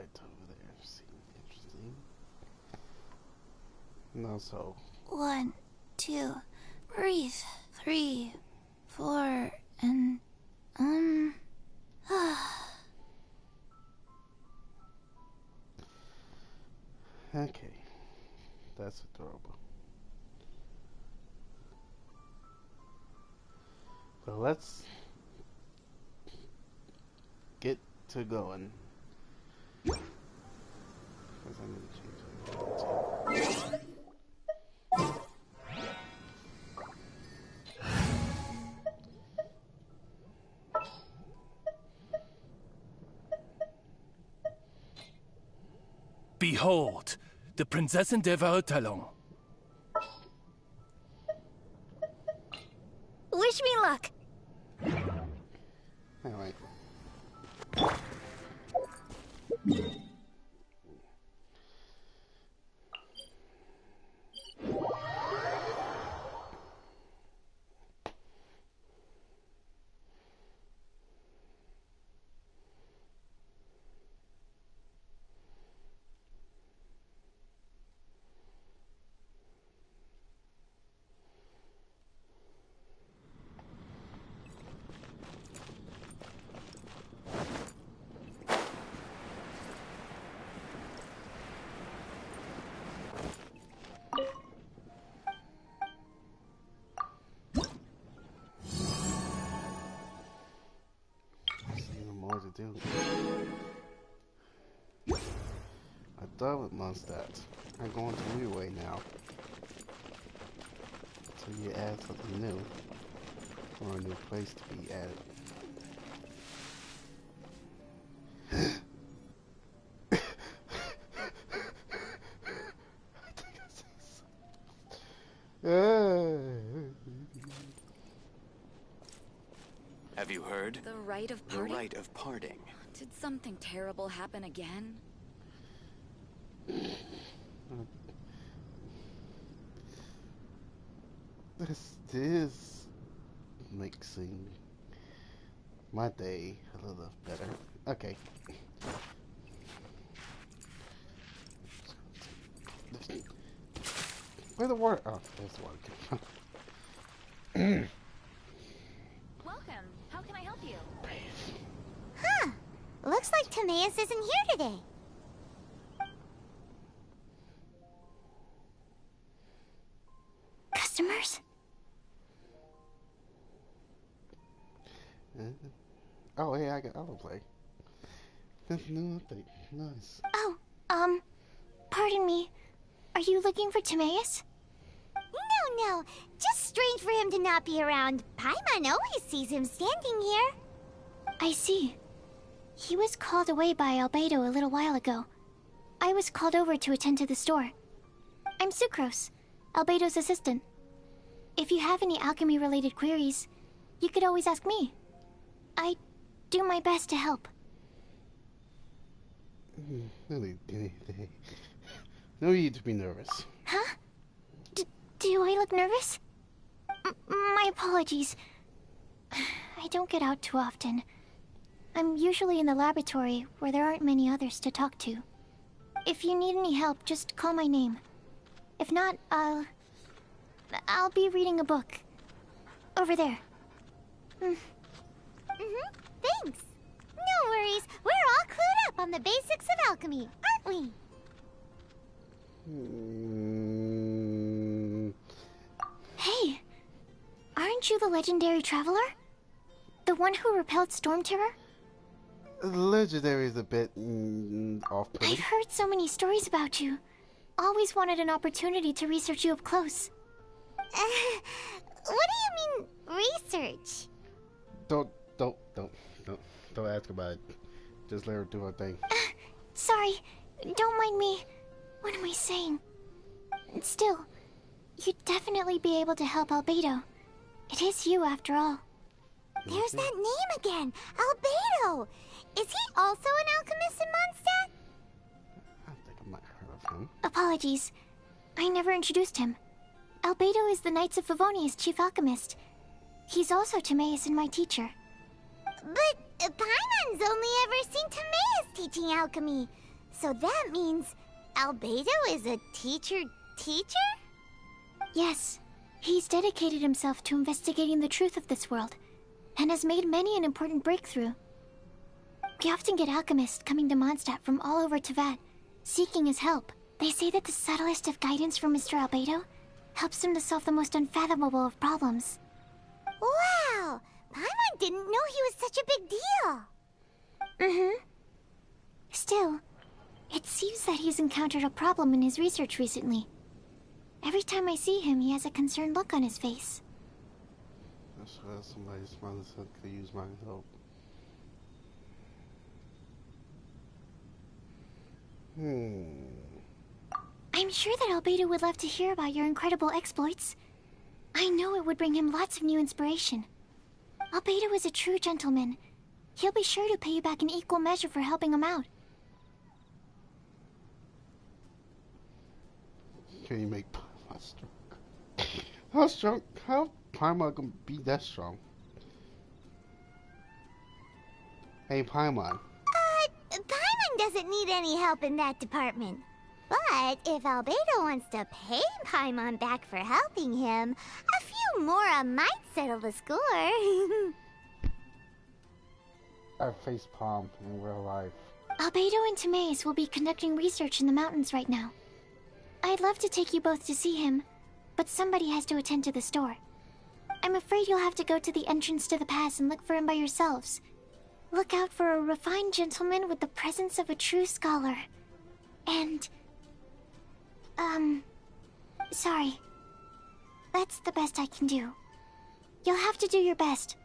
light over there seems interesting. And also... 1, 2, breathe. 3, 4, and... Okay. That's adorable. So let's get to going. Because I need to change that. Behold, the Prinzessin der Verurteilung. Wish me luck. Alright. Do. I'm done with Mondstadt. I'm going to Leeway now. So you add something new. Or a new place to be added. Have you heard? The rite of parting? The rite of parting. Did something terrible happen again? This mixing my day a little better. Okay. Where's the water? Oh, there's the water. Welcome. How can I help you? Huh. Looks like Timaeus isn't here today. Customers? Oh, hey, I got autoplay. That's new update. Nice. Oh, pardon me. Are you looking for Timaeus? No. Just strange for him to not be around. Paimon always sees him standing here. I see. He was called away by Albedo a little while ago. I was called over to attend to the store. I'm Sucrose, Albedo's assistant. If you have any alchemy-related queries, you could always ask me. I do my best to help. No need to be nervous. Huh? Do I look nervous? My apologies. I don't get out too often. I'm usually in the laboratory where there aren't many others to talk to. If you need any help, just call my name. If not, I'll be reading a book. Over there. Thanks. No worries. We're all clued up on the basics of alchemy, aren't we? Hey, aren't you the legendary traveler? The one who repelled Storm Terror? Legendary is a bit off-putting. I've heard so many stories about you. Always wanted an opportunity to research you up close. What do you mean, research? Don't ask about it. Just let her do her thing. Sorry, don't mind me. What am I saying? Still, you'd definitely be able to help Albedo. It is you, after all. There's that name again, Albedo. Is he also an alchemist in Mondstadt? I think I might have heard of him. Apologies. I never introduced him. Albedo is the Knights of Favonia's chief alchemist. He's also Timaeus and my teacher. But Paimon's only ever seen Timaeus teaching alchemy. So that means Albedo is a teacher? Yes. He's dedicated himself to investigating the truth of this world, and has made many an important breakthrough. We often get alchemists coming to Mondstadt from all over Teyvat, seeking his help. They say that the subtlest of guidance from Mr. Albedo helps him to solve the most unfathomable of problems. Wow! Paimon didn't know he was such a big deal! Still, it seems that he's encountered a problem in his research recently. Every time I see him, he has a concerned look on his face. I'm sure somebody smart as hell could use my help. I'm sure that Albedo would love to hear about your incredible exploits. I know it would bring him lots of new inspiration. Albedo is a true gentleman. He'll be sure to pay you back in equal measure for helping him out. Can you make Paimon strong? How strong? How Paimon can be that strong? Hey Paimon. Paimon doesn't need any help in that department. But if Albedo wants to pay Paimon back for helping him, a few more might settle the score. I face palm in real life. Albedo and Timaeus will be conducting research in the mountains right now. I'd love to take you both to see him, but somebody has to attend to the store. I'm afraid you'll have to go to the entrance to the pass and look for him by yourselves. Look out for a refined gentleman with the presence of a true scholar. And... sorry. That's the best I can do. You'll have to do your best.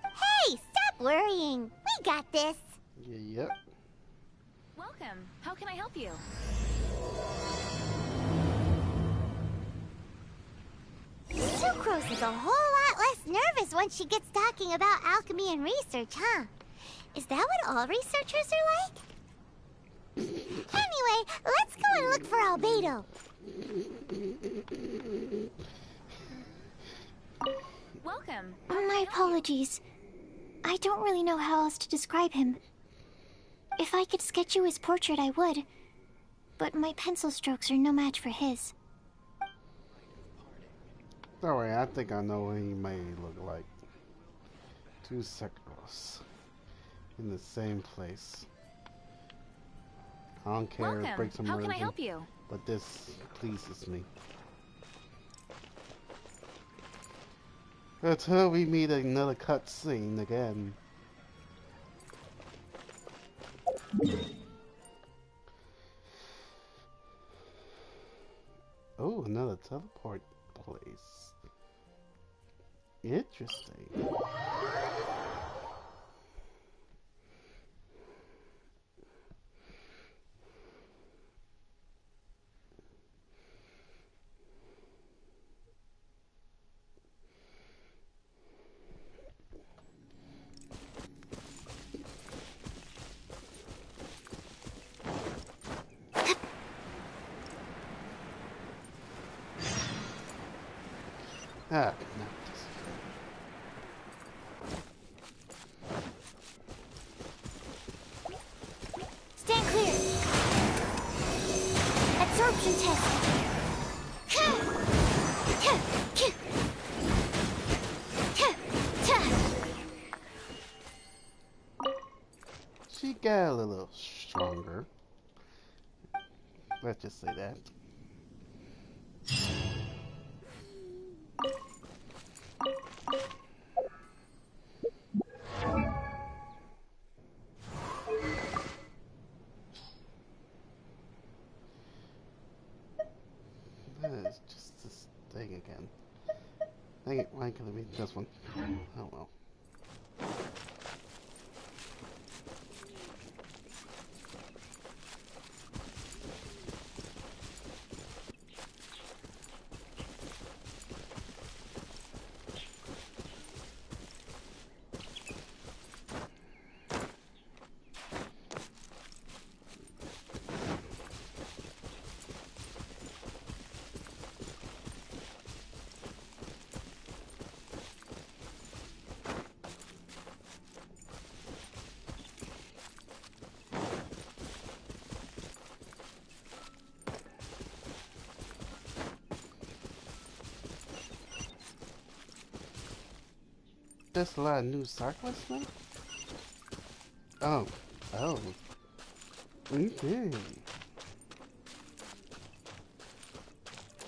Hey, stop worrying. We got this. Yep. Welcome. How can I help you? Sucrose is a whole lot less nervous once she gets talking about alchemy and research, huh? Is that what all researchers are like? Anyway, let's go and look for Albedo. Welcome. My apologies. I don't really know how else to describe him. If I could sketch you his portrait, I would. But my pencil strokes are no match for his. Don't worry, I think I know what he may look like. Two circles in the same place. I don't care if it breaks some How can I religion, help you? but this pleases me. Until we meet another cutscene again. Oh, another teleport place. Interesting. Ah, no. Stand clear. Absorption test. She got a little stronger. Let's just say that. That is just this thing again. Dang it, why couldn't it be this one? Oh well. there's a lot of new cyclists now? Oh. Oh. Okay.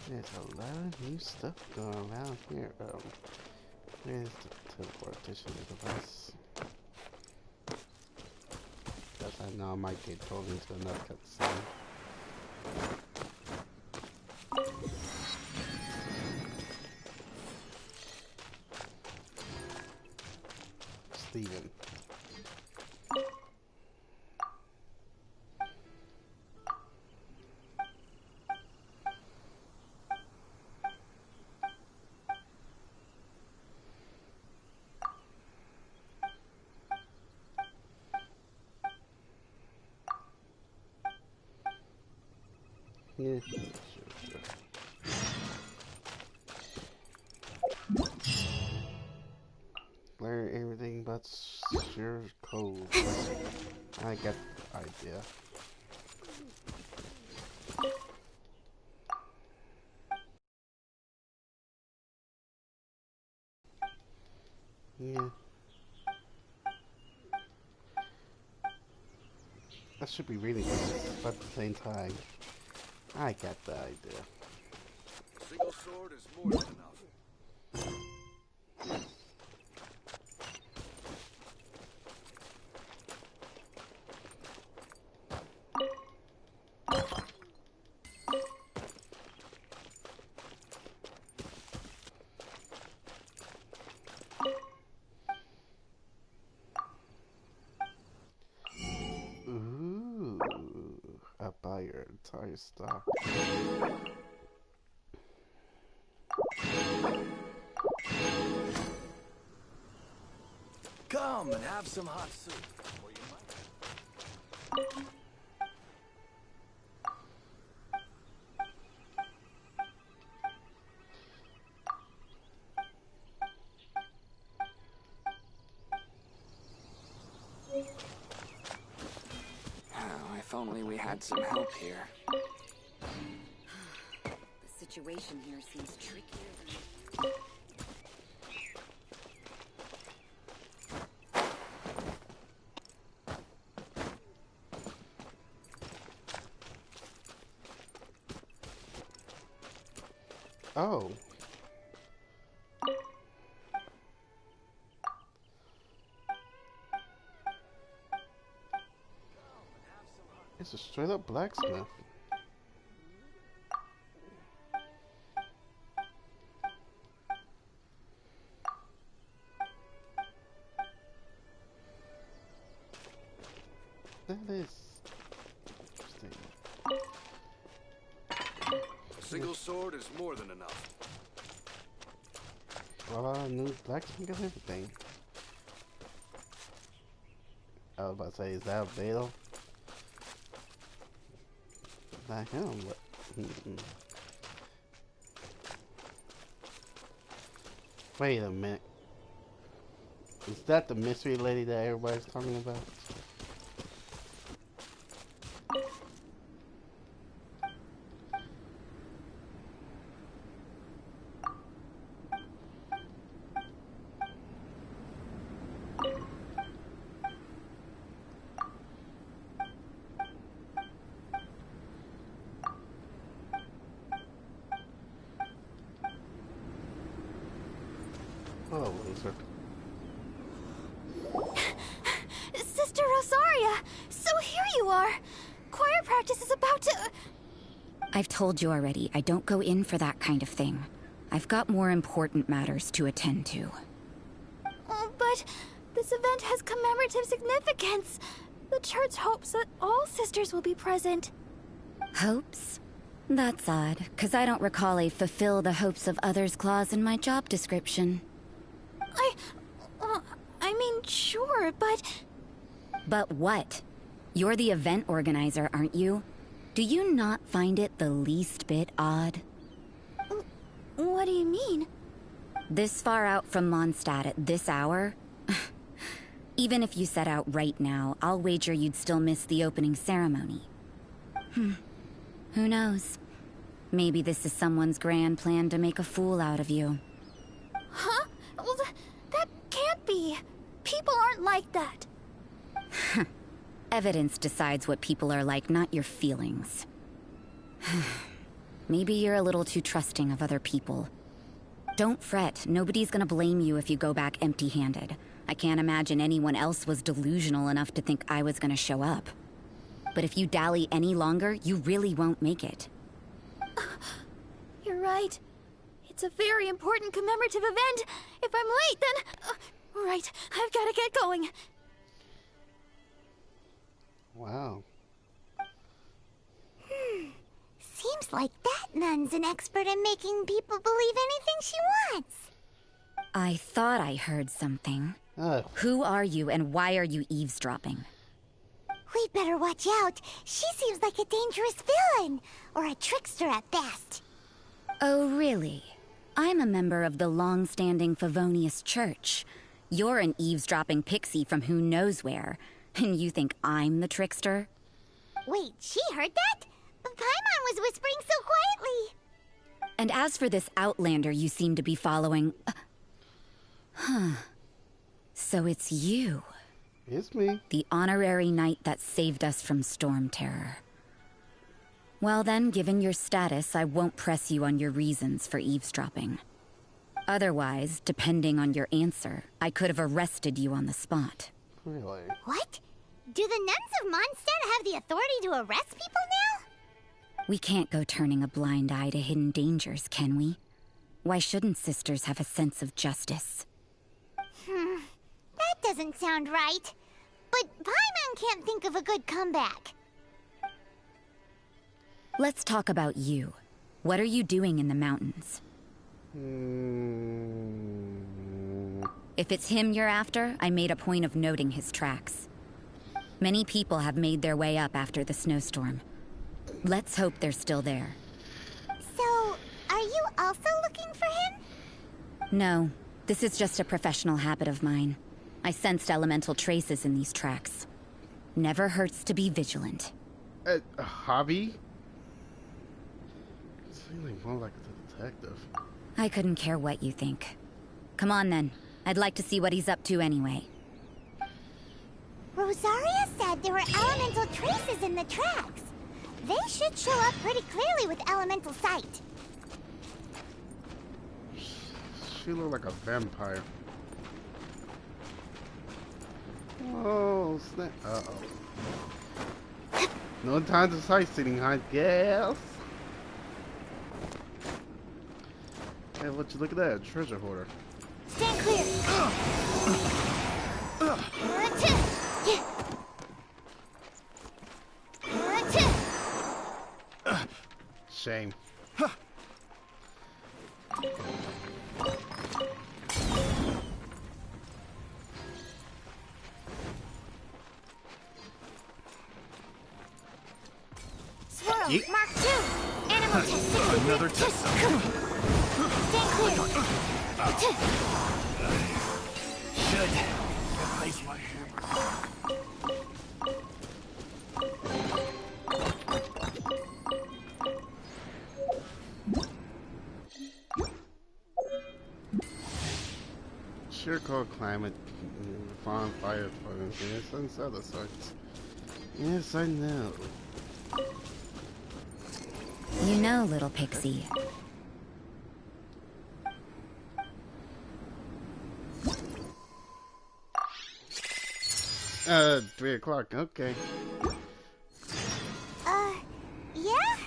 There's a lot of new stuff going around here. Where's the teleportation device? Because I know I might get pulled into another cutscene. Steven. Yeah, sure. Learn everything but sure code. I get the idea. Yeah. That should be really good, but at the same time, I get the idea. A single sword is more than enough. Ooh, I buy your entire stock. Come and have some hot soup. Or you might. Oh, if only we had some help here. The situation here seems trickier than... Oh. It's a straight up blacksmith. That is interesting. A single sword is more than enough. Well, new blacksmith and everything. I was about to say, is that Vale? Not him, but wait a minute. Is that the mystery lady that everybody's talking about? Oh, Luther. Sister Rosaria! So here you are! Choir practice is about to... I've told you already, I don't go in for that kind of thing. I've got more important matters to attend to. Oh, but this event has commemorative significance. The church hopes that all sisters will be present. Hopes? That's odd, because I don't recall a fulfill the hopes of others clause in my job description. I mean, sure, but... But what? You're the event organizer, aren't you? Do you not find it the least bit odd? What do you mean? This far out from Mondstadt at this hour? Even if you set out right now, I'll wager you'd still miss the opening ceremony. Who knows? Maybe this is someone's grand plan to make a fool out of you. Huh? Well, that can't be. be. People aren't like that. Evidence decides what people are like, not your feelings. Maybe you're a little too trusting of other people. Don't fret, nobody's gonna blame you if you go back empty-handed. I can't imagine anyone else was delusional enough to think I was gonna show up. But if you dally any longer, you really won't make it. You're right. It's a very important commemorative event. If I'm late, then... right, I've gotta get going. Wow. Seems like that nun's an expert in making people believe anything she wants. I thought I heard something. Oh. Who are you and why are you eavesdropping? We better watch out. She seems like a dangerous villain. Or a trickster at best. Oh, really? I'm a member of the long-standing Favonius Church. You're an eavesdropping pixie from who knows where. And you think I'm the trickster? Wait, she heard that? But Paimon was whispering so quietly. And as for this outlander you seem to be following... So it's you. It's me. The honorary knight that saved us from storm terror. Well then, given your status, I won't press you on your reasons for eavesdropping. Otherwise, depending on your answer, I could have arrested you on the spot. Really? What? Do the nuns of Mondstadt have the authority to arrest people now? We can't go turning a blind eye to hidden dangers, can we? Why shouldn't sisters have a sense of justice? That doesn't sound right. But Paimon can't think of a good comeback. Let's talk about you. What are you doing in the mountains? If it's him you're after, I made a point of noting his tracks. Many people have made their way up after the snowstorm. Let's hope they're still there. So, are you also looking for him? No, this is just a professional habit of mine. I sensed elemental traces in these tracks. Never hurts to be vigilant. A hobby? Feeling more like a detective. I couldn't care what you think. Come on then. I'd like to see what he's up to anyway. Rosaria said there were elemental traces in the tracks. They should show up pretty clearly with elemental sight. She looked like a vampire. Oh, snap. Uh-oh. No time to sightseeing, I guess. Hey, what you look at that? Treasure hoarder. Stand clear. Shame. Swirl, Yeet. Mark 2. Animal test 63. Another test zone. Stand clear. Should replace my hammer. Sheer cold climate, farm fire, yes, and other sorts. Yes, I know. You know, little pixie. Uh, 3 o'clock, okay. Yeah?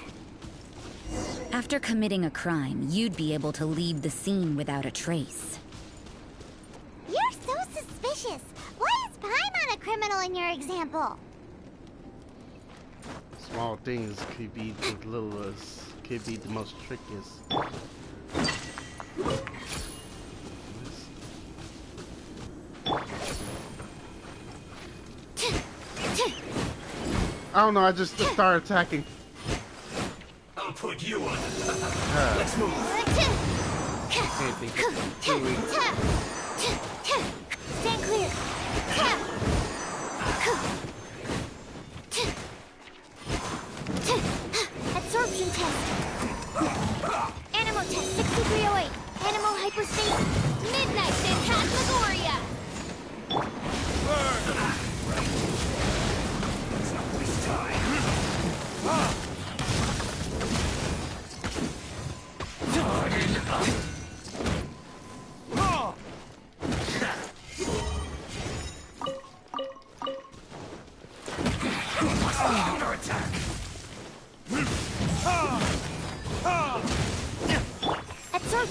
After committing a crime, you'd be able to leave the scene without a trace. You're so suspicious. Why is Paimon a criminal in your example? Small things could be the littlest, could be the most trickiest. I don't know, I just started attacking. I'll put you on. Let's move. Can't think. Too weak. Stand clear. Absorption test. Animal test 6308. Animal hyperspace. Midnight Phantasmagoria.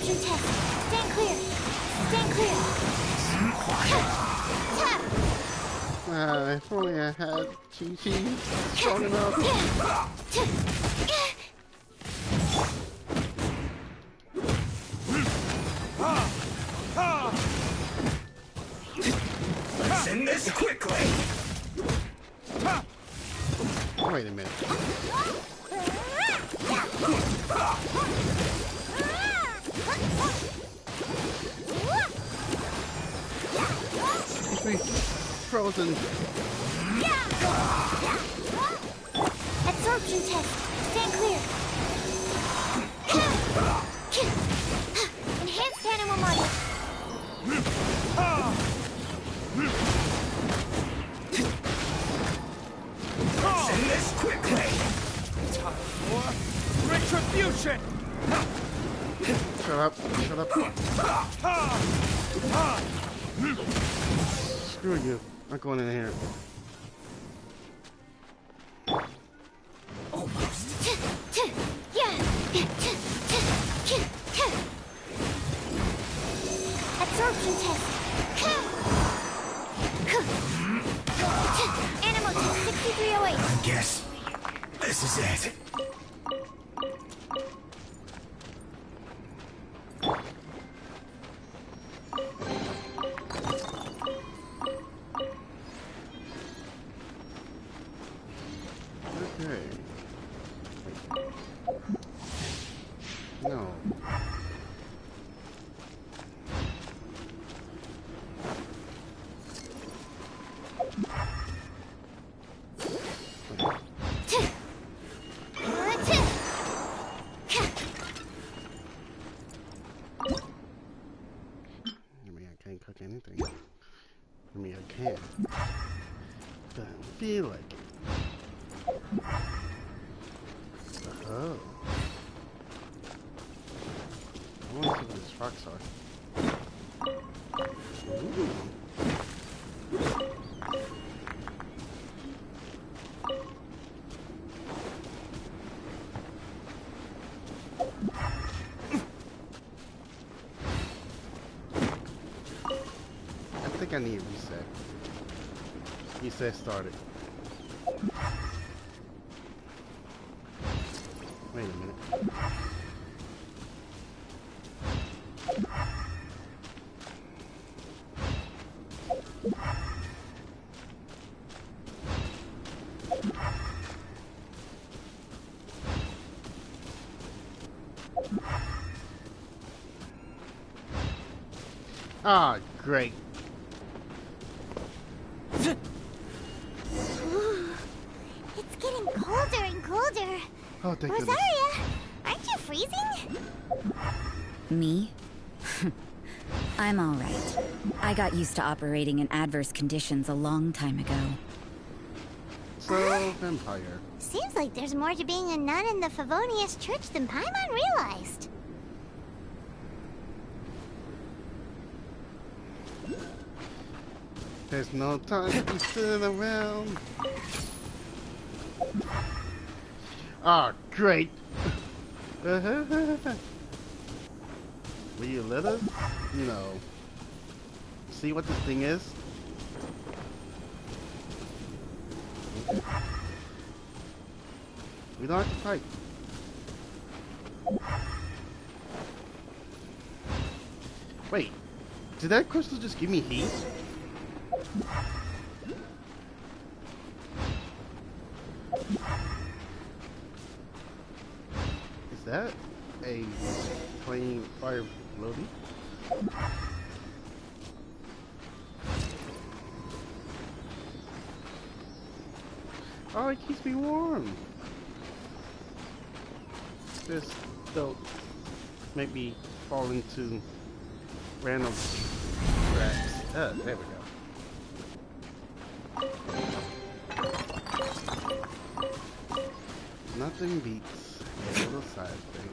Absorption test. Stand clear. Stand clear. If only I had Chi-Chi strong enough. Let's end this quickly. Wait a minute. Excuse me. Frozen. Absorption test. Stand clear. Enhanced animal model. Let's end this quickly. Time for retribution. Shut up. Shut up. Screw you. I'm not going in here. Absorption test. Animal test 6308. I guess this is it. Okay. No. I mean, I can't cook anything. I mean, I can. But I don't feel like it. Oh. I want to see what these rocks are. Ooh. I think I need a reset. Reset started. Wait a minute. Ah, great. It's getting colder and colder. Oh, thank goodness. Rosaria, aren't you freezing? Me? I'm all right. I got used to operating in adverse conditions a long time ago. So, vampire. Seems like there's more to being a nun in the Favonius Church than Paimon realized. There's no time to be sitting around. Ah, great. Will you let us, see what this thing is? Okay. We don't have to fight. Wait, did that crystal just give me heat? Is that a plain fire floaty? Oh, it keeps me warm. Just don't make me fall into random traps. There we go. Nothing beats a little side thing.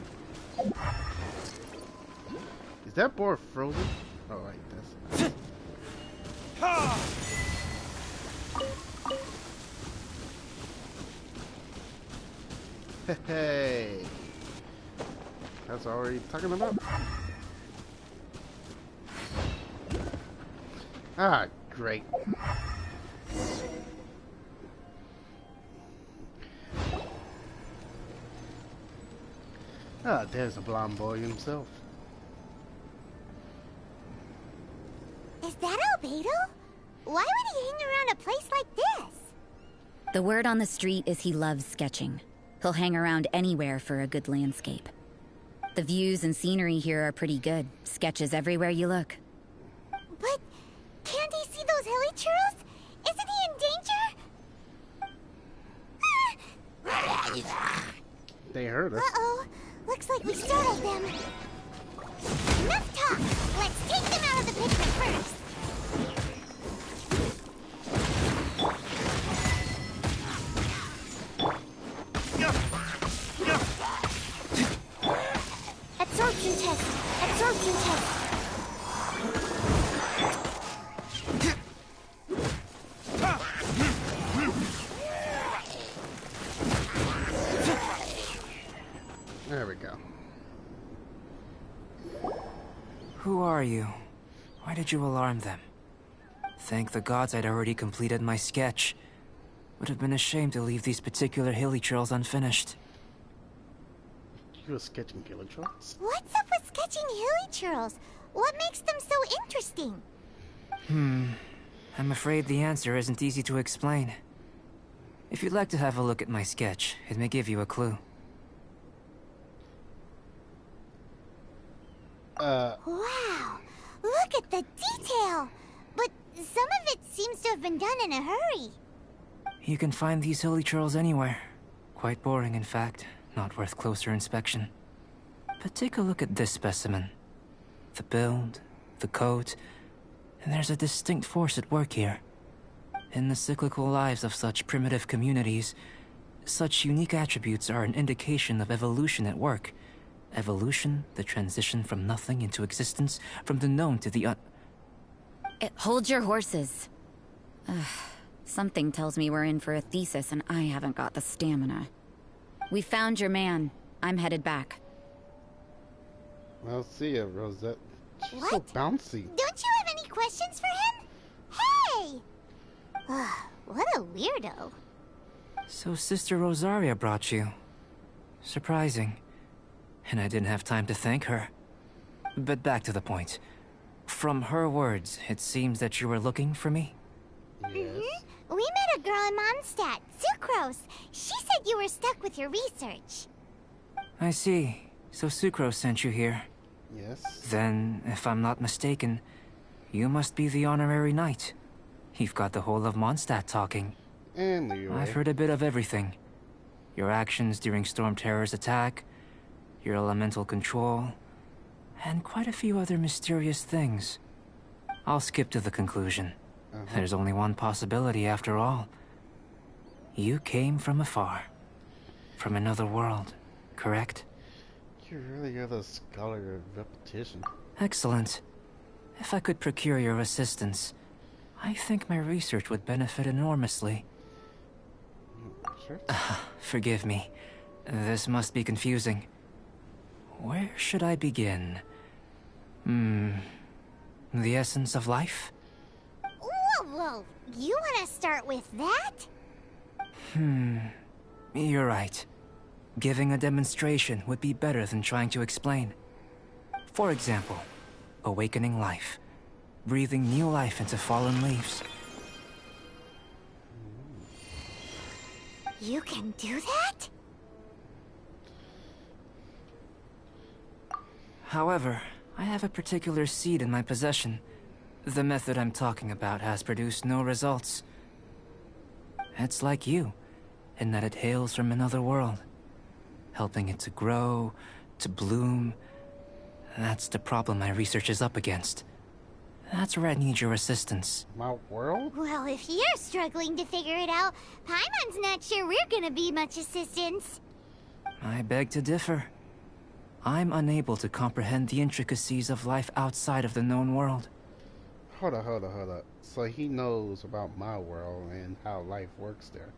Is that boar frozen? Oh, right, that's hey, that's already talking about. Ah, great. Ah, there's a blonde boy himself. Is that Albedo? Why would he hang around a place like this? The word on the street is he loves sketching. He'll hang around anywhere for a good landscape. The views and scenery here are pretty good. Sketches everywhere you look. But can't he see those hilly churros? Isn't he in danger? They heard us. Uh-oh. Looks like we startled them. Enough talk. Let's take them out of the picture first. Absorption test. Absorption test. There we go. Who are you? Why did you alarm them? Thank the gods I'd already completed my sketch. Would have been a shame to leave these particular hilly trails unfinished. You were sketching killer trolls? What's up with sketching hilly churros? What makes them so interesting? I'm afraid the answer isn't easy to explain. If you'd like to have a look at my sketch, it may give you a clue. Wow, look at the detail! But some of it seems to have been done in a hurry. You can find these hilly trails anywhere. Quite boring, in fact. Not worth closer inspection. But take a look at this specimen. The build, the coat, and there's a distinct force at work here. In the cyclical lives of such primitive communities, such unique attributes are an indication of evolution at work. Evolution, the transition from nothing into existence, from the known to the Hold your horses. Ugh, something tells me we're in for a thesis and I haven't got the stamina. We found your man. I'm headed back. I'll see ya, Rosette. She's so What? bouncy. Don't you have any questions for him? Hey! What a weirdo. So Sister Rosaria brought you. Surprising. And I didn't have time to thank her. But back to the point. From her words, it seems that you were looking for me? Yes. We met a girl in Mondstadt, Sucrose. She said you were stuck with your research. I see. So Sucrose sent you here. Yes. Then, if I'm not mistaken, you must be the honorary knight. You've got the whole of Mondstadt talking. And Leroy. I've heard a bit of everything. Your actions during Storm Terror's attack, your elemental control, and quite a few other mysterious things. I'll skip to the conclusion. There's only one possibility after all. You came from afar. From another world, correct? You really are the scholar of repetition. Excellent. If I could procure your assistance, I think my research would benefit enormously. Sure. Forgive me. This must be confusing. Where should I begin? The essence of life? Whoa. You want to start with that? You're right. Giving a demonstration would be better than trying to explain. For example, awakening life. Breathing new life into fallen leaves. You can do that? However, I have a particular seed in my possession. The method I'm talking about has produced no results. It's like you, in that it hails from another world. Helping it to grow, to bloom. That's the problem my research is up against. That's where I need your assistance. My world? Well, if you're struggling to figure it out, Paimon's not sure we're gonna be much assistance. I beg to differ. I'm unable to comprehend the intricacies of life outside of the known world. Hold up. So he knows about my world and how life works there.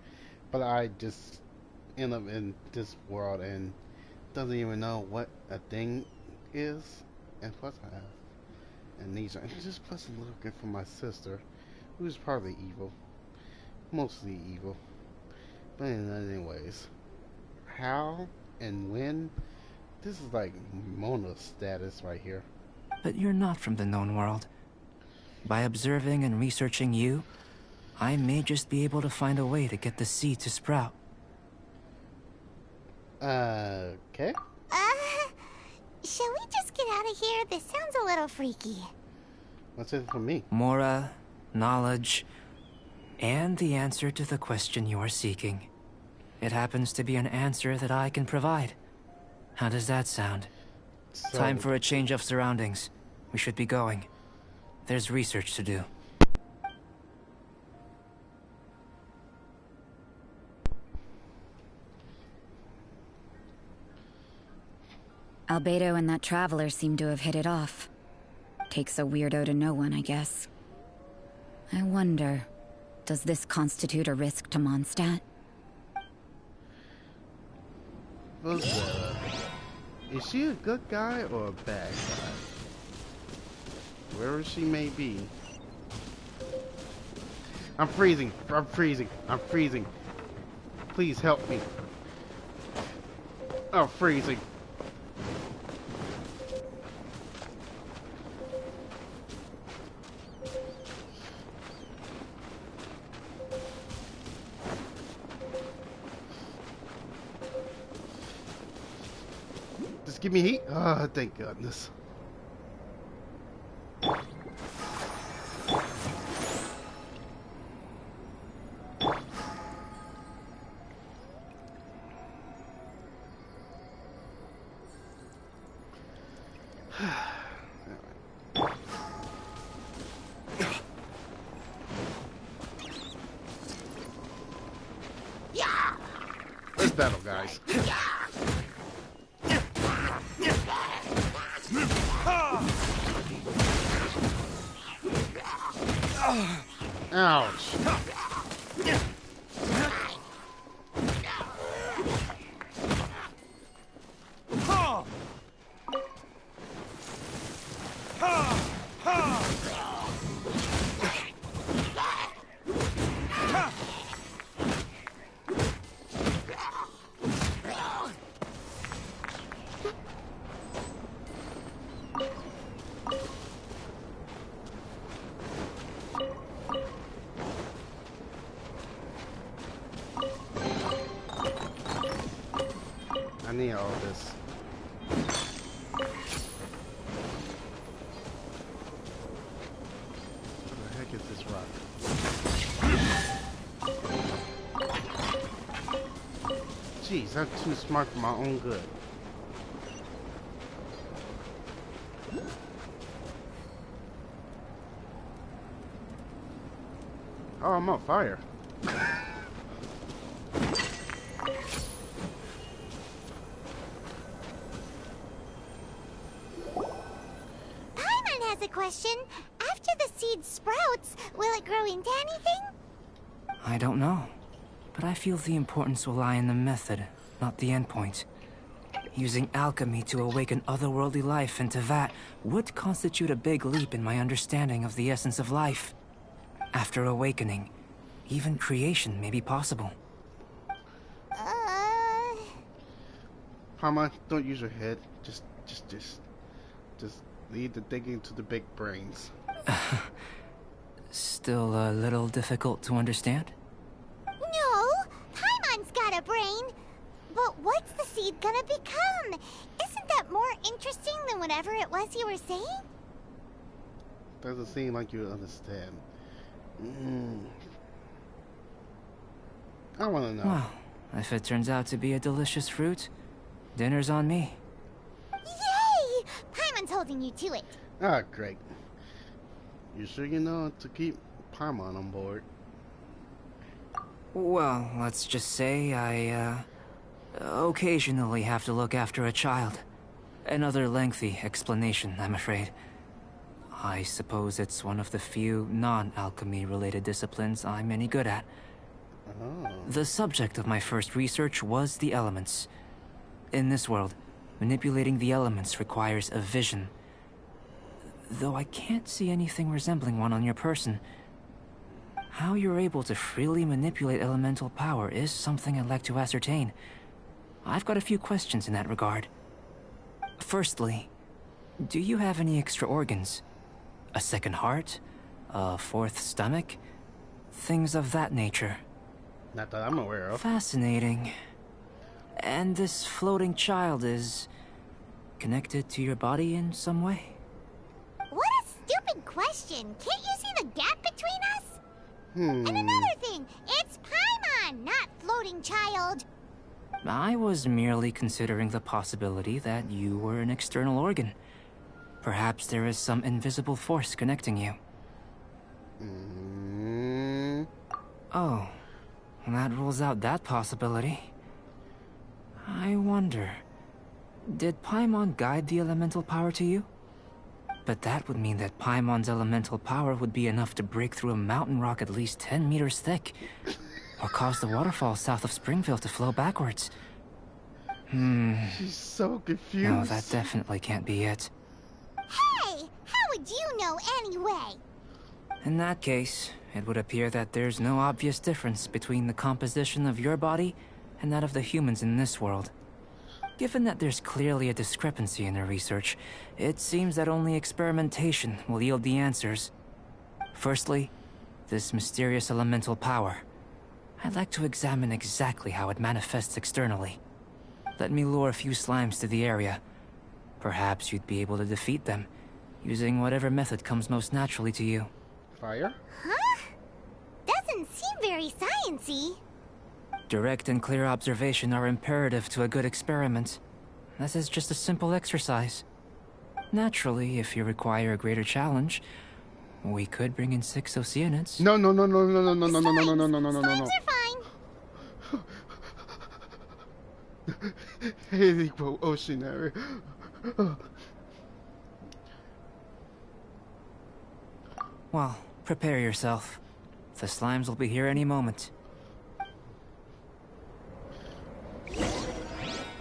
But I just end up in this world and doesn't even know what a thing is. And plus amnesia. And this person looking for my sister, who's probably evil, mostly evil. But anyways, how and when? This is like Mona status right here. But you're not from the known world. By observing and researching you, I may just be able to find a way to get the seed to sprout. Okay. Shall we just get out of here? This sounds a little freaky. What's in it for me? Mora, knowledge, and the answer to the question you are seeking. It happens to be an answer that I can provide. How does that sound? So, Time for a change of surroundings. We should be going. There's research to do. Albedo and that traveler seem to have hit it off. Takes a weirdo to know one, I guess. I wonder, does this constitute a risk to Mondstadt? Is she a good guy or a bad guy? Wherever she may be. I'm freezing. I'm freezing. I'm freezing. Please help me. I'm freezing. Just give me heat. Oh, thank goodness. Let's battle, guys. Ouch. I need all this. What the heck is this rock? Jeez, I'm too smart for my own good. Oh, I'm on fire. Paimon has a question. After the seed sprouts, will it grow into anything? I don't know, but I feel the importance will lie in the method, not the endpoint. Using alchemy to awaken otherworldly life into that would constitute a big leap in my understanding of the essence of life. After awakening, even creation may be possible. Paimon, don't use your head. Just leave the thinking to the big brains. Still a little difficult to understand? No, Paimon's got a brain. But what's the seed gonna become? Isn't that more interesting than whatever it was you were saying? Doesn't seem like you understand. I want to know. Well, if it turns out to be a delicious fruit, dinner's on me. Yay! Paimon's holding you to it. Ah, great. You sure you know to keep Paimon on board? Well, let's just say I, occasionally have to look after a child. Another lengthy explanation, I'm afraid. I suppose it's one of the few non-alchemy related disciplines I'm any good at. Oh. The subject of my first research was the elements. In this world, manipulating the elements requires a vision. though I can't see anything resembling one on your person. How you're able to freely manipulate elemental power is something I'd like to ascertain. I've got a few questions in that regard. Firstly, do you have any extra organs? A second heart? A fourth stomach? Things of that nature. Not that I'm aware of. Fascinating. And this floating child is connected to your body in some way? What a stupid question. Can't you see the gap between us? And another thing, it's Paimon, not floating child. I was merely considering the possibility that you were an external organ. Perhaps there is some invisible force connecting you. Oh, that rules out that possibility. I wonder, did Paimon guide the elemental power to you? But that would mean that Paimon's elemental power would be enough to break through a mountain rock at least 10 meters thick, or cause the waterfall south of Springville to flow backwards. She's so confused. No, that definitely can't be it. Hey, how would you know anyway? In that case, it would appear that there's no obvious difference between the composition of your body and that of the humans in this world. Given that there's clearly a discrepancy in their research, it seems that only experimentation will yield the answers. Firstly, this mysterious elemental power. I'd like to examine exactly how it manifests externally. Let me lure a few slimes to the area. Perhaps you'd be able to defeat them, using whatever method comes most naturally to you. Fire? Huh? Doesn't seem very sciencey. Direct and clear observation are imperative to a good experiment. This is just a simple exercise. Naturally, if you require a greater challenge, we could bring in 6 Oceanids. No. Slimes are fine. Hey, equal oceanary. Well, prepare yourself. The slimes will be here any moment.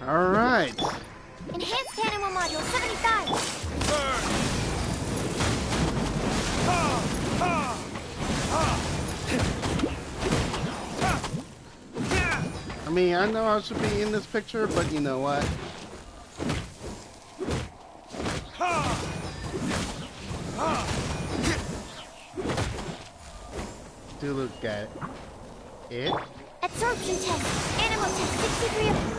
All right. Enhanced animal module 75. I mean, I know I should be in this picture, but you know what? Do look at it. Absorption test. Animal test 63 of...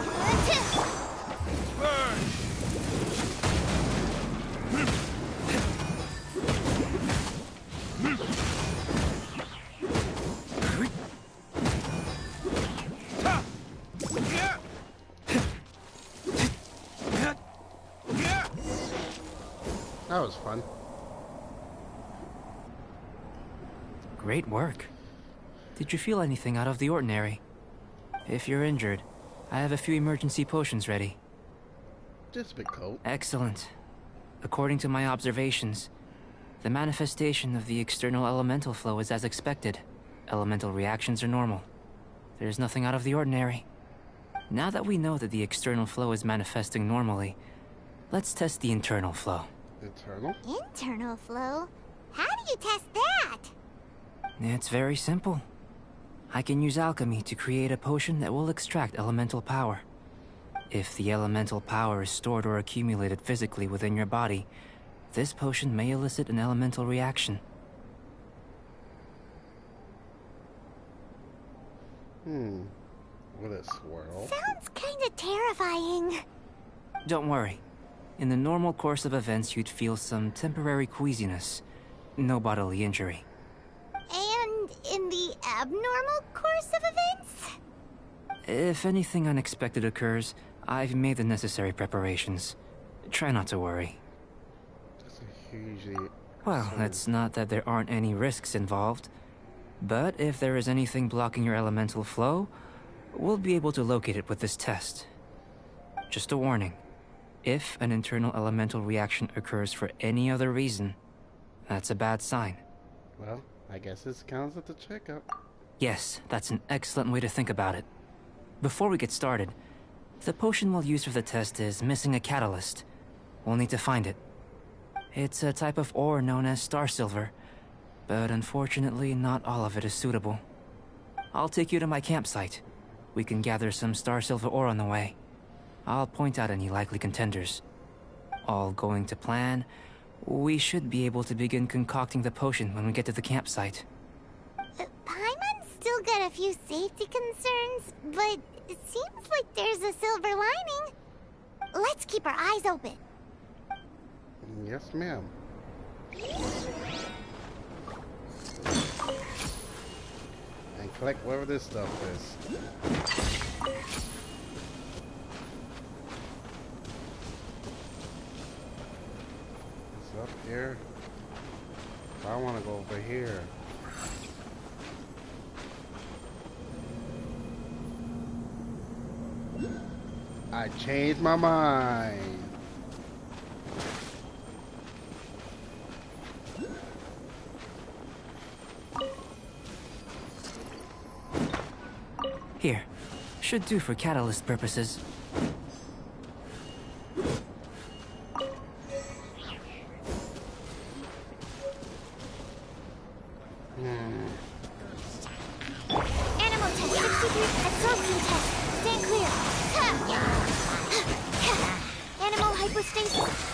That was fun. Great work. Did you feel anything out of the ordinary? If you're injured, I have a few emergency potions ready. Just a bit cold. Excellent. According to my observations, the manifestation of the external elemental flow is as expected. Elemental reactions are normal. There's nothing out of the ordinary. Now that we know that the external flow is manifesting normally, let's test the internal flow. Internal? Internal flow? How do you test that? It's very simple. I can use alchemy to create a potion that will extract elemental power. If the elemental power is stored or accumulated physically within your body, this potion may elicit an elemental reaction. What a swirl. Sounds kinda terrifying. Don't worry. In the normal course of events, you'd feel some temporary queasiness. No bodily injury. And in the abnormal course of events? If anything unexpected occurs, I've made the necessary preparations. Try not to worry. That's a hugely... Well, it's not that there aren't any risks involved. But if there is anything blocking your elemental flow, we'll be able to locate it with this test. Just a warning. If an internal elemental reaction occurs for any other reason, that's a bad sign. Well, I guess this counts as a checkup. Yes, that's an excellent way to think about it. Before we get started, the potion we'll use for the test is missing a catalyst. We'll need to find it. It's a type of ore known as star silver, but unfortunately not all of it is suitable. I'll take you to my campsite. We can gather some star silver ore on the way. I'll point out any likely contenders. All going to plan, we should be able to begin concocting the potion when we get to the campsite. Paimon's still got a few safety concerns, but it seems like there's a silver lining. Let's keep our eyes open. Yes, ma'am. And collect whatever this stuff is. It's up here. I want to go over here. I changed my mind. Here. Should do for catalyst purposes. Animal test 63, absorption test. Stand clear. Animal hypostasis.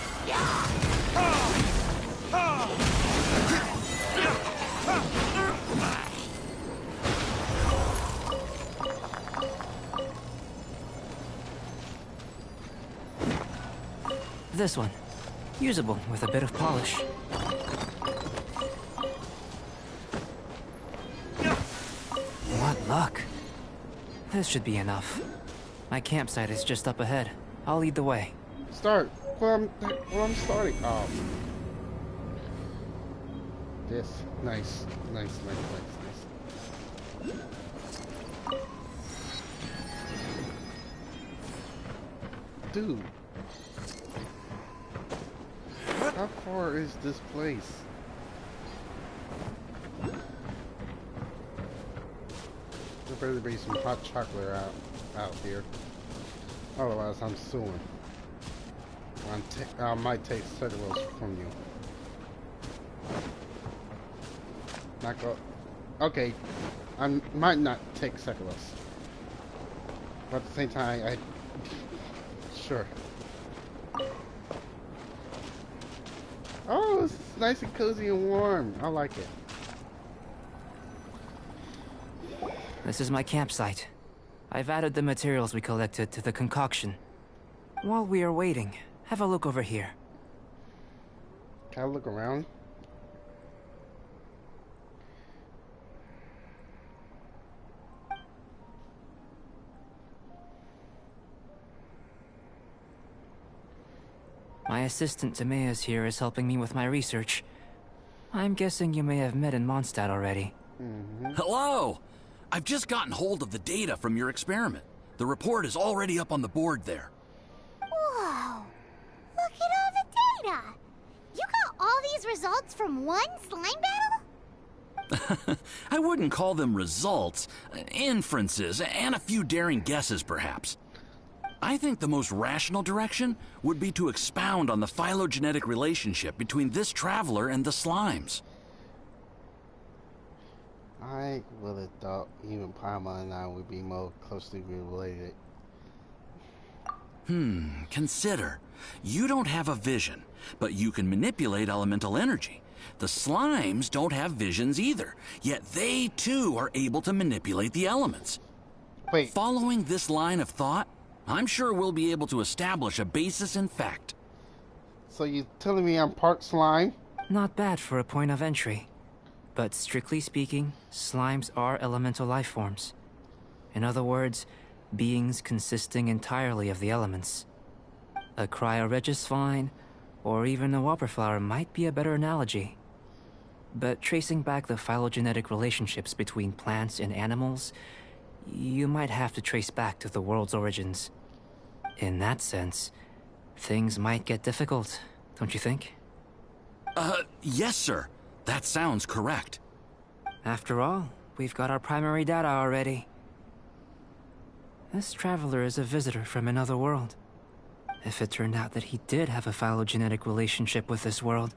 This one. Usable with a bit of polish. What luck. This should be enough. My campsite is just up ahead. I'll lead the way. Start. Well, I'm starting. Oh. This. Nice. Nice. Dude. How far is this place? There better be some hot chocolate out here. Otherwise, I'm suing. I might take cellulose from you. Not go. Okay, I might not take cellulose, but at the same time, I sure. Oh, it's nice and cozy and warm. I like it. This is my campsite. I've added the materials we collected to the concoction. While we are waiting, have a look over here. Can I look around? My assistant Timaeus here is helping me with my research. I'm guessing you may have met in Mondstadt already. Hello! I've just gotten hold of the data from your experiment. The report is already up on the board there. Whoa! Look at all the data! You got all these results from one slime battle? I wouldn't call them results, inferences, and a few daring guesses perhaps. I think the most rational direction would be to expound on the phylogenetic relationship between this traveler and the slimes. I would have thought even Paimon and I would be more closely related. Consider. You don't have a vision, but you can manipulate elemental energy. The slimes don't have visions either, yet they too are able to manipulate the elements. Wait. Following this line of thought, I'm sure we'll be able to establish a basis in fact. So you telling me I'm part slime? Not bad for a point of entry. But strictly speaking, slimes are elemental life forms. In other words, beings consisting entirely of the elements. A cryoregisvine, or even a wildflower might be a better analogy. But tracing back the phylogenetic relationships between plants and animals, you might have to trace back to the world's origins. In that sense, things might get difficult, don't you think? Yes, sir. That sounds correct. After all, we've got our primary data already. This traveler is a visitor from another world. if it turned out that he did have a phylogenetic relationship with this world.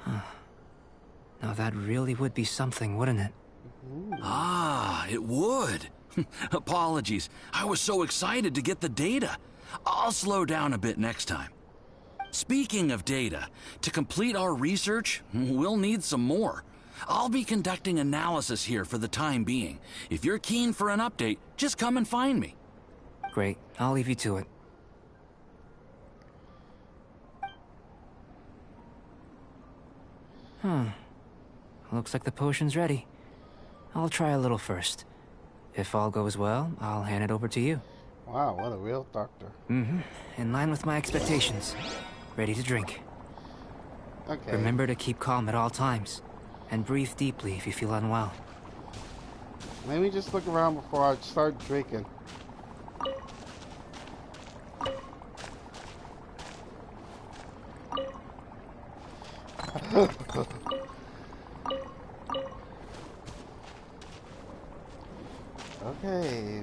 Now that really would be something, wouldn't it? Ah, it would. Apologies. I was so excited to get the data. I'll slow down a bit next time. Speaking of data, to complete our research, we'll need some more. I'll be conducting analysis here for the time being. If you're keen for an update, just come and find me. Great. I'll leave you to it. Looks like the potion's ready. I'll try a little first. If all goes well, I'll hand it over to you. Wow, what a real doctor. In line with my expectations. Ready to drink. Okay. Remember to keep calm at all times. And breathe deeply if you feel unwell. Let me just look around before I start drinking. Okay.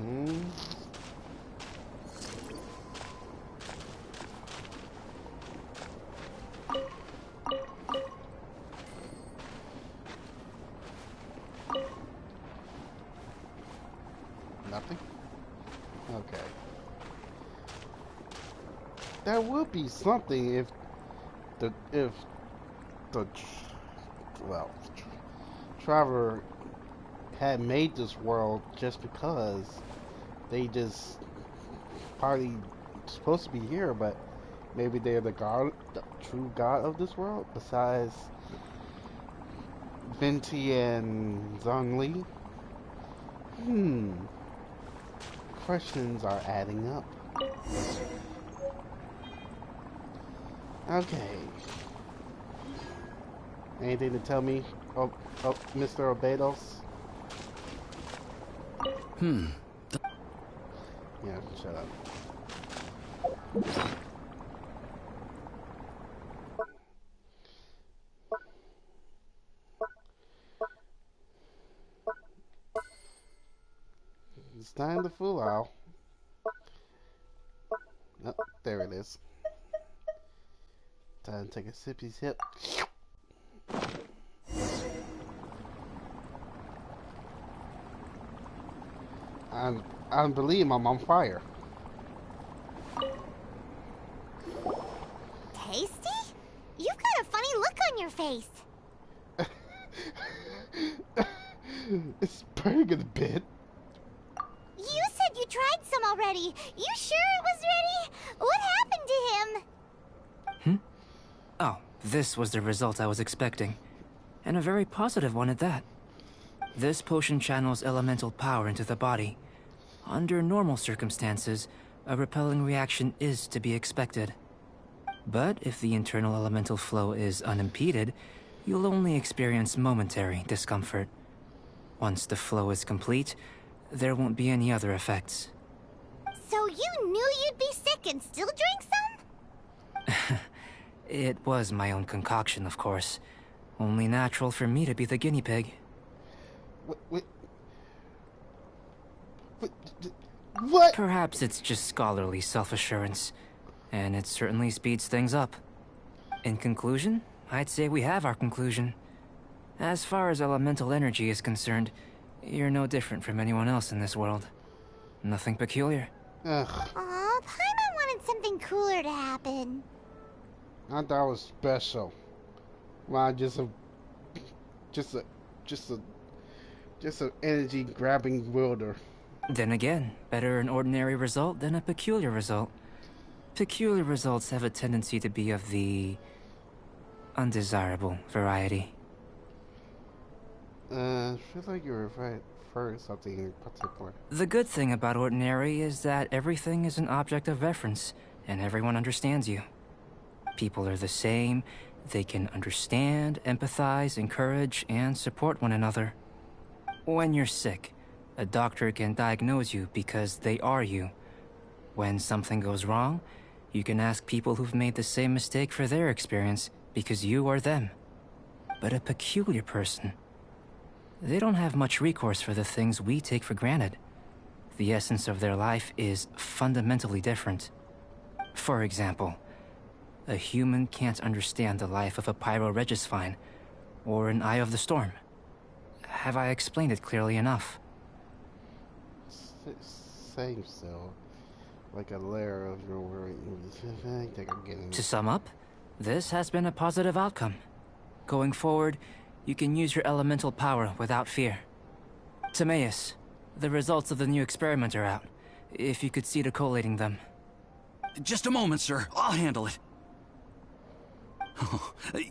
Nothing? Okay. There would be something if the Traveler had made this world just because they just probably supposed to be here, but maybe they're the god, the true god of this world, besides Venti and Zhongli. Questions are adding up. Okay. Anything to tell me, Mr. Obedos? Yeah, shut up. It's time to fool out. Oh, there it is. Time to take a sippy sip. I believe I'm on fire. Tasty? You've got a funny look on your face. It's burning a bit. You said you tried some already. You sure it was ready? What happened to him? Oh, this was the result I was expecting. And a very positive one at that. This potion channels elemental power into the body. Under normal circumstances, a repelling reaction is to be expected. But if the internal elemental flow is unimpeded, you'll only experience momentary discomfort. Once the flow is complete, there won't be any other effects. So you knew you'd be sick and still drank some? It was my own concoction, of course. Only natural for me to be the guinea pig. What? Perhaps it's just scholarly self-assurance, and it certainly speeds things up. In conclusion, I'd say we have our conclusion. As far as elemental energy is concerned, you're no different from anyone else in this world. Nothing peculiar. Ugh. Aw, Paimon wanted something cooler to happen. I thought it was special. Well, just a energy grabbing wielder. Then again, better an ordinary result than a peculiar result. Peculiar results have a tendency to be of the undesirable variety. I feel like you were referring to something in particular. The good thing about ordinary is that everything is an object of reference, and everyone understands you. People are the same. They can understand, empathize, encourage, and support one another. When you're sick, a doctor can diagnose you because they are you. When something goes wrong, you can ask people who've made the same mistake for their experience because you are them. But a peculiar person, they don't have much recourse for the things we take for granted. The essence of their life is fundamentally different. For example, a human can't understand the life of a pyroregisvine or an eye of the storm. Have I explained it clearly enough? Same so. Like a layer of your word. I think I'm getting To sum up, this has been a positive outcome. Going forward, you can use your elemental power without fear. Timaeus, the results of the new experiment are out. If you could see to collating them. Just a moment, sir. I'll handle it.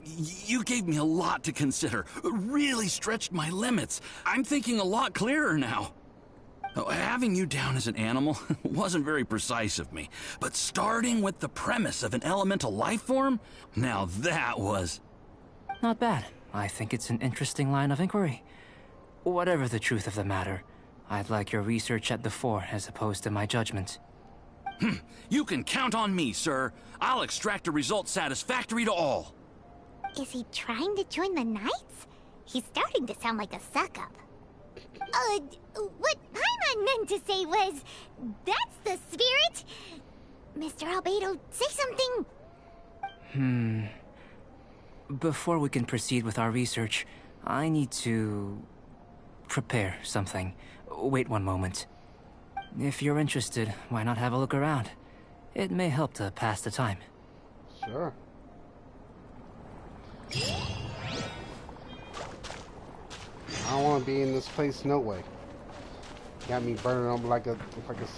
You gave me a lot to consider. Really stretched my limits. I'm thinking a lot clearer now. Having you down as an animal wasn't very precise of me, but starting with the premise of an elemental life form, now that was... Not bad. I think it's an interesting line of inquiry. Whatever the truth of the matter, I'd like your research at the fore as opposed to my judgment. You can count on me, sir. I'll extract a result satisfactory to all. Is he trying to join the Knights? He's starting to sound like a suck-up. What Paimon meant to say was, that's the spirit? Mr. Albedo, say something. Before we can proceed with our research, I need to... prepare something. Wait one moment. If you're interested, why not have a look around? It may help to pass the time. Sure. I don't want to be in this place no way. Got me burning up like a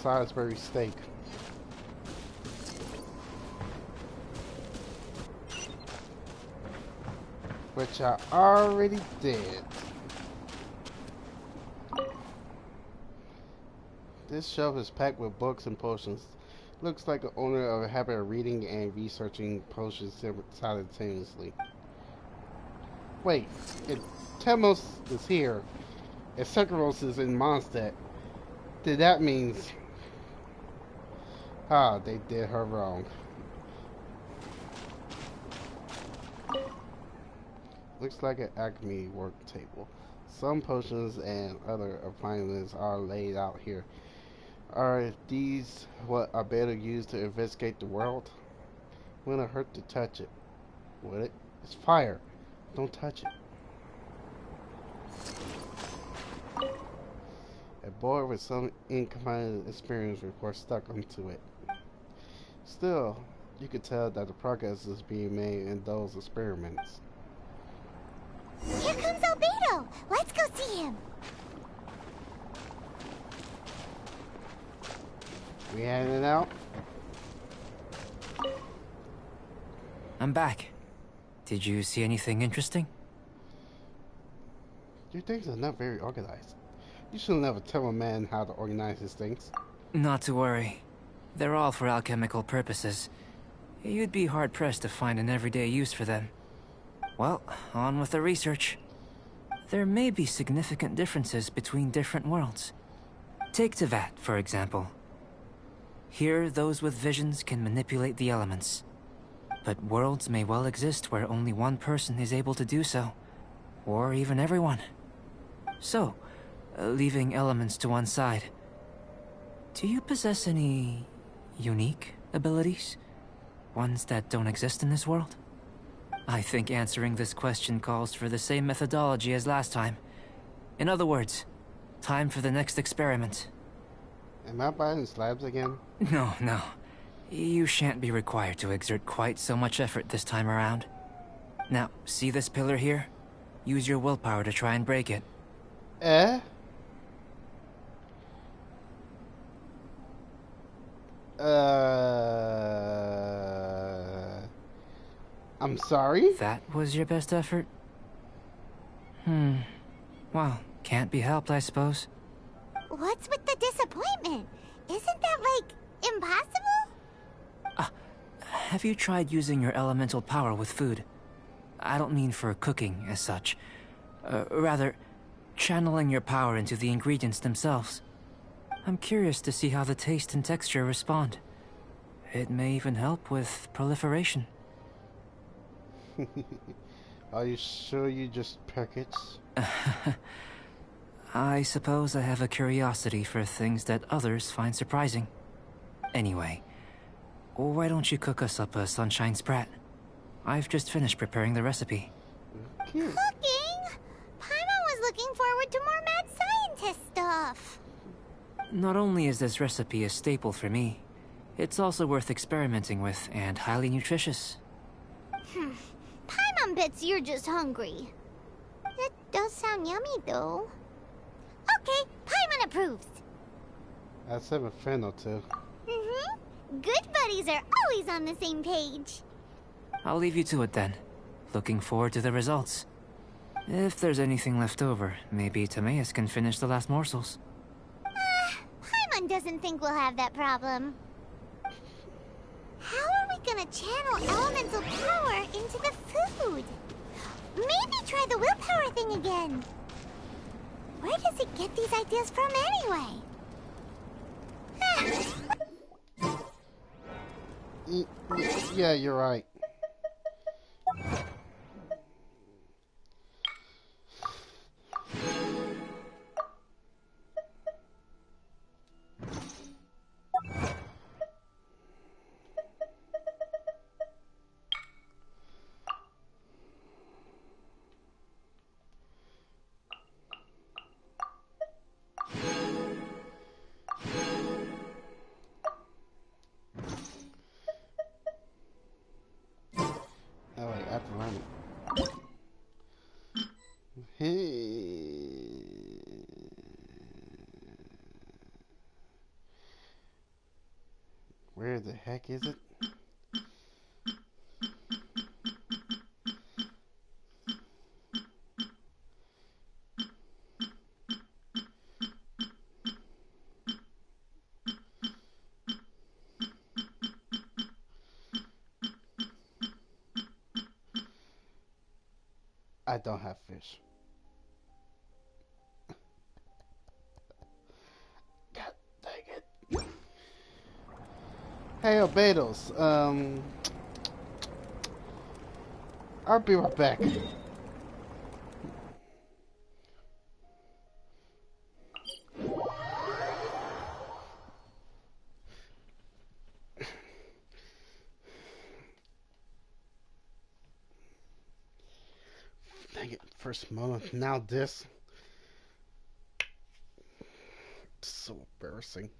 Salisbury steak. Which I already did. This shelf is packed with books and potions. Looks like the owner of a habit of reading and researching potions simultaneously. Wait, if Temos is here, and Sekros is in Mondstadt, then that means... they did her wrong. Looks like an Acme work table. Some potions and other appliances are laid out here. Are these what Albedo used to investigate the world? Wouldn't hurt to touch it, would it? It's fire. Don't touch it. A boy with some incompetent experience report stuck onto it. Still, you could tell that the progress is being made in those experiments. Here comes Albedo! Let's go see him! We heading out? I'm back. Did you see anything interesting? Your things are not very organized. You should never tell a man how to organize his things. Not to worry. They're all for alchemical purposes. You'd be hard-pressed to find an everyday use for them. Well, on with the research. There may be significant differences between different worlds. Take Tevat, for example. Here, those with visions can manipulate the elements. But worlds may well exist where only one person is able to do so. Or even everyone. So, leaving elements to one side, do you possess any... unique abilities? Ones that don't exist in this world? I think answering this question calls for the same methodology as last time. In other words, time for the next experiment. Am I buying slabs again? No. You shan't be required to exert quite so much effort this time around. Now, see this pillar here? Use your willpower to try and break it. I'm sorry? That was your best effort? Well, can't be helped, I suppose. What's with the disappointment? Isn't that, like, impossible? Have you tried using your elemental power with food? I don't mean for cooking, as such. Rather, channeling your power into the ingredients themselves. I'm curious to see how the taste and texture respond. It may even help with proliferation. Are you sure you just packets? I suppose I have a curiosity for things that others find surprising. Anyway, why don't you cook us up a sunshine sprat? I've just finished preparing the recipe. Cute. Cooking? Paimon was looking forward to more mad scientist stuff. Not only is this recipe a staple for me, it's also worth experimenting with and highly nutritious. Paimon bets you're just hungry. That does sound yummy, though. Okay, Paimon approves. That's a friend or two. Good buddies are always on the same page. I'll leave you to it then. Looking forward to the results. If there's anything left over, maybe Timaeus can finish the last morsels. Paimon doesn't think we'll have that problem. How are we gonna channel elemental power into the food? Maybe try the willpower thing again. Where does it get these ideas from anyway? Yeah, you're right. Oh wait, I have to learn it. Hey. Where the heck is it? I don't have fish. God dang it. Hey, Obedos. I'll be right back. Dang it, first moment, now this. It's so embarrassing.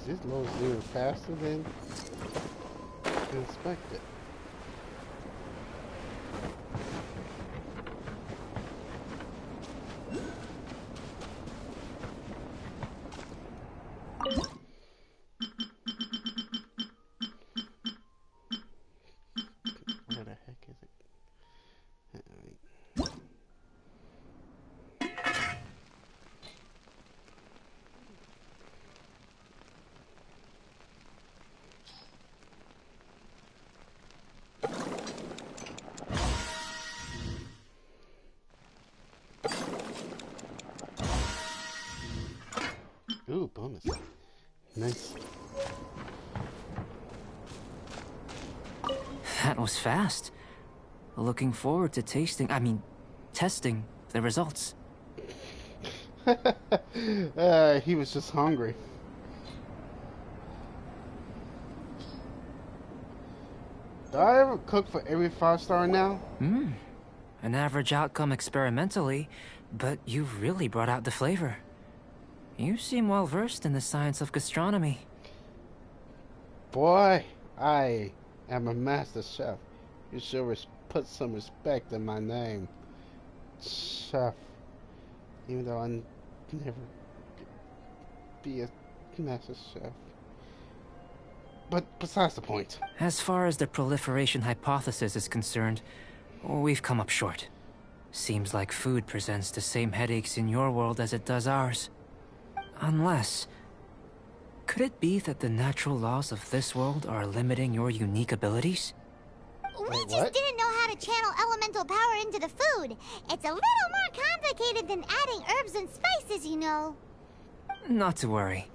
This load's even faster than expected. Where the heck is it? Ooh, bonus. Nice. That was fast. Looking forward to testing the results. He was just hungry. Do I ever cook for every 5-star now? An average outcome experimentally, but you've really brought out the flavor. You seem well versed in the science of gastronomy. Boy, I am a master chef. You should put some respect in my name. Chef. Even though I never be a master chef. But besides the point. As far as the proliferation hypothesis is concerned, we've come up short. Seems like food presents the same headaches in your world as it does ours. Unless... could it be that the natural laws of this world are limiting your unique abilities? We just didn't know how to channel elemental power into the food. It's a little more complicated than adding herbs and spices, you know. Not to worry.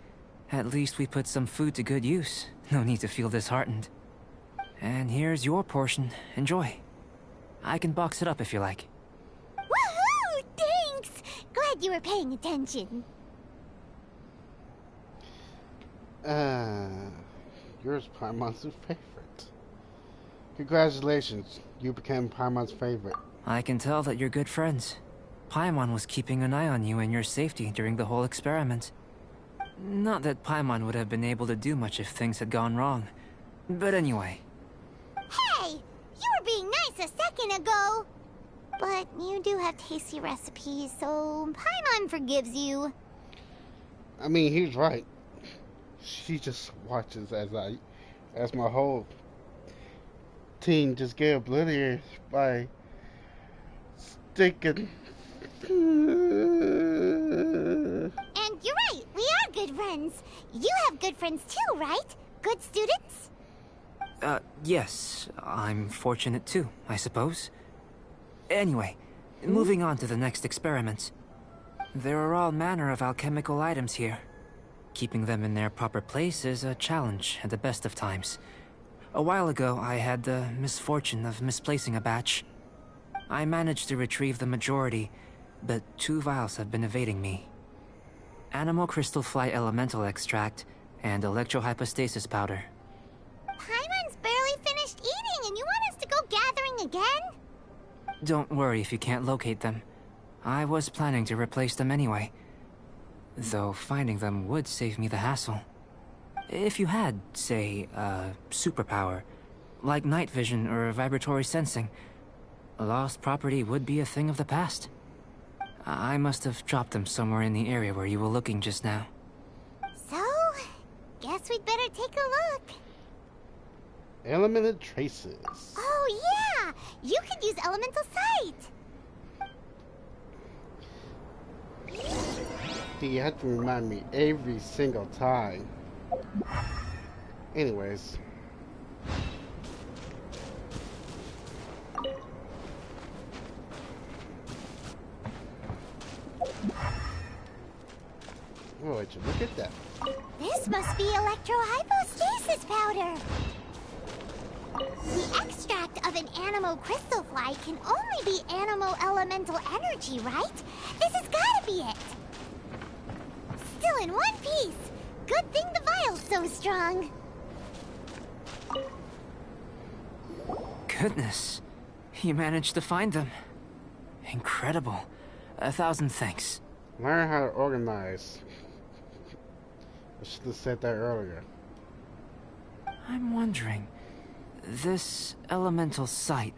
At least we put some food to good use. No need to feel disheartened. And here's your portion. Enjoy. I can box it up if you like. Woohoo! Thanks! Glad you were paying attention. Yours Paimon's favorite. Congratulations, you became Paimon's favorite. I can tell that you're good friends. Paimon was keeping an eye on you and your safety during the whole experiment. Not that Paimon would have been able to do much if things had gone wrong. But anyway. Hey! You were being nice a second ago! But you do have tasty recipes, so Paimon forgives you. I mean, he's right. She just watches as my whole team just get obliterated by stinking. And you're right, we are good friends. You have good friends too, right? Good students? Yes. I'm fortunate too, I suppose. Anyway, moving on to the next experiment. There are all manner of alchemical items here. Keeping them in their proper place is a challenge at the best of times. A while ago, I had the misfortune of misplacing a batch. I managed to retrieve the majority, but 2 vials have been evading me. Animal crystal fly elemental extract and electrohypostasis powder. Paimon's barely finished eating and you want us to go gathering again? Don't worry if you can't locate them. I was planning to replace them anyway. Though finding them would save me the hassle. If you had, say, a superpower, like night vision or vibratory sensing, lost property would be a thing of the past. I must have dropped them somewhere in the area where you were looking just now. So, guess we'd better take a look. Elemental traces. Oh yeah! You could use elemental sight! You have to remind me every single time. Anyways. Oh, would you look at that? This must be electrohypostasis powder. The extract of an animal crystal fly can only be animal elemental energy, right? This has gotta be it. Still in one piece. Good thing the vial's so strong. Goodness, you managed to find them. Incredible. 1,000 thanks. Learn how to organize. I should have said that earlier. I'm wondering, this elemental sight,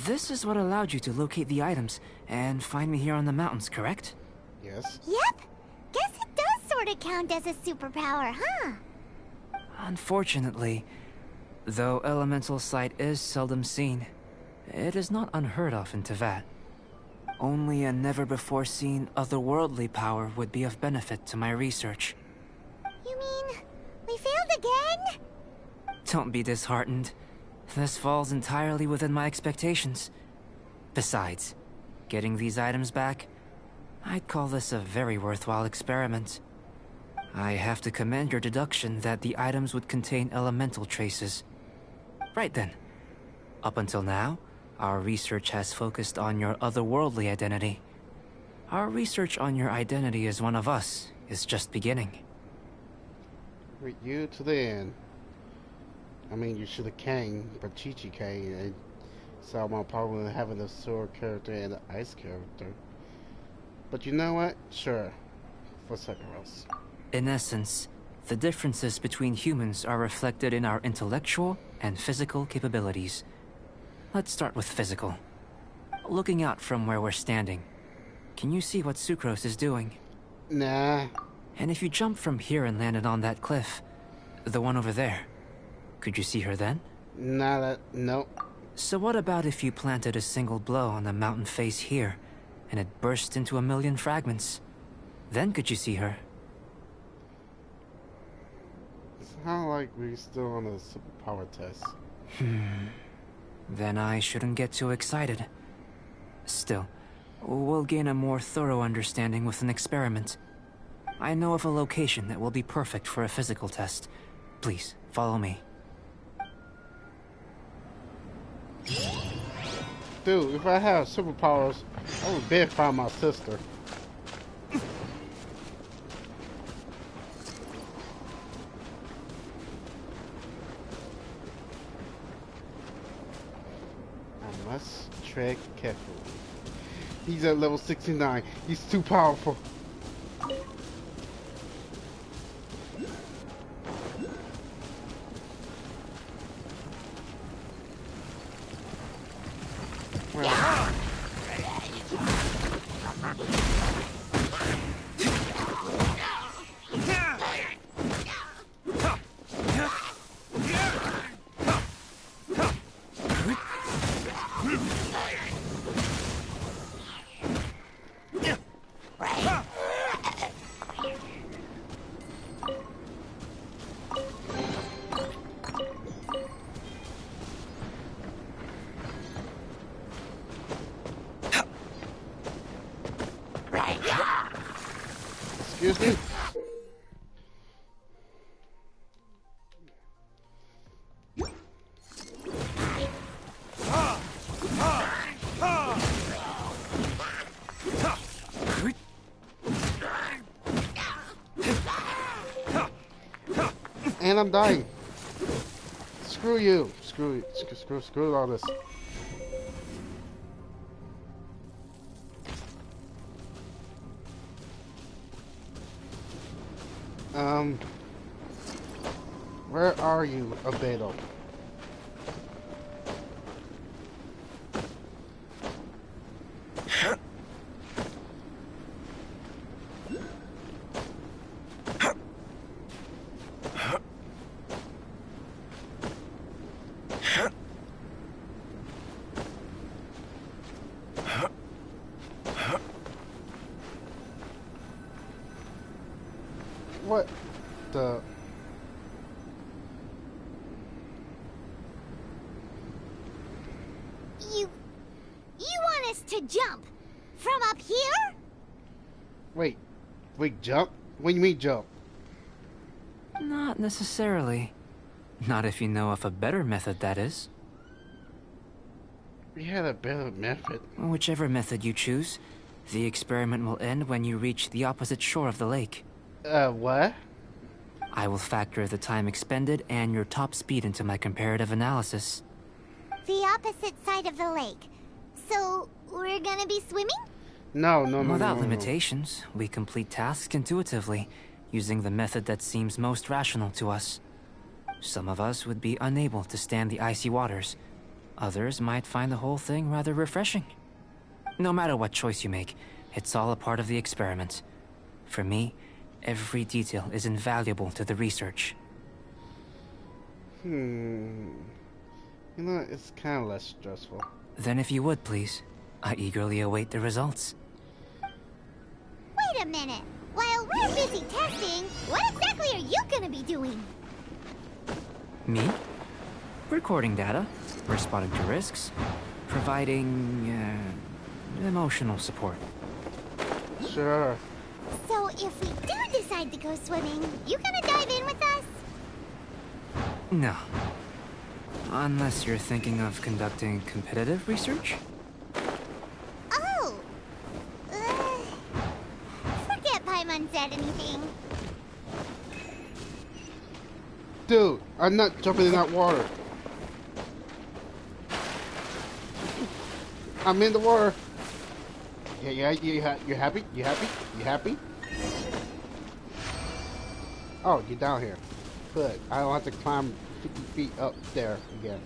this is what allowed you to locate the items and find me here on the mountains, correct? Yes. Yep. Guess it does sort of count as a superpower, huh? Unfortunately, though elemental sight is seldom seen, it is not unheard of in Teyvat. Only a never-before-seen otherworldly power would be of benefit to my research. You mean, we failed again? Don't be disheartened. This falls entirely within my expectations. Besides, getting these items back, I'd call this a very worthwhile experiment. I have to commend your deduction that the items would contain elemental traces. Right then. Up until now, our research has focused on your otherworldly identity. Our research on your identity as one of us is just beginning. With you to the end. I mean, you should have came, but Chi-Chi came, and so I'm probably having a sword character and an ice character. But you know what? Sure. For Sephiroth. In essence, the differences between humans are reflected in our intellectual and physical capabilities. Let's start with physical. Looking out from where we're standing, can you see what Sucrose is doing? Nah. And if you jumped from here and landed on that cliff, the one over there, could you see her then? Nope. So what about if you planted a single blow on the mountain face here, and it burst into a million fragments? Then could you see her? Sound like we're still on a superpower test. Then I shouldn't get too excited. Still, we'll gain a more thorough understanding with an experiment. I know of a location that will be perfect for a physical test. Please, follow me. Dude, if I had superpowers, I would bet find my sister. I must tread carefully. He's at level 69. He's too powerful. Excuse me? And I'm dying. Screw you. Screw all this. Where are you, Abedo? What the... You want us to jump from up here? Wait, jump? What do you mean jump? Not necessarily. Not if you know of a better method, that is. We had a better method. Whichever method you choose, the experiment will end when you reach the opposite shore of the lake. What? I will factor the time expended and your top speed into my comparative analysis. The opposite side of the lake. So, we're gonna be swimming? No. Without limitations, we complete tasks intuitively, using the method that seems most rational to us. Some of us would be unable to stand the icy waters. Others might find the whole thing rather refreshing. No matter what choice you make, it's all a part of the experiment. For me, every detail is invaluable to the research. You know, it's kind of less stressful. Then if you would, please, I eagerly await the results. Wait a minute. While we're busy testing, what exactly are you gonna be doing? Me? Recording data, responding to risks, providing, emotional support. Sure. So if we do decide to go swimming, you gonna dive in with us? No. Unless you're thinking of conducting competitive research? Oh! Forget Paimon said anything. Dude, I'm not jumping in that water. I'm in the water. You happy? You happy? You happy? Oh, you're down here. Good. I don't have to climb 50 feet up there again.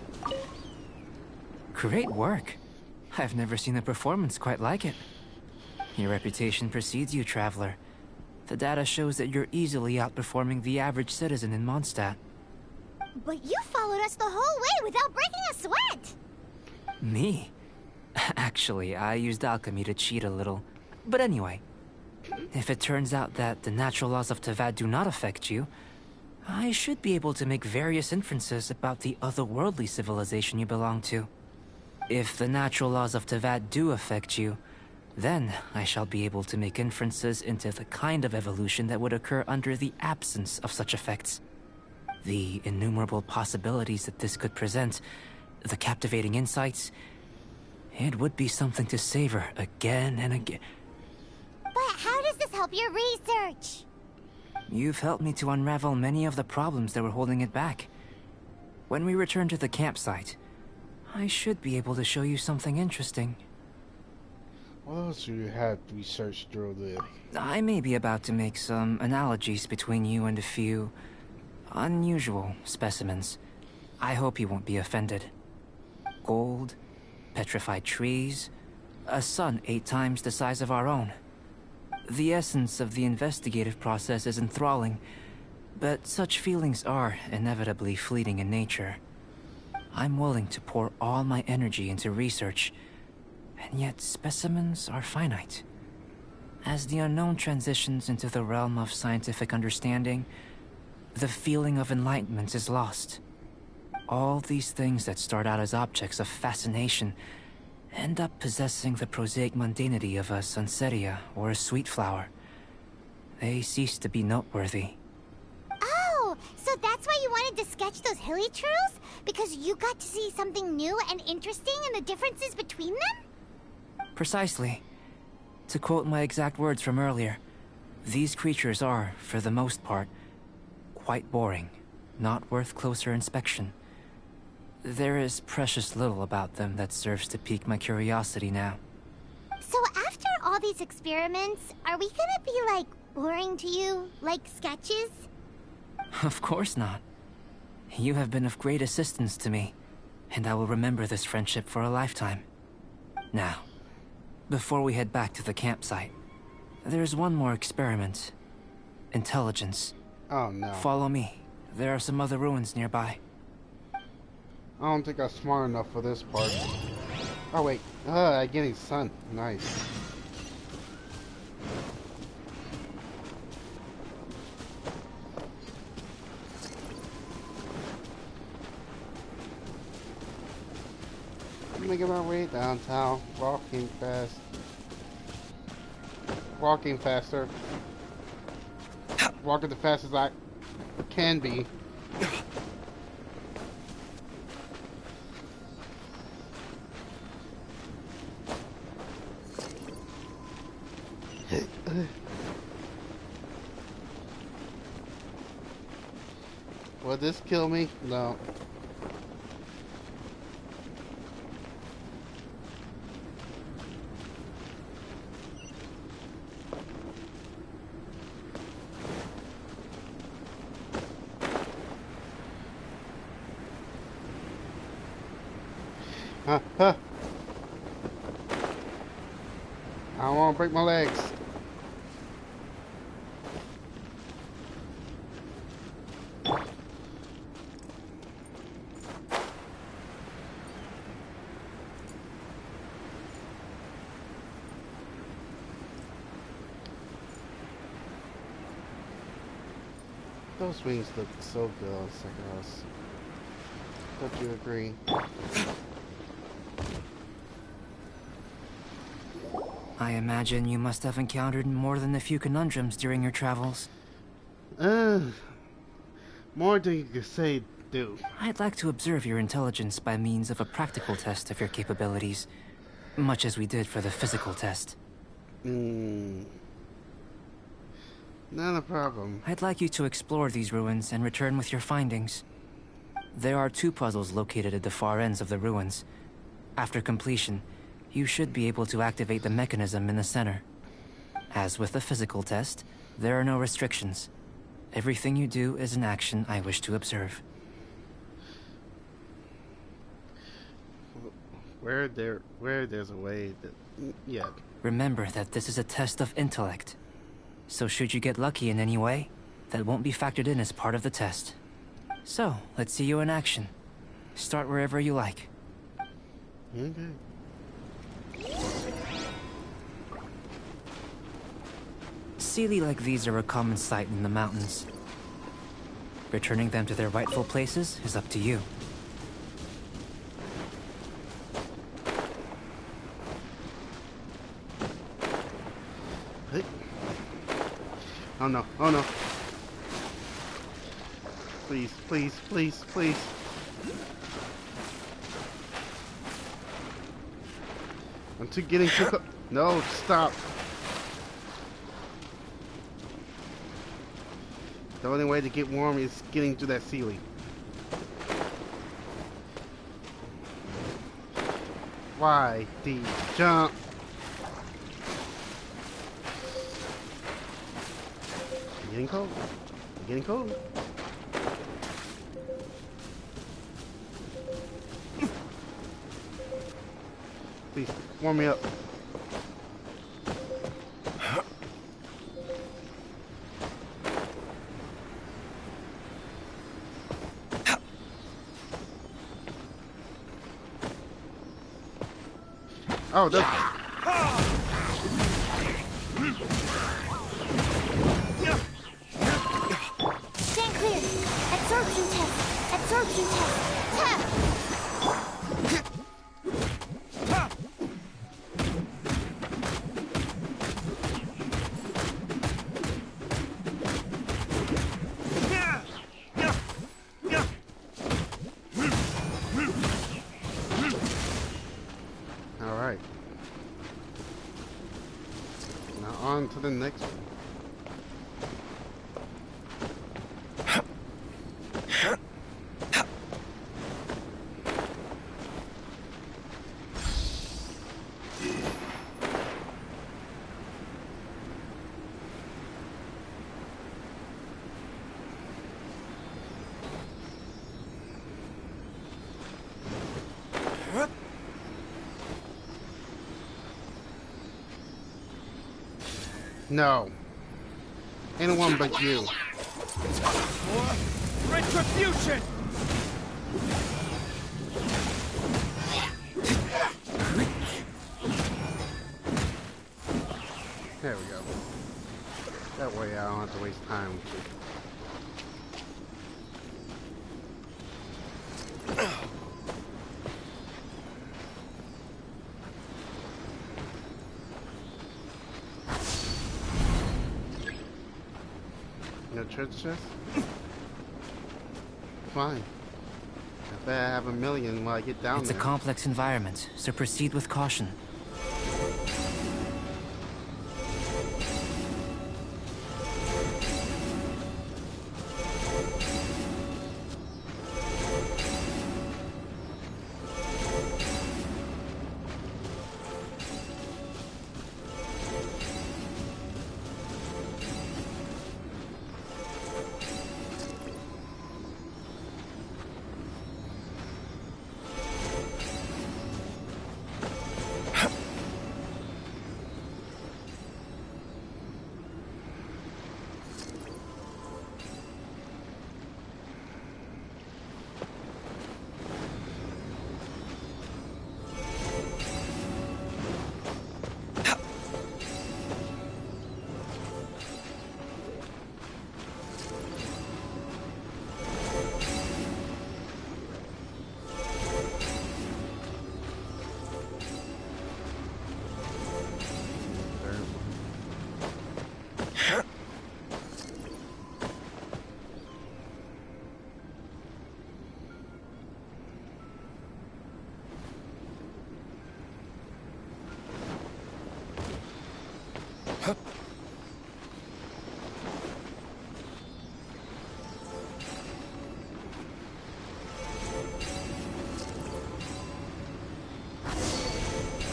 Great work. I've never seen a performance quite like it. Your reputation precedes you, Traveler. The data shows that you're easily outperforming the average citizen in Mondstadt. But you followed us the whole way without breaking a sweat! Me? Actually, I used alchemy to cheat a little. But anyway, if it turns out that the natural laws of Tavad do not affect you, I should be able to make various inferences about the otherworldly civilization you belong to. If the natural laws of Tavad do affect you, then I shall be able to make inferences into the kind of evolution that would occur under the absence of such effects. The innumerable possibilities that this could present, the captivating insights, it would be something to savor again and again. But how does this help your research? You've helped me to unravel many of the problems that were holding it back. When we return to the campsite, I should be able to show you something interesting. What else you had researched through the... I may be about to make some analogies between you and a few unusual specimens. I hope you won't be offended. Gold, petrified trees, a sun 8 times the size of our own. The essence of the investigative process is enthralling, but such feelings are inevitably fleeting in nature. I'm willing to pour all my energy into research, and yet specimens are finite. As the unknown transitions into the realm of scientific understanding, the feeling of enlightenment is lost. All these things that start out as objects of fascination end up possessing the prosaic mundanity of a sunsetia or a sweet flower. They cease to be noteworthy. Oh, so that's why you wanted to sketch those hilly trails? Because you got to see something new and interesting in the differences between them? Precisely. To quote my exact words from earlier, these creatures are, for the most part, quite boring, not worth closer inspection. There is precious little about them that serves to pique my curiosity now. So after all these experiments, are we gonna be, like, boring to you? Like sketches? Of course not. You have been of great assistance to me, and I will remember this friendship for a lifetime. Now, before we head back to the campsite, there's one more experiment. Intelligence. Oh no. Follow me. There are some other ruins nearby. I don't think I'm smart enough for this part. Oh wait. I'm getting sun. Nice. I'm making my way downtown, walking fast. Walking faster. Walking the fastest I can be. Will this kill me? No. Huh. I don't want to break my legs. Those wings look so good on second house. Don't you agree? I imagine you must have encountered more than a few conundrums during your travels. More than you could say, do. I'd like to observe your intelligence by means of a practical test of your capabilities, much as we did for the physical test. Not a problem. I'd like you to explore these ruins and return with your findings. There are 2 puzzles located at the far ends of the ruins. After completion, you should be able to activate the mechanism in the center. As with the physical test, there are no restrictions. Everything you do is an action I wish to observe. Where there's a way that... Yeah. Remember that this is a test of intellect. So should you get lucky in any way, that won't be factored in as part of the test. So, let's see you in action. Start wherever you like. Okay. Sealy like these are a common sight in the mountains. Returning them to their rightful places is up to you. Hey. Oh no, oh no. Please, please, please, please. I'm getting too close. No, stop. The only way to get warm is getting to that ceiling. Why the jump? You getting cold? You getting cold? Please, warm me up. Oh, that's... Stand clear. Absorption test. Absorption test. Tap. Alright. Now on to the next one. No. Anyone but you. Retribution! There we go. That way I don't have to waste time with you. No treasure chest? Fine. I bet I have a million when I get down It's there. a complex environment, so proceed with caution.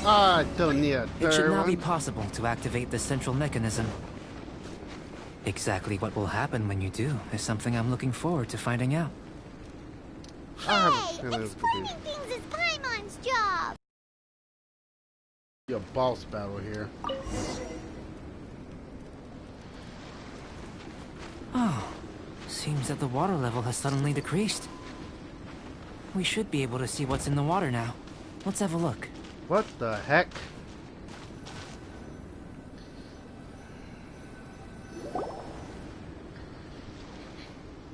Ah, I don't need a It should third now be one. possible to activate the central mechanism. Exactly what will happen when you do is something I'm looking forward to finding out. I have a Hey, feeling it's gonna explaining things is Paimon's job. be a boss battle here. Oh, seems that the water level has suddenly decreased. We should be able to see what's in the water now. Let's have a look. What the heck?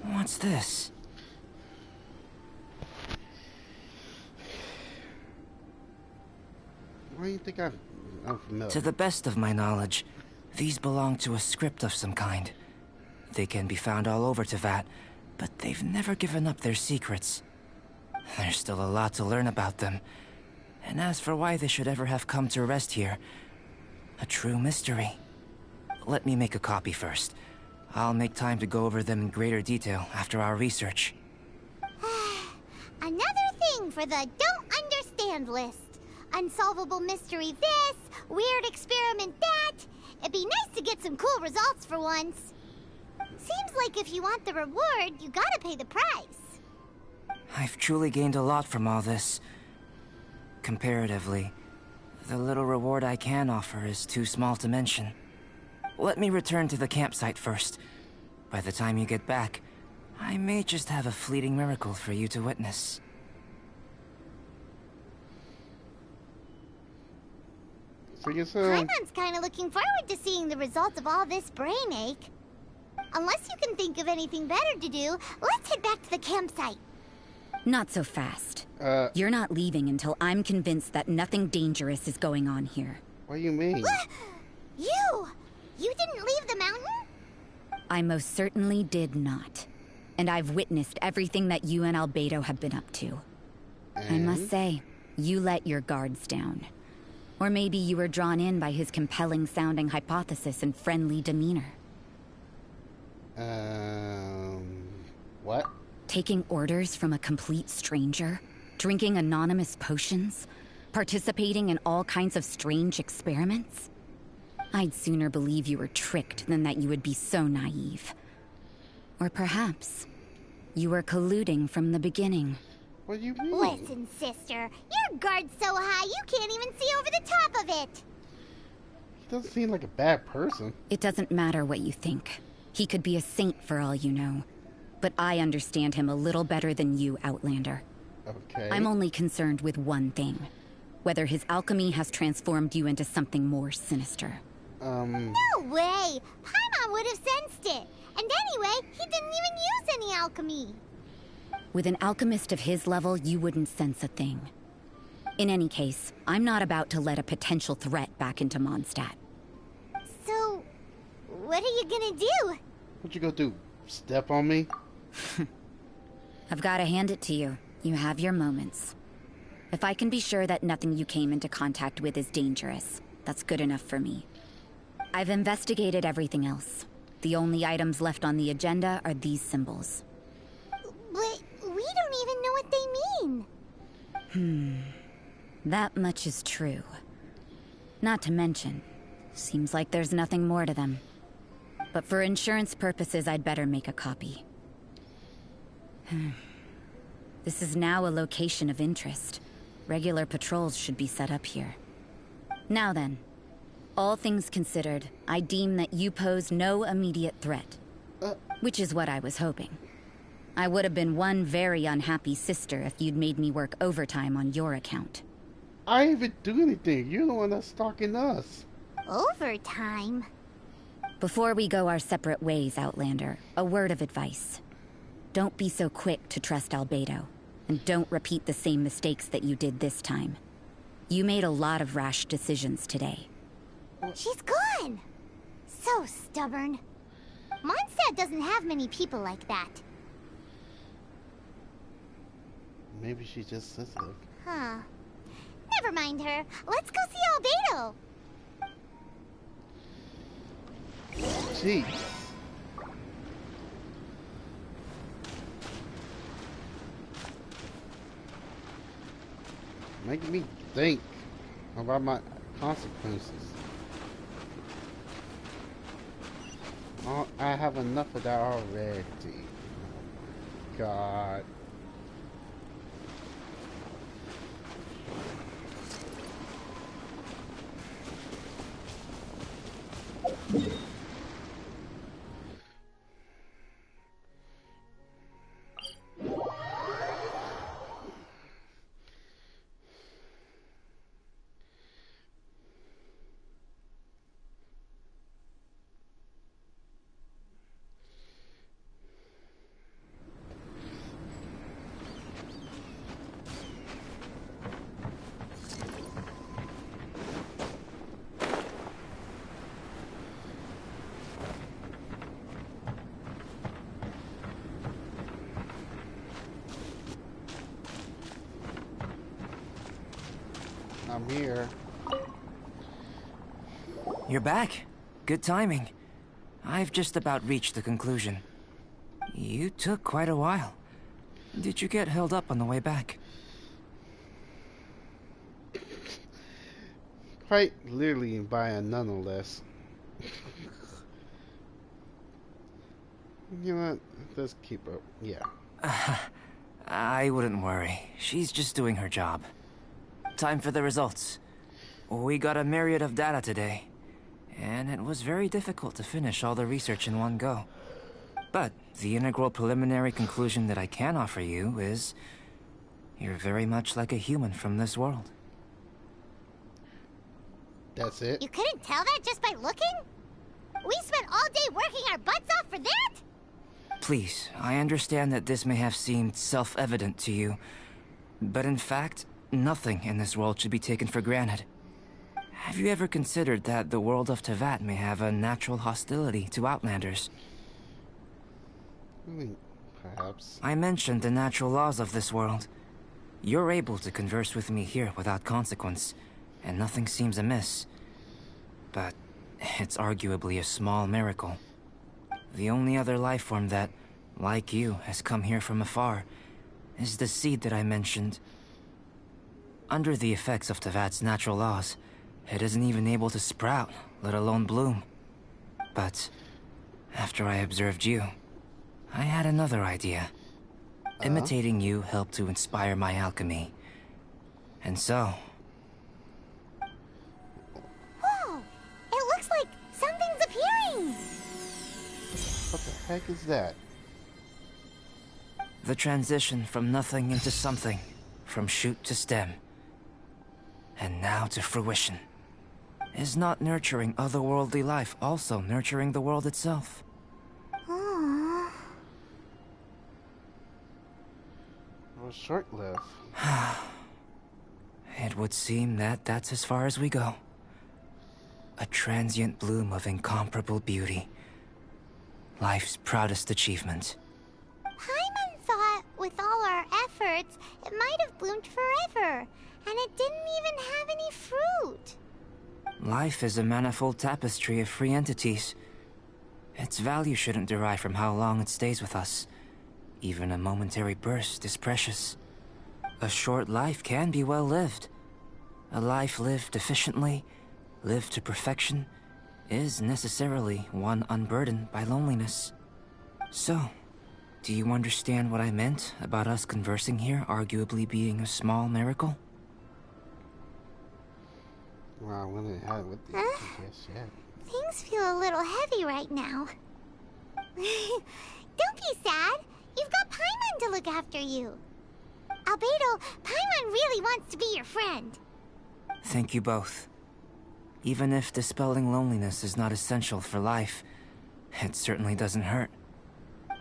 What's this? Why do you think I'm familiar? To the best of my knowledge, these belong to a script of some kind. They can be found all over Teyvat, but they've never given up their secrets. There's still a lot to learn about them. And as for why they should ever have come to rest here, a true mystery. Let me make a copy first. I'll make time to go over them in greater detail after our research. Another thing for the don't understand list. Unsolvable mystery this, weird experiment that. It'd be nice to get some cool results for once. Seems like if you want the reward, you gotta pay the price. I've truly gained a lot from all this. Comparatively, the little reward I can offer is too small to mention. Let me return to the campsite first. By the time you get back, I may just have a fleeting miracle for you to witness. See you soon. Paimon's kinda looking forward to seeing the results of all this brain ache. Unless you can think of anything better to do, let's head back to the campsite. Not so fast. Uh, You're not leaving until I'm convinced that nothing dangerous is going on here. what do you mean? You! You didn't leave the mountain? I most certainly did not. And I've witnessed everything that you and Albedo have been up to. I must say, you let your guards down. Or maybe you were drawn in by his compelling-sounding hypothesis and friendly demeanor. What? Taking orders from a complete stranger? Drinking anonymous potions? Participating in all kinds of strange experiments? I'd sooner believe you were tricked than that you would be so naive. Or perhaps, you were colluding from the beginning. What do you mean? Listen, sister. Your guard's so high you can't even see over the top of it. He doesn't seem like a bad person. It doesn't matter what you think. He could be a saint for all you know. But I understand him a little better than you, Outlander. Okay. I'm only concerned with one thing. Whether his alchemy has transformed you into something more sinister. No way! Paimon would have sensed it. And anyway, he didn't even use any alchemy. With an alchemist of his level, you wouldn't sense a thing. In any case, I'm not about to let a potential threat back into Mondstadt. So, what are you gonna do? What you gonna do? Step on me? I've got to hand it to you. You have your moments. If I can be sure that nothing you came into contact with is dangerous, that's good enough for me. I've investigated everything else. The only items left on the agenda are these symbols. But we don't even know what they mean. That much is true. Not to mention, seems like there's nothing more to them. But for insurance purposes, I'd better make a copy. This is now a location of interest. Regular patrols should be set up here. Now then, all things considered, I deem that you pose no immediate threat. Which is what I was hoping. I would have been one very unhappy sister if you'd made me work overtime on your account. I didn't even do anything. You're the one that's stalking us. Overtime? Before we go our separate ways, Outlander, a word of advice. Don't be so quick to trust Albedo, and don't repeat the same mistakes that you did this time. You made a lot of rash decisions today. She's gone! So stubborn. Mondstadt doesn't have many people like that. Maybe she's just sensitive. Huh. Never mind her. Let's go see Albedo. Jeez. Making me think about my Consequences. Oh, I have enough of that already. God. I'm here. You're back. Good timing. I've just about reached the conclusion. You took quite a while. Did you get held up on the way back? Quite literally by a nonetheless. You know what? Let's keep up. Yeah. I wouldn't worry. She's just doing her job. Time for the results. We got a myriad of data today, and it was very difficult to finish all the research in one go. But the integral preliminary conclusion that I can offer you is you're very much like a human from this world. That's it? You couldn't tell that just by looking? We spent all day working our butts off for that? Please, I understand that this may have seemed self-evident to you, but in fact, nothing in this world should be taken for granted. Have you ever considered that the world of Teyvat may have a natural hostility to Outlanders? Perhaps. I mentioned the natural laws of this world. You're able to converse with me here without consequence, and nothing seems amiss. But it's arguably a small miracle. The only other life form that, like you, has come here from afar is the seed that I mentioned. Under the effects of Teyvat's natural laws, it isn't even able to sprout, let alone bloom. But after I observed you, I had another idea. Imitating you helped to inspire my alchemy. And so... Whoa! It looks like something's appearing! What the heck is that? The transition from nothing into something, from shoot to stem, and now to fruition. Is not nurturing otherworldly life also nurturing the world itself? Aww. Or short-lived. It would seem that that's as far as we go. A transient bloom of incomparable beauty. Life's proudest achievement. Paimon thought, with all our efforts, it might have bloomed forever, and it didn't even have any fruit. Life is a manifold tapestry of free entities. Its value shouldn't derive from how long it stays with us. Even a momentary burst is precious. A short life can be well lived. A life lived efficiently, lived to perfection, is necessarily one unburdened by loneliness. So, do you understand what I meant about us conversing here arguably being a small miracle? Wow, I'm gonna have with the yes, yeah. Things feel a little heavy right now. Don't be sad. You've got Paimon to look after you. Albedo, Paimon really wants to be your friend. Thank you both. Even if dispelling loneliness is not essential for life, it certainly doesn't hurt.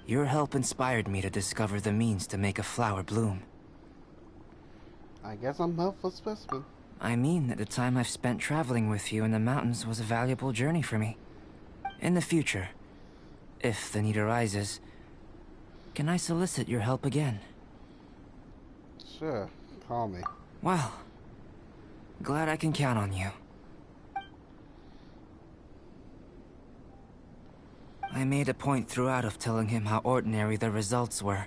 Your help inspired me to discover the means to make a flower bloom. I guess I'm a helpful specimen. I mean that the time I've spent traveling with you in the mountains was a valuable journey for me. In the future, if the need arises, can I solicit your help again? Sure, call me. Well, glad I can count on you. I made a point throughout of telling him how ordinary the results were.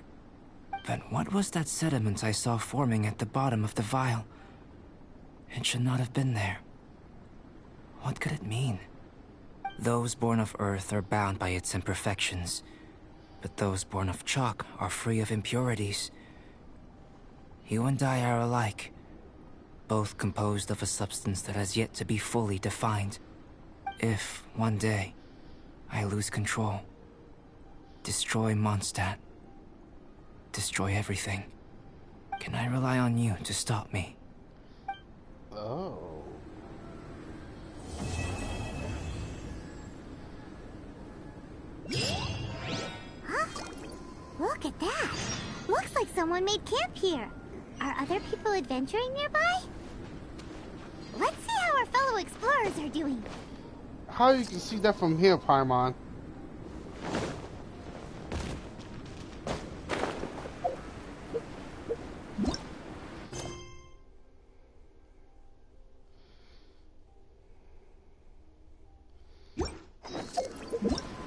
But what was that sediment I saw forming at the bottom of the vial? It should not have been there. What could it mean? Those born of Earth are bound by its imperfections, but those born of chalk are free of impurities. You and I are alike, both composed of a substance that has yet to be fully defined. If, one day, I lose control, destroy Mondstadt, destroy everything, can I rely on you to stop me? Oh. Huh? Look at that. Looks like someone made camp here. Are other people adventuring nearby? Let's see how our fellow explorers are doing. How you can see that from here, Paimon?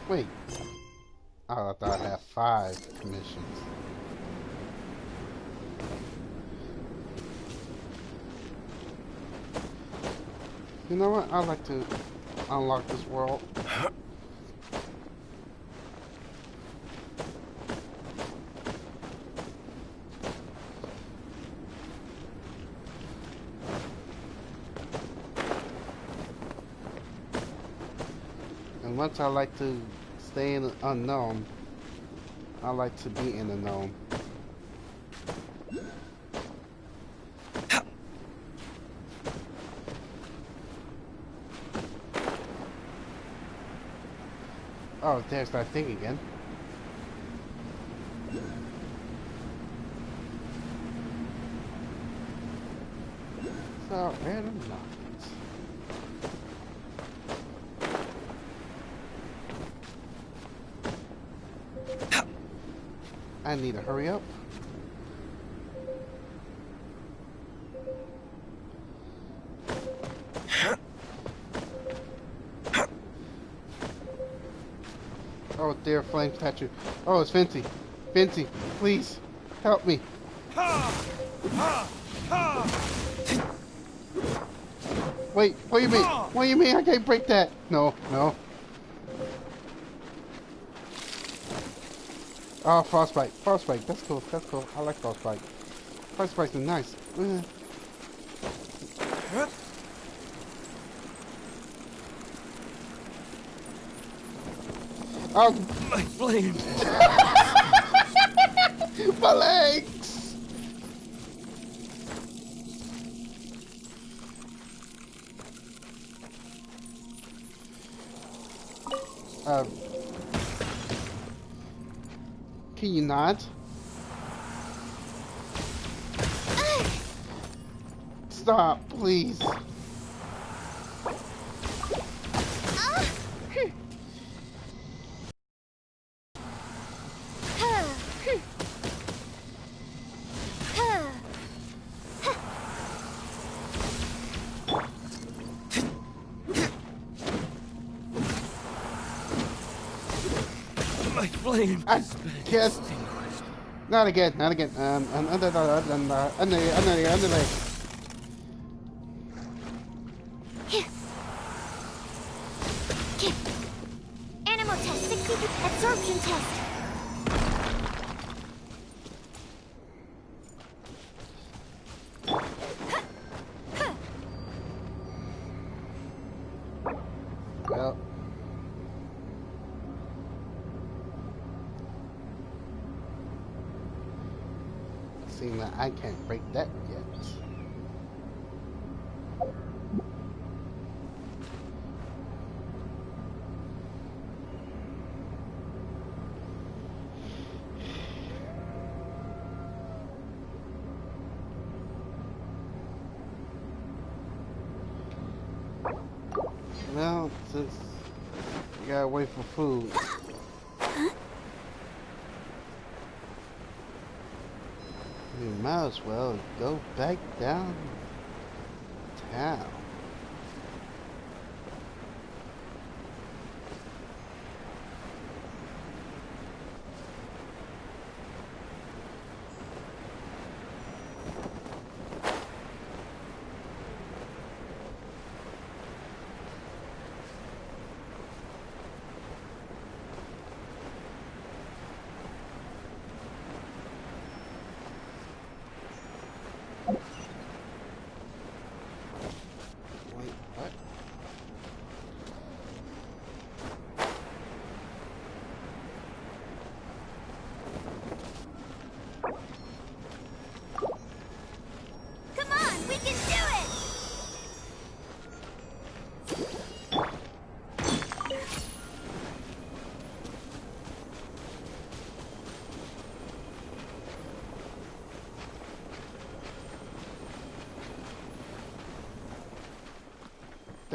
Wait. Oh, I thought I had 5 commissions. You know what? I'd like to unlock this world. And once I like to stay in the unknown, I like to be in the known. Oh, there's that thing again. So, random knockings. I need to hurry up. Oh dear, flame statue. Oh, it's Vinci. Vinci, please, help me. Wait, what do you mean? What do you mean I can't break that? No, no. Oh, frostbite. Frostbite, that's cool, that's cool. I like frostbite. Frostbite's nice. Oh, My flame! my legs! Can you not? Stop, please. My flame! I guess. Not again, not again. Under. Animal test, 60 absorption test. Well. Seeing that I can't break that yet. Well, since we gotta wait for food. We might as well go back down town.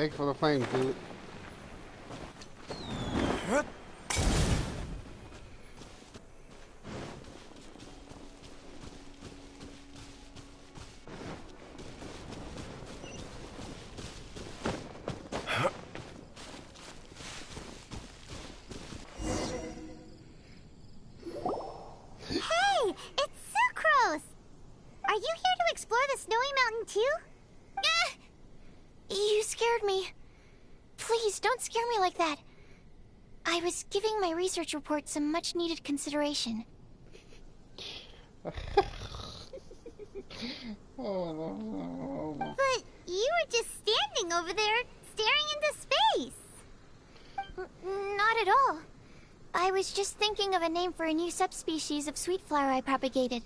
Thanks for the flame, dude. Hey, it's Sucrose! Are you here to explore the snowy mountain too? You scared me. Please, don't scare me like that. I was giving my research report some much-needed consideration. But you were just standing over there, staring into space. Not at all. I was just thinking of a name for a new subspecies of sweet flower I propagated.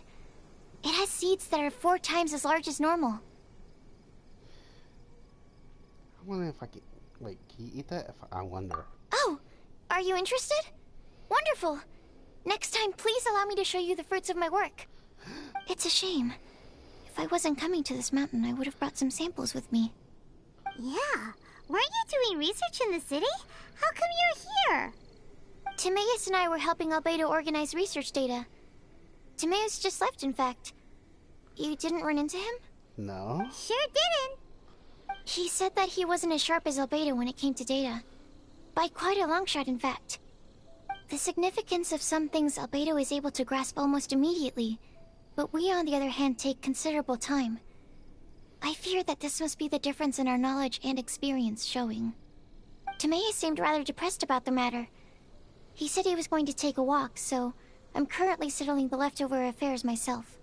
It has seeds that are 4 times as large as normal. I wonder if I can... Wait, can you eat that? I wonder. Oh, are you interested? Wonderful. Next time, please allow me to show you the fruits of my work. It's a shame. If I wasn't coming to this mountain, I would have brought some samples with me. Yeah, weren't you doing research in the city? How come you're here? Timaeus and I were helping Albedo organize research data. Timaeus just left, in fact. You didn't run into him? No. Sure didn't. He said that he wasn't as sharp as Albedo when it came to data. By quite a long shot, in fact. The significance of some things Albedo is able to grasp almost immediately, but we, on the other hand, take considerable time. I fear that this must be the difference in our knowledge and experience showing. Timaeus seemed rather depressed about the matter. He said he was going to take a walk, so I'm currently settling the leftover affairs myself.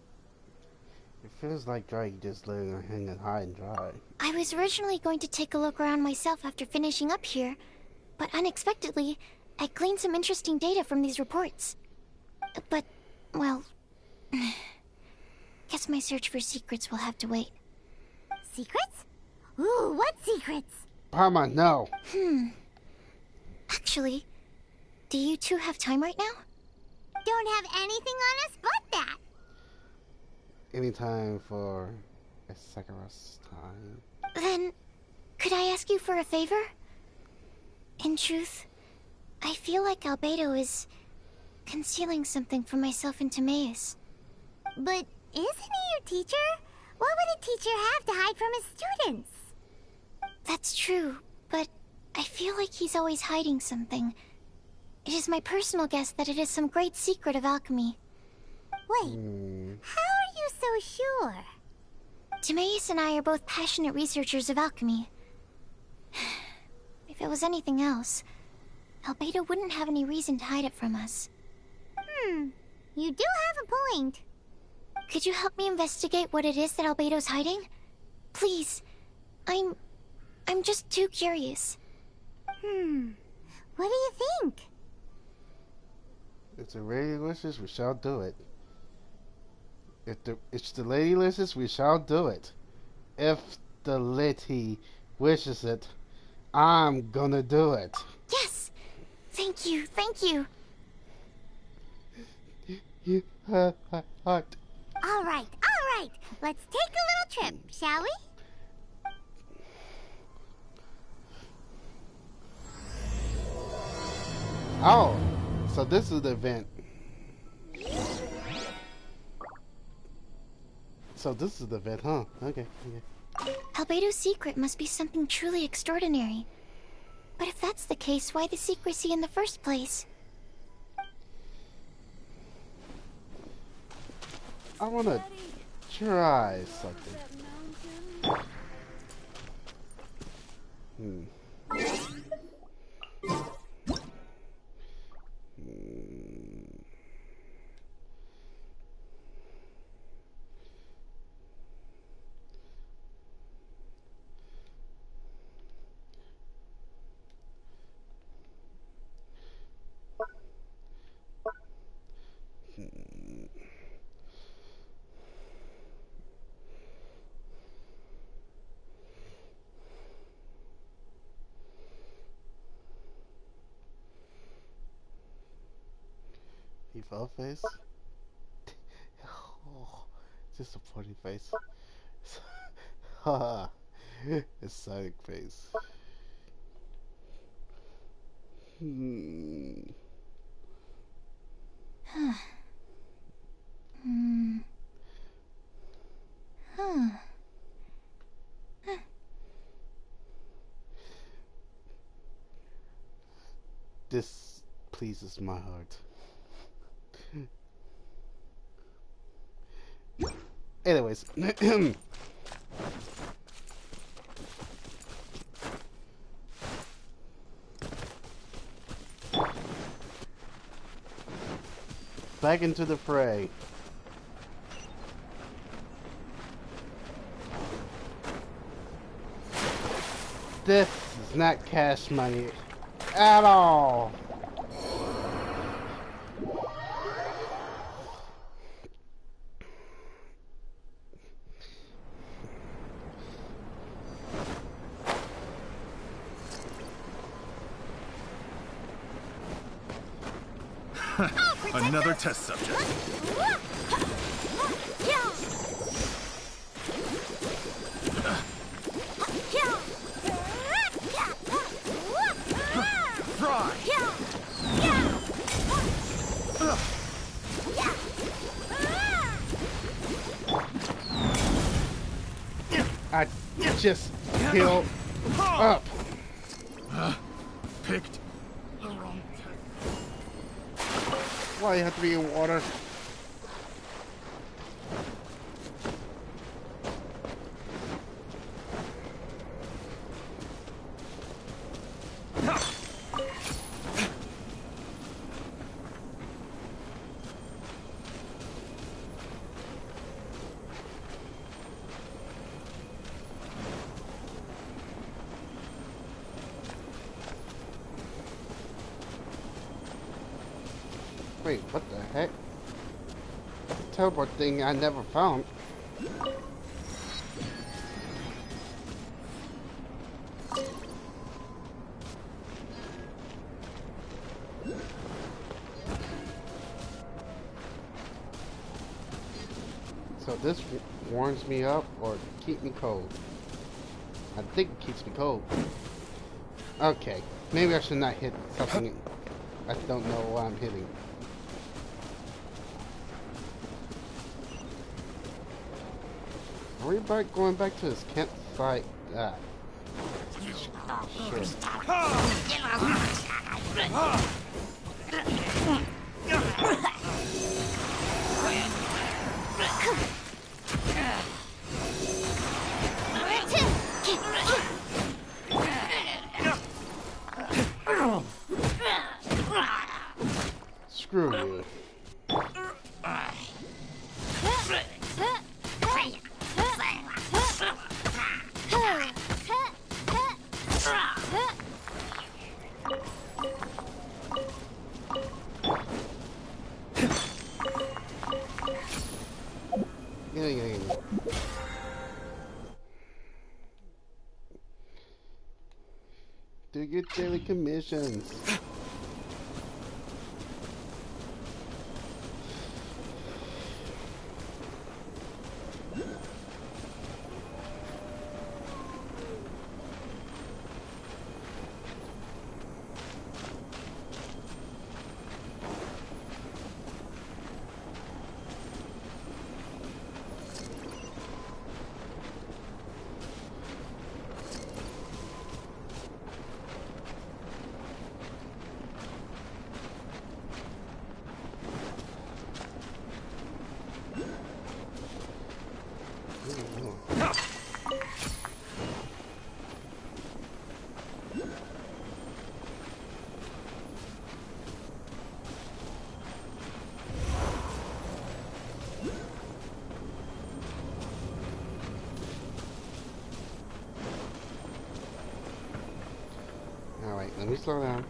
It feels like dry just letting her hang high and dry. I was originally going to take a look around myself after finishing up here, but unexpectedly, I gleaned some interesting data from these reports. But, well... guess my search for secrets will have to wait. Secrets? Ooh, what secrets? Parma, no! Actually, do you two have time right now? Don't have anything on us but that. Anytime for a Sakura's time. Then, could I ask you for a favor? In truth, I feel like Albedo is concealing something from myself and Timaeus. But isn't he your teacher? What would a teacher have to hide from his students? That's true, but I feel like he's always hiding something. It is my personal guess that it is some great secret of alchemy. Wait, how are you so sure? Timaeus and I are both passionate researchers of alchemy. If it was anything else, Albedo wouldn't have any reason to hide it from us. You do have a point. Could you help me investigate what it is that Albedo's hiding? Please. I'm just too curious. What do you think? If the lady wishes, we shall do it. If the lady wishes, we shall do it. If the lady wishes it, I'm gonna do it. Yes! Thank you, thank you. You have my heart. All right. Let's take a little trip, shall we? Oh, so this is the event. So this is the event, huh? Okay. Albedo's secret must be something truly extraordinary. But if that's the case, why the secrecy in the first place? I wanna try something. He fell face? Oh, disappointing face. Haha, it's Sonic face. Hmm. This pleases my heart. Anyways. Back into the fray. This is not cash money at all. Another test subject. Fry! I just heal up. Picked the wrong test. Why you have to be in water? Wait, what the heck? Teleport thing I never found. So this warms me up or keep me cold? I think it keeps me cold. Okay, maybe I should not hit something I don't know what I'm hitting. Are we going back to his campsite? Shit. Screw you. Yeah. Do your daily commissions. Alright, let me slow down.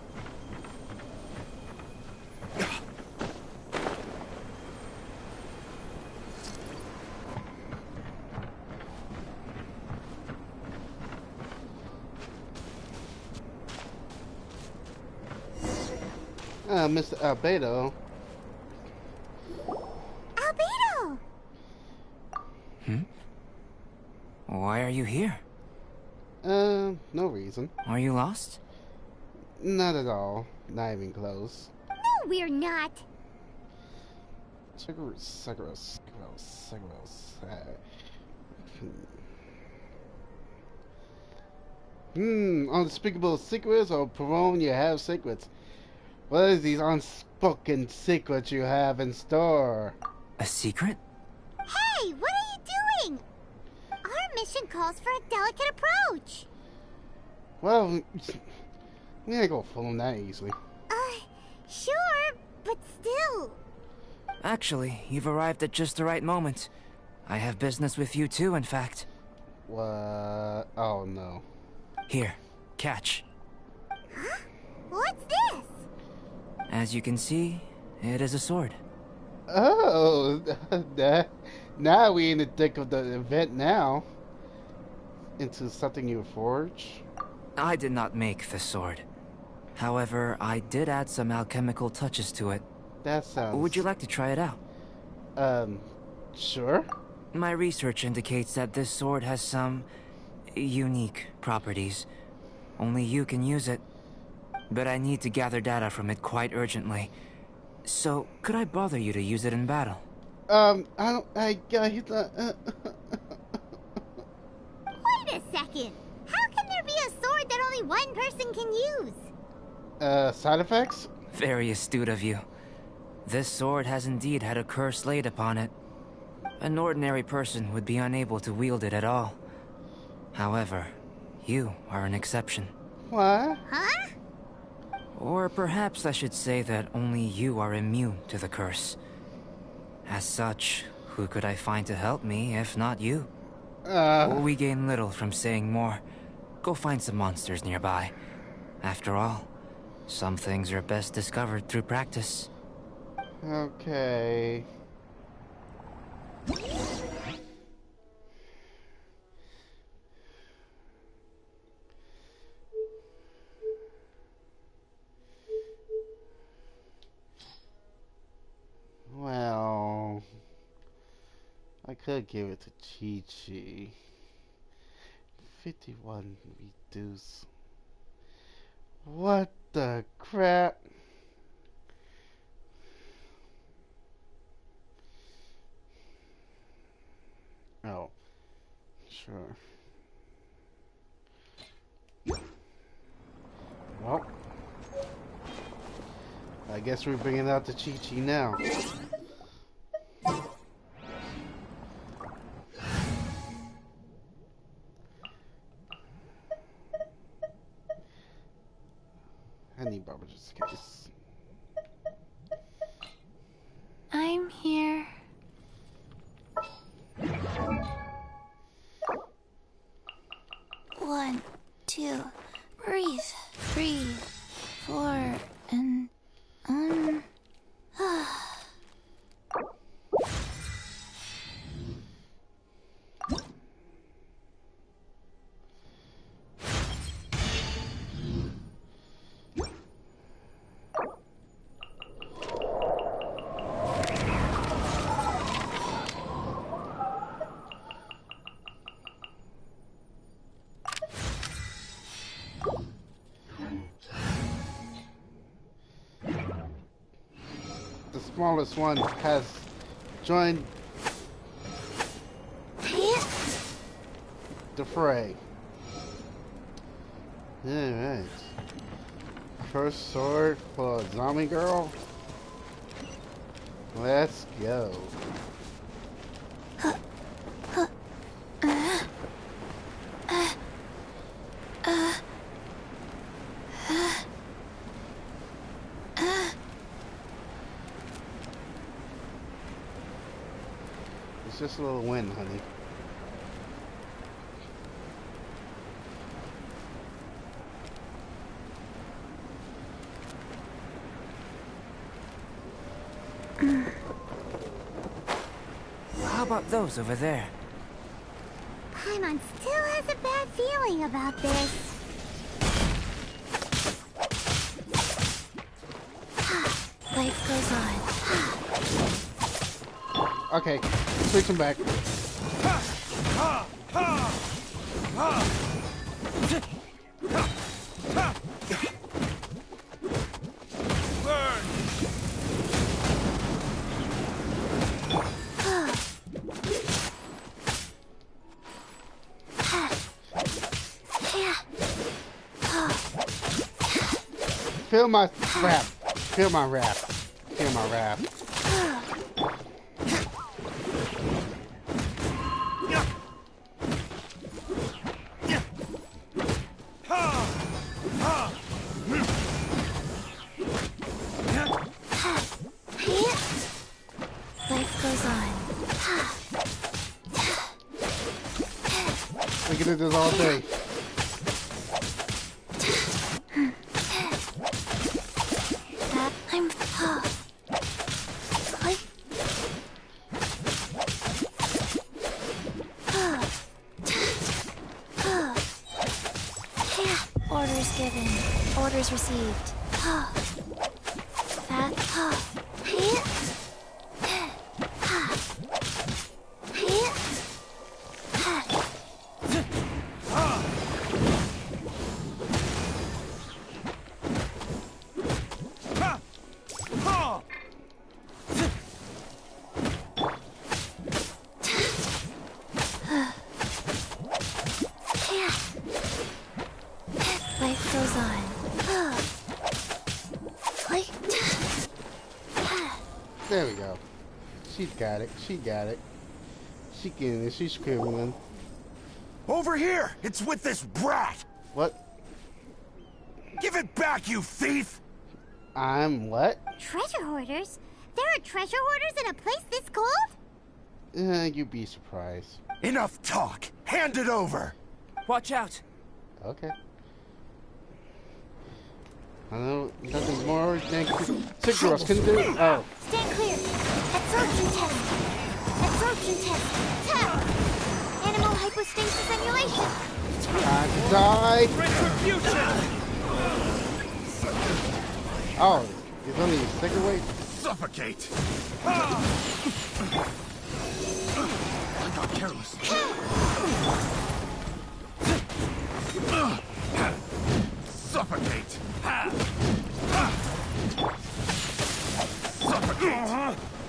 Mr. Albedo. Albedo! Why are you here? No reason. Are you lost? Not at all. Not even close. No, we're not. Cigarettes. Unspeakable secrets or prone you have secrets. What is these unspoken secrets you have in store? A secret? Hey, what are you doing? Our mission calls for a delicate approach. Well, we ain't gonna fool them that easily. Sure, but still. Actually, you've arrived at just the right moment. I have business with you too, in fact. What? Oh no. Here, catch. Huh? What's this? As you can see, it is a sword. Oh, now we in the thick of the event now. Into something you forge? I did not make the sword. However, I did add some alchemical touches to it. That sounds... Would you like to try it out? Sure. My research indicates that this sword has some unique properties. Only you can use it. But I need to gather data from it quite urgently. So, could I bother you to use it in battle? Wait a second. How can there be a sword that only one person can use? Side effects? Very astute of you. This sword has indeed had a curse laid upon it. An ordinary person would be unable to wield it at all. However, you are an exception. What? Huh? Or perhaps I should say that only you are immune to the curse. As such, who could I find to help me if not you? We gain little from saying more. Go find some monsters nearby. After all, some things are best discovered through practice. Okay. Well, I could give it to Chi-Chi. 51 reduce. What the crap? Oh, sure. Well, I guess we're bringing out the Chi-Chi now. I need Barbara's case. I'm here. One, two, breathe, breathe, four, and The smallest one has joined the fray. Alright. First sword for a zombie girl. Let's go. It's just a little wind, honey. How about those over there? Paimon still has a bad feeling about this. life goes on. Okay, switch him back. Feel my rap. Feel my rap. Feel my rap. Life goes on. We can do this all day. Orders given. Orders received. Life goes on. There we go. She got it. She got it. She getting it. She's scribbling. Over here! It's with this brat! What? Give it back, you thief! I'm what? Treasure hoarders? There are treasure hoarders in a place this cold? You'd be surprised. Enough talk! Hand it over! Watch out! Okay. I know nothing more than sick girls can do. Oh. Stand clear. Absorption test. Absorption test. Tap. Animal hypostasis simulation. Time to die. Retribution! Oh, it's only a second wait. Suffocate! I got careless. Suffocate! Suffocate!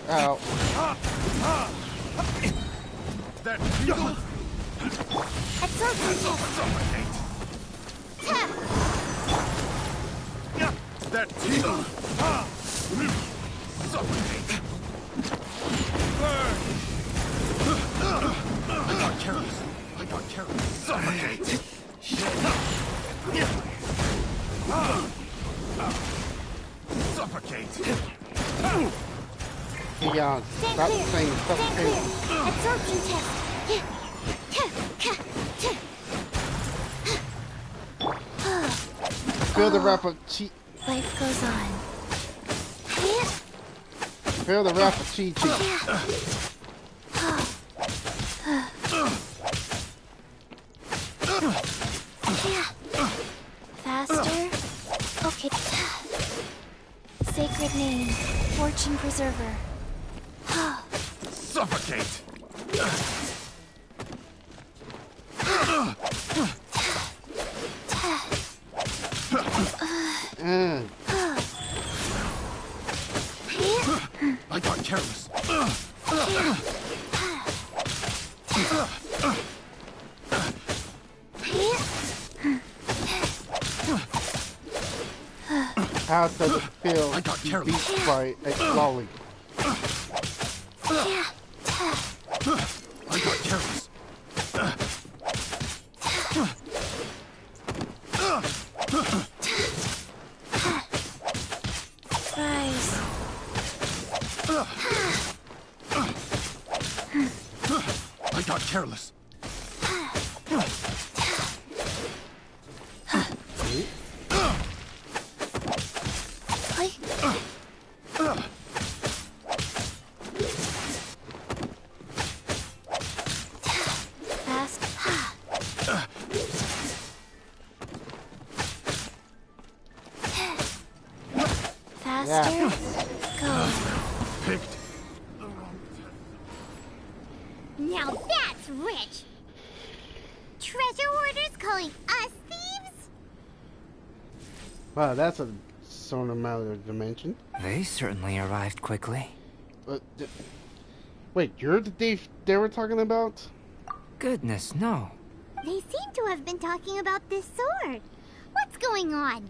Ow. That Absorption test. suffocate! Tap. That suffocate! Burn! I got careless. I got careless. Suffocate! Suffocate! Yeah, Stand stop clear. saying Stand suffocate. clear. Absorption test. Feel the wrap of chi. Life goes on. Feel the wrap of chi chi. Faster. Okay. Sacred name. Fortune preserver. Suffocate! I got careless. How does it feel I got to be careless. beat by a lolly? I got careless. Rise. I got careless. Fast. Faster. Go. Picked. Now that's rich. Treasure hoarders calling us thieves? Wow, that's a certain amount of dimension. They certainly arrived quickly. Wait, you're the thief they were talking about? Goodness, no. They seem to have been talking about this sword. What's going on?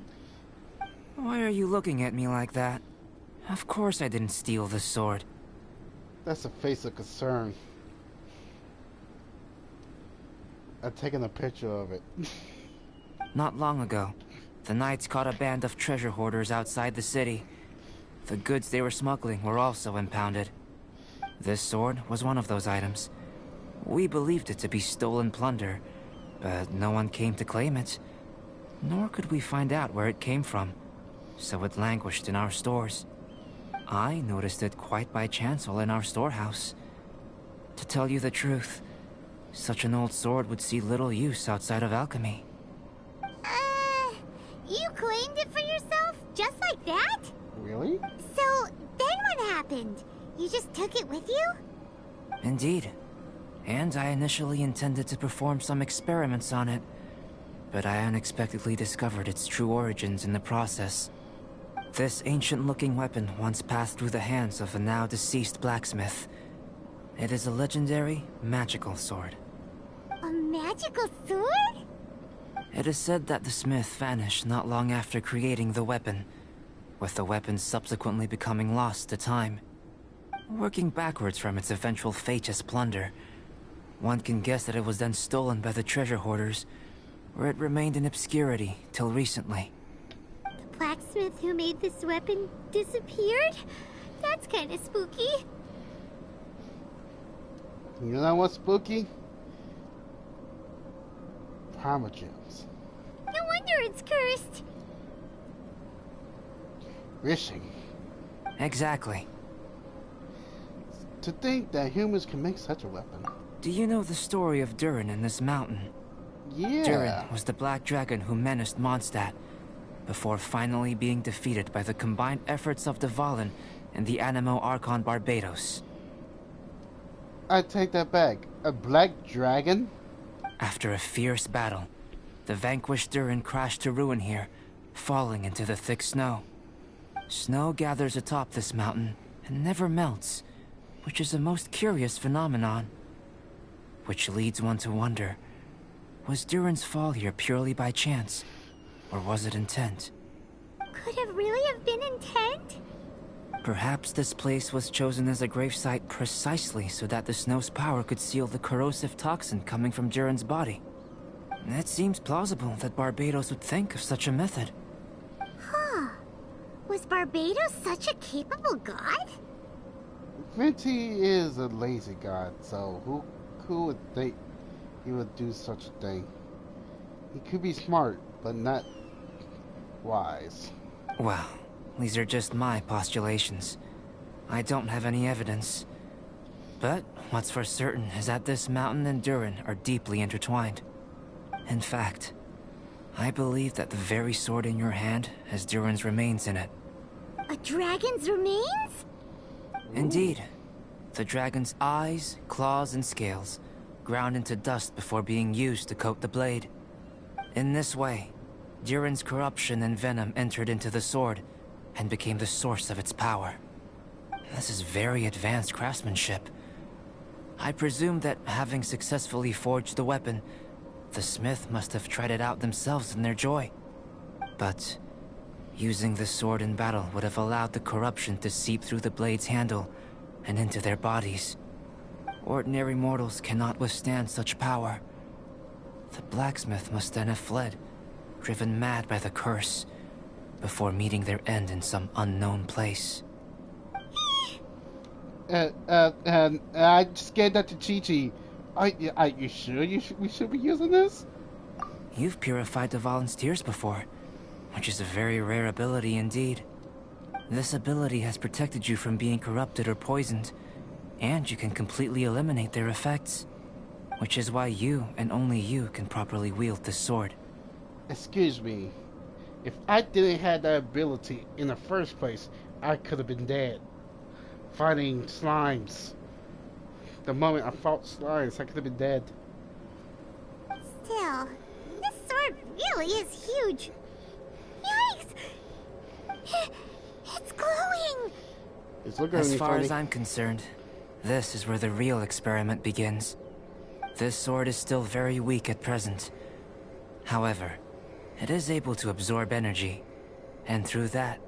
Why are you looking at me like that? Of course I didn't steal this sword. That's a face of concern. I've taken a picture of it. Not long ago, the Knights caught a band of treasure hoarders outside the city. The goods they were smuggling were also impounded. This sword was one of those items. We believed it to be stolen plunder, but no one came to claim it. Nor could we find out where it came from, so it languished in our stores. I noticed it quite by chance while in our storehouse. To tell you the truth, such an old sword would see little use outside of alchemy. You claimed it for yourself? Just like that? Really? So, then what happened? You just took it with you? Indeed. And I initially intended to perform some experiments on it, but I unexpectedly discovered its true origins in the process. This ancient-looking weapon once passed through the hands of a now-deceased blacksmith. It is a legendary, magical sword. A magical sword? It is said that the smith vanished not long after creating the weapon, with the weapon subsequently becoming lost to time. Working backwards from its eventual fate as plunder, one can guess that it was then stolen by the treasure hoarders, where it remained in obscurity till recently. The blacksmith who made this weapon disappeared? That's kinda spooky. You know what's spooky? Gems. No wonder it's cursed. Wishing. Exactly. To think that humans can make such a weapon. Do you know the story of Durin in this mountain? Yeah. Durin was the black dragon who menaced Mondstadt, before finally being defeated by the combined efforts of Dvalin and the Animo Archon Barbados. I take that back. A black dragon? After a fierce battle, the vanquished Durin crashed to ruin here, falling into the thick snow. Snow gathers atop this mountain and never melts, which is a most curious phenomenon. Which leads one to wonder, was Durin's fall here purely by chance, or was it intent? Could it really have been intent? Perhaps this place was chosen as a gravesite precisely so that the snow's power could seal the corrosive toxin coming from Durin's body. It seems plausible that Barbados would think of such a method. Huh. Was Barbados such a capable god? Venti is a lazy god, so who would think he would do such a thing? He could be smart, but not wise. Well, these are just my postulations. I don't have any evidence. But what's for certain is that this mountain and Durin are deeply intertwined. In fact, I believe that the very sword in your hand has Durin's remains in it. A dragon's remains? Indeed. The dragon's eyes, claws, and scales ground into dust before being used to coat the blade. In this way, Durin's corruption and venom entered into the sword and became the source of its power. This is very advanced craftsmanship. I presume that having successfully forged the weapon, the smith must have tried it out themselves in their joy. But using the sword in battle would have allowed the corruption to seep through the blade's handle and into their bodies. Ordinary mortals cannot withstand such power. The blacksmith must then have fled, driven mad by the curse, before meeting their end in some unknown place. I just gave that to Chi-Chi. Are you sure we should be using this? You've purified Dvalin's tears before, which is a very rare ability indeed. This ability has protected you from being corrupted or poisoned, and you can completely eliminate their effects, which is why you and only you can properly wield this sword. Excuse me. If I didn't have that ability in the first place, I could have been dead. Fighting slimes. The moment I fought slimes, I could have been dead. Still, this sword really is huge. Yikes! It's glowing! It's looking As really far funny. as I'm concerned, this is where the real experiment begins. This sword is still very weak at present. However, it is able to absorb energy. And through that,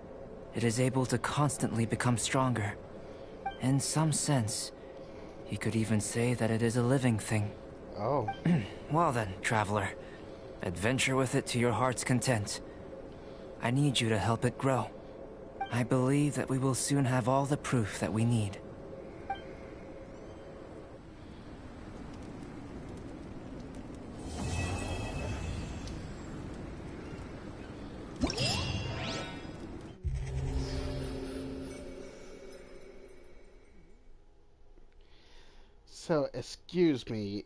it is able to constantly become stronger. In some sense, you could even say that it is a living thing. Oh. Well then, traveler. Adventure with it to your heart's content. I need you to help it grow. I believe that we will soon have all the proof that we need. So, excuse me,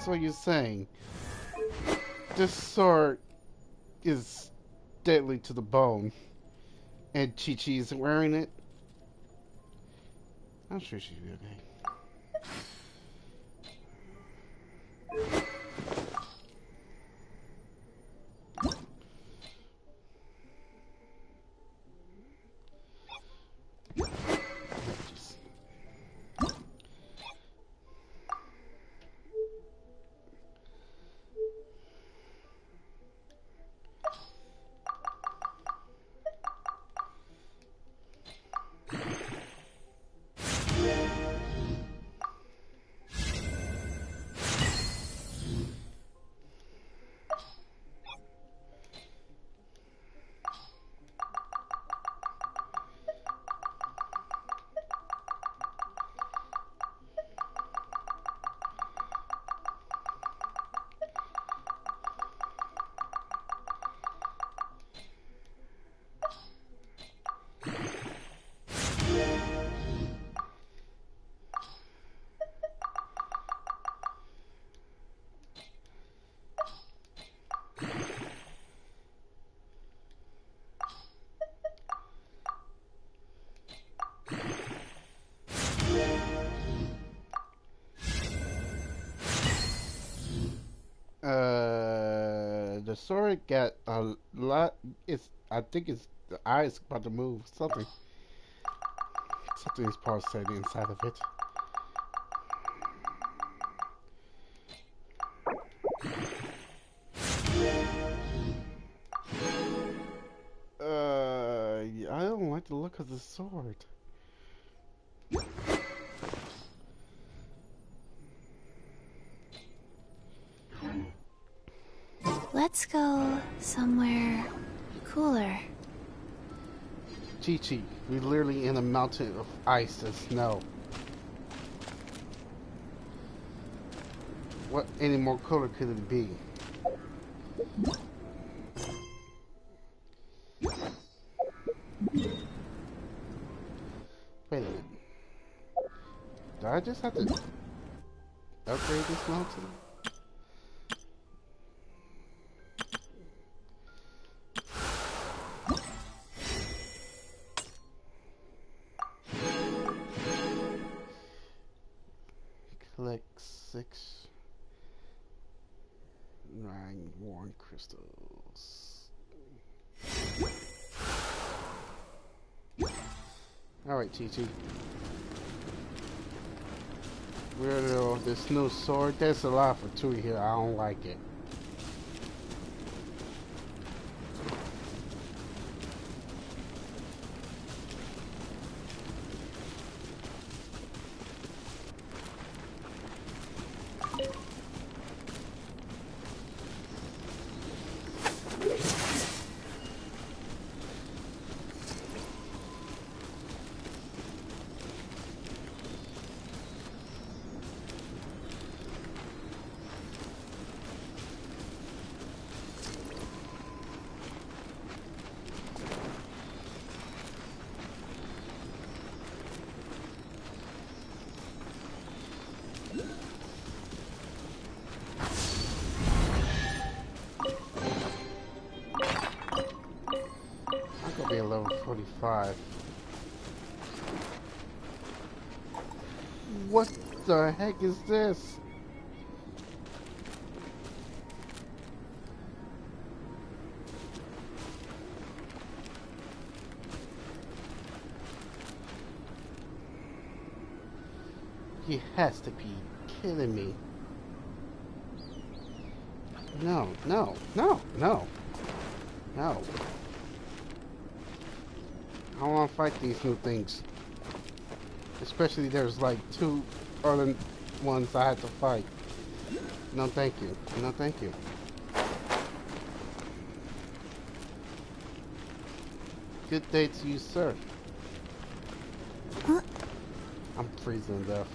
so you're saying this sword is deadly to the bone, and Chi-Chi is wearing it? I'm sure she'll be okay. The sword got a lot. I think it's the eye's about to move. Something's pulsating inside of it. I don't like the look of the sword. Let's go somewhere cooler. Chi-Chi, we're literally in a mountain of ice and snow. What any more cooler could it be? Wait a minute. Do I just have to upgrade this mountain? Collect 6 9 worn crystals. Alright, Chi-Chi. Weirdo, this new sword. There's a lot for 2 here. I don't like it. level 45. What the heck is this? He has to be kidding me. No, no, no, no, no. I don't want to fight these new things. Especially there's like 2 other ones I had to fight. No thank you. No thank you. Good day to you, sir. Huh? I'm freezing to death.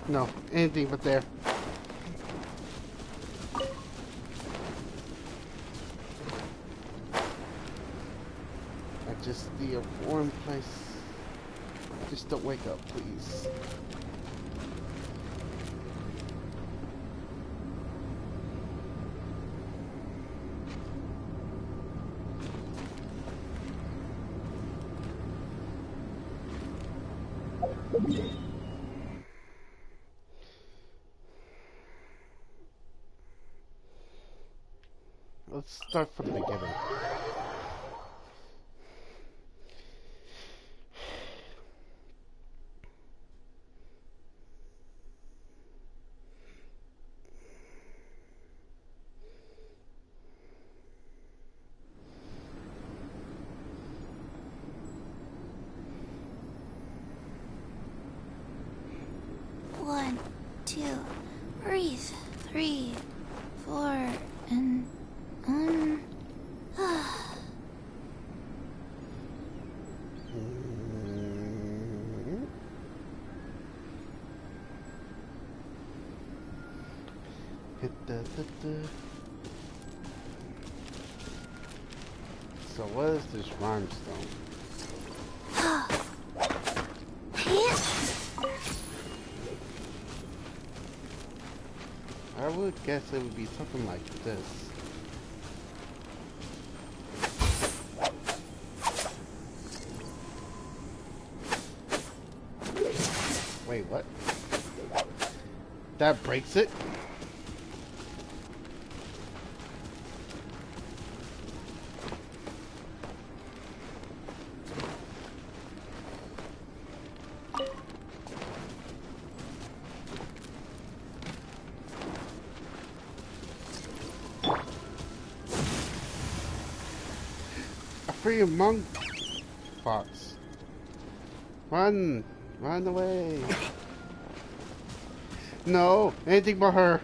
No, anything but there. I just need a warm place. Just don't wake up, please. Let's start from the beginning. One, two, breathe. 3, 4, and So what is this rhinestone? I would guess it would be something like this. Wait, what? That breaks it? Free monk fox. Run! Run away! No! Anything but her!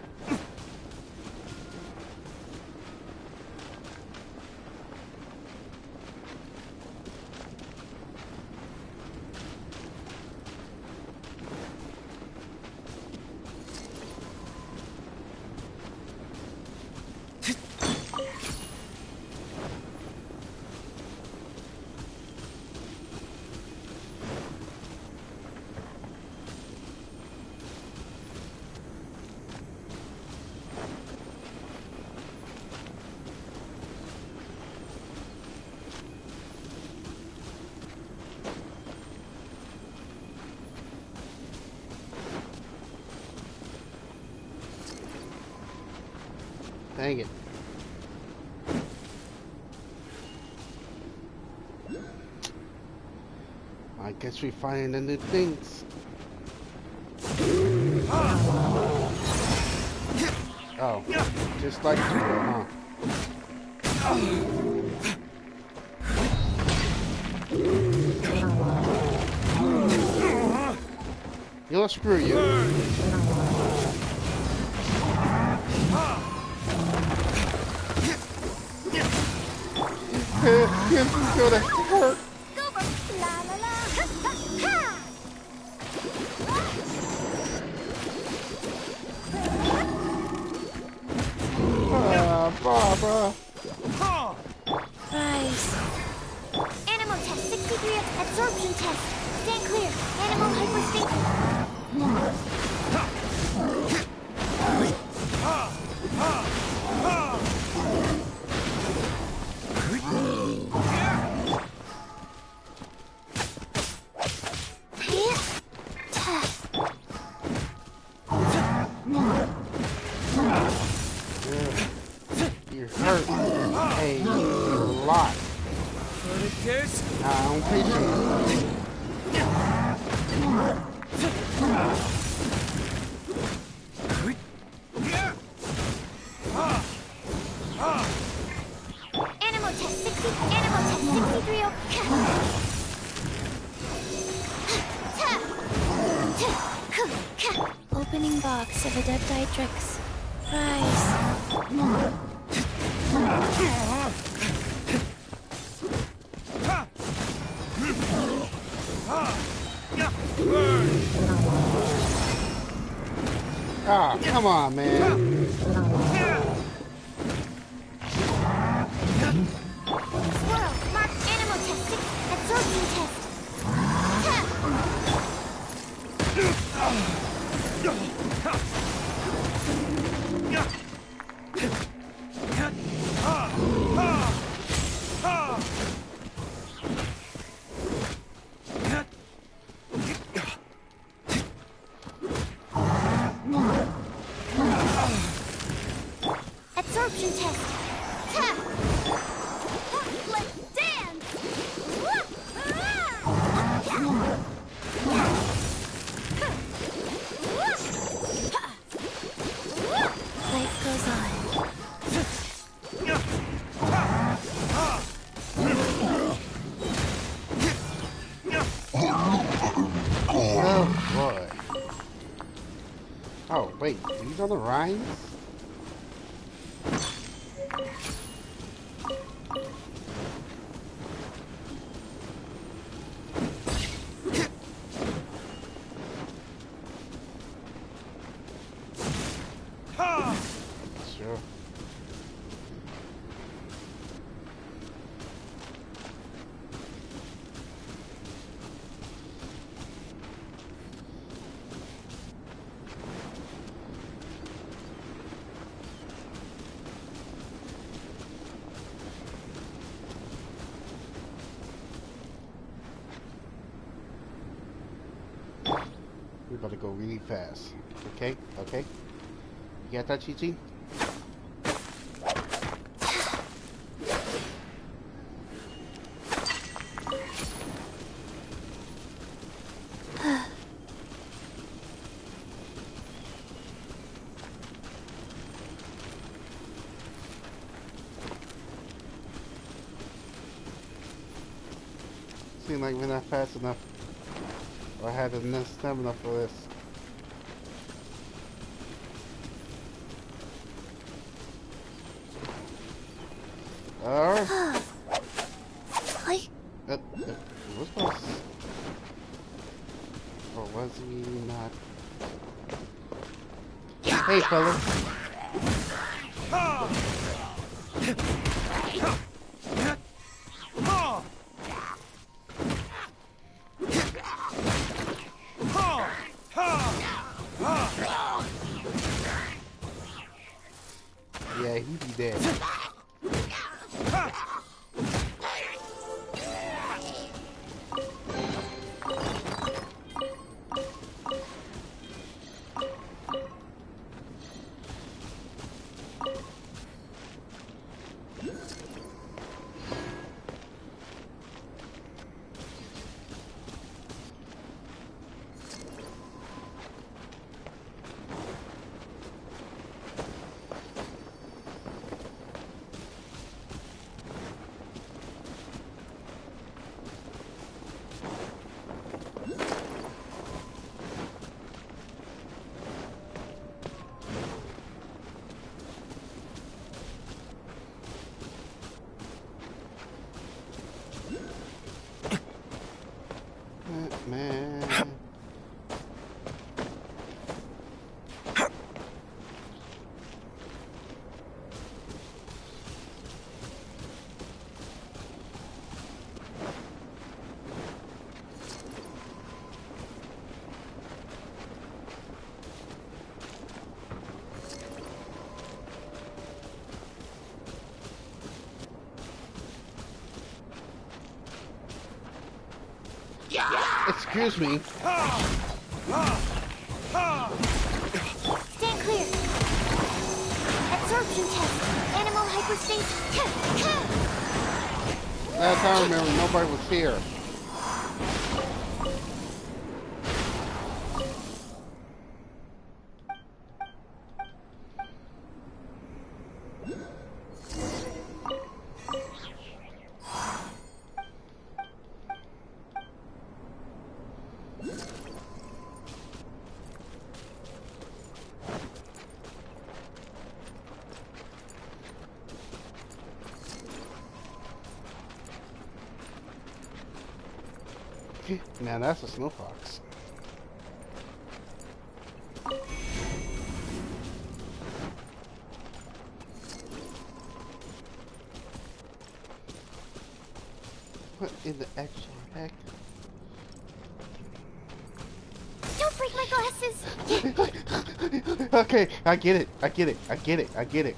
Dang it. I guess we find the new things. Oh, just like Judo, huh? You know, screw you. This is gonna hurt. Barbara. Nice. Animal test 63 absorption test. Stand clear. Animal hyperspace. You hurt a lot. I don't appreciate it. Animal test 60. Animal test 63. Opening box of Adeptitrix. Prize. Ah, come on, man. Squirrel. Mark animal test 6. Absorption test. Absorption test. Let's dance. Life goes on. Oh, boy. Oh, wait. These are the rhymes? Sure. We gotta go really fast. Okay? Okay? You got that, Chi-Chi? Seems like we're not fast enough. Or I had enough stamina for this. Was supposed or was he not? Hey, fellas. Yeah, he be dead. Man. Excuse me. Stand clear. Absorption test. Animal hyperspace. Last time I remember, nobody was here. Now that's a snow fox. What in the actual heck? Don't break my glasses. Okay, I get it. I get it. I get it. I get it.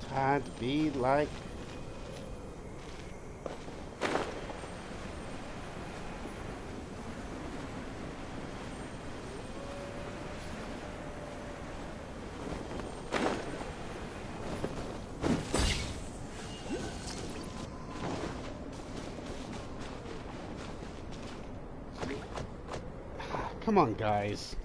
Time to be like. Come on, guys.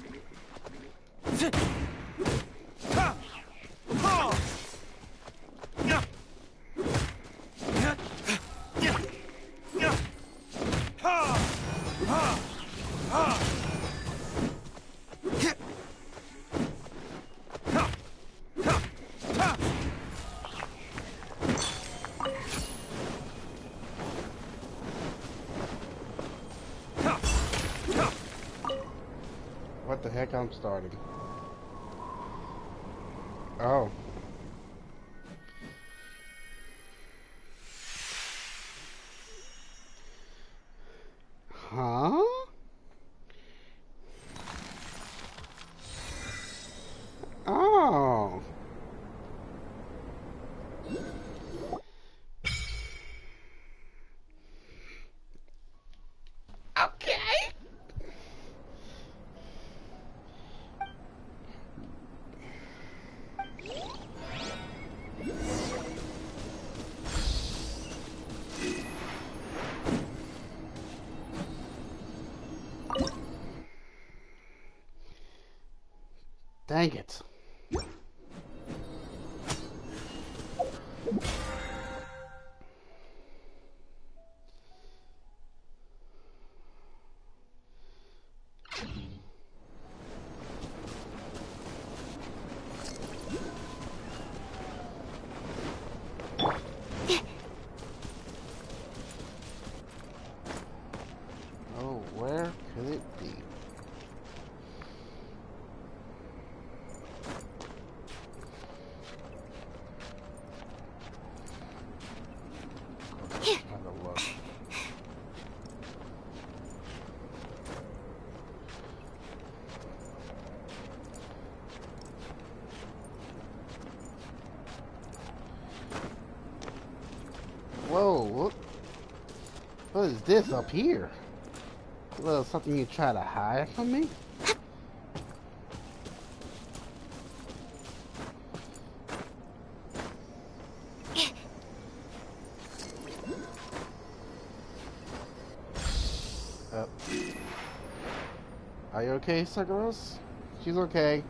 What the heck I'm starting? Oh. Huh? Oh. Okay. Dang it. Oh, where could it be? Have a look. Whoa, what is this up here? A little something you try to hide from me? Are you okay, Sagaros? She's okay.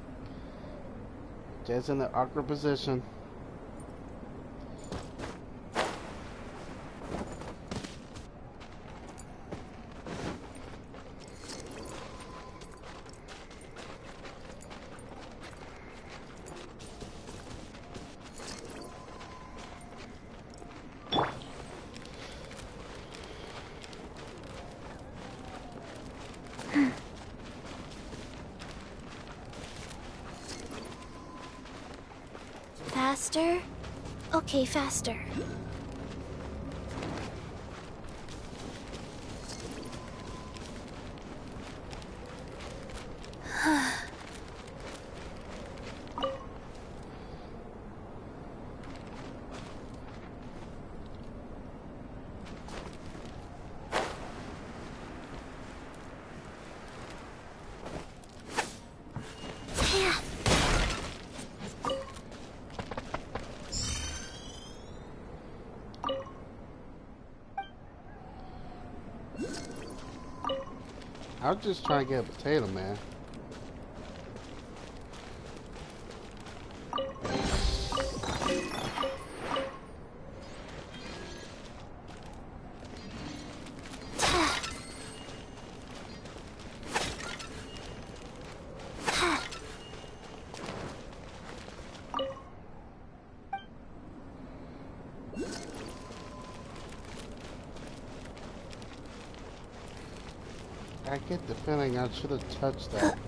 Just in an awkward position. Faster. Okay, faster. I was just trying to get a potato, man. I get the feeling I should have touched that.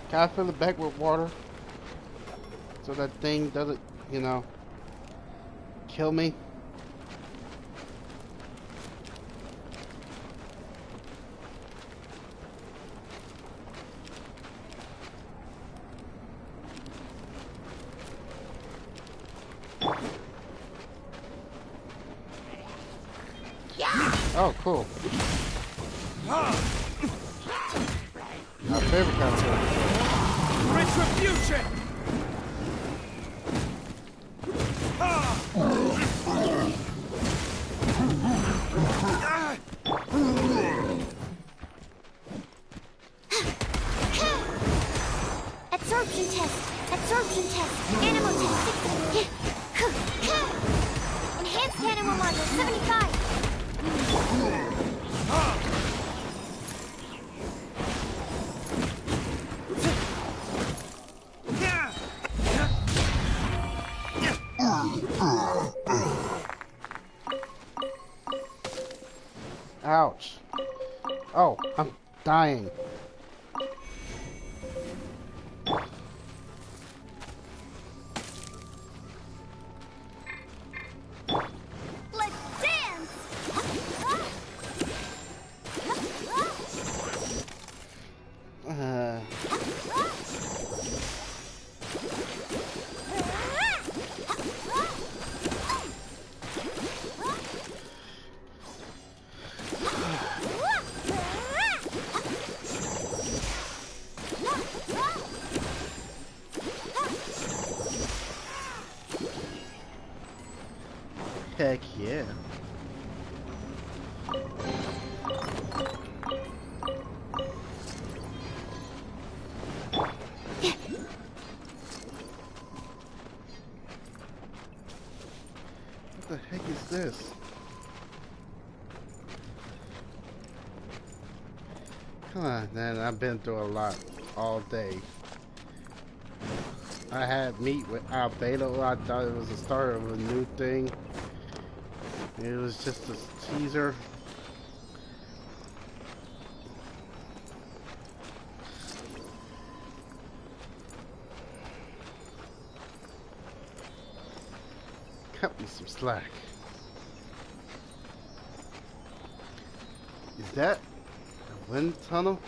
Can I fill it back with water? So that thing doesn't, you know, kill me? Oh, cool. My favorite kind of food. Retribution! Absorption test. Absorption test. Animal test. Enhanced animal module 75. Ouch. Oh, I'm dying. Let's dance. Heck yeah. What the heck is this? Come on, man, I've been through a lot all day. I had meet with Albedo. I thought it was the start of a new thing. It was just a teaser. Cut me some slack. Is that a wind tunnel?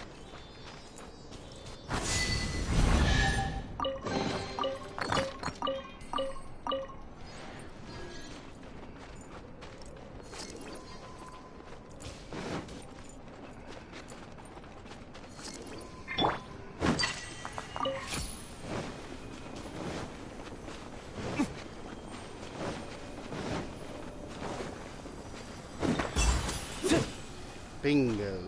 Bingo.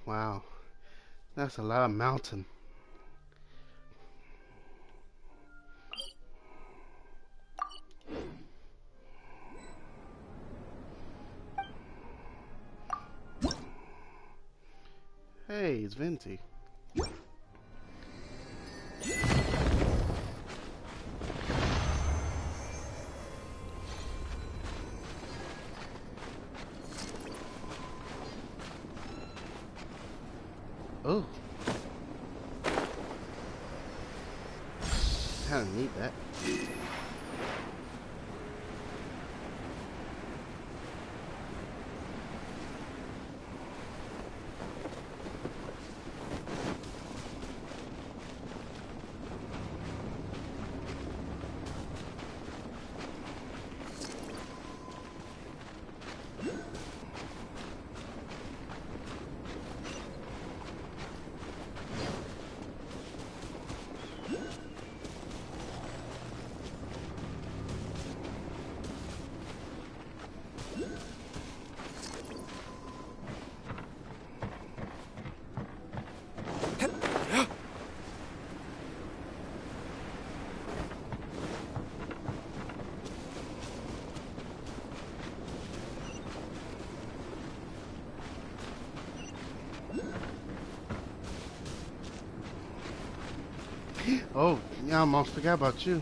Wow, that's a lot of mountain. Hey, it's Venti. Oh. Kinda need that. Oh, yeah, I almost forgot about you.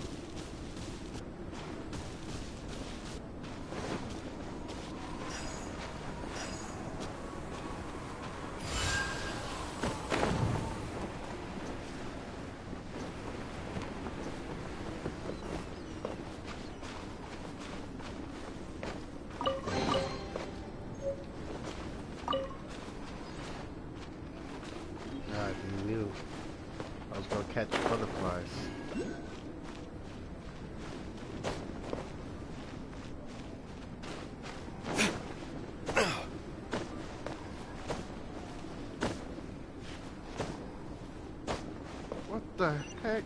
I knew I was gonna catch butterflies. What the heck?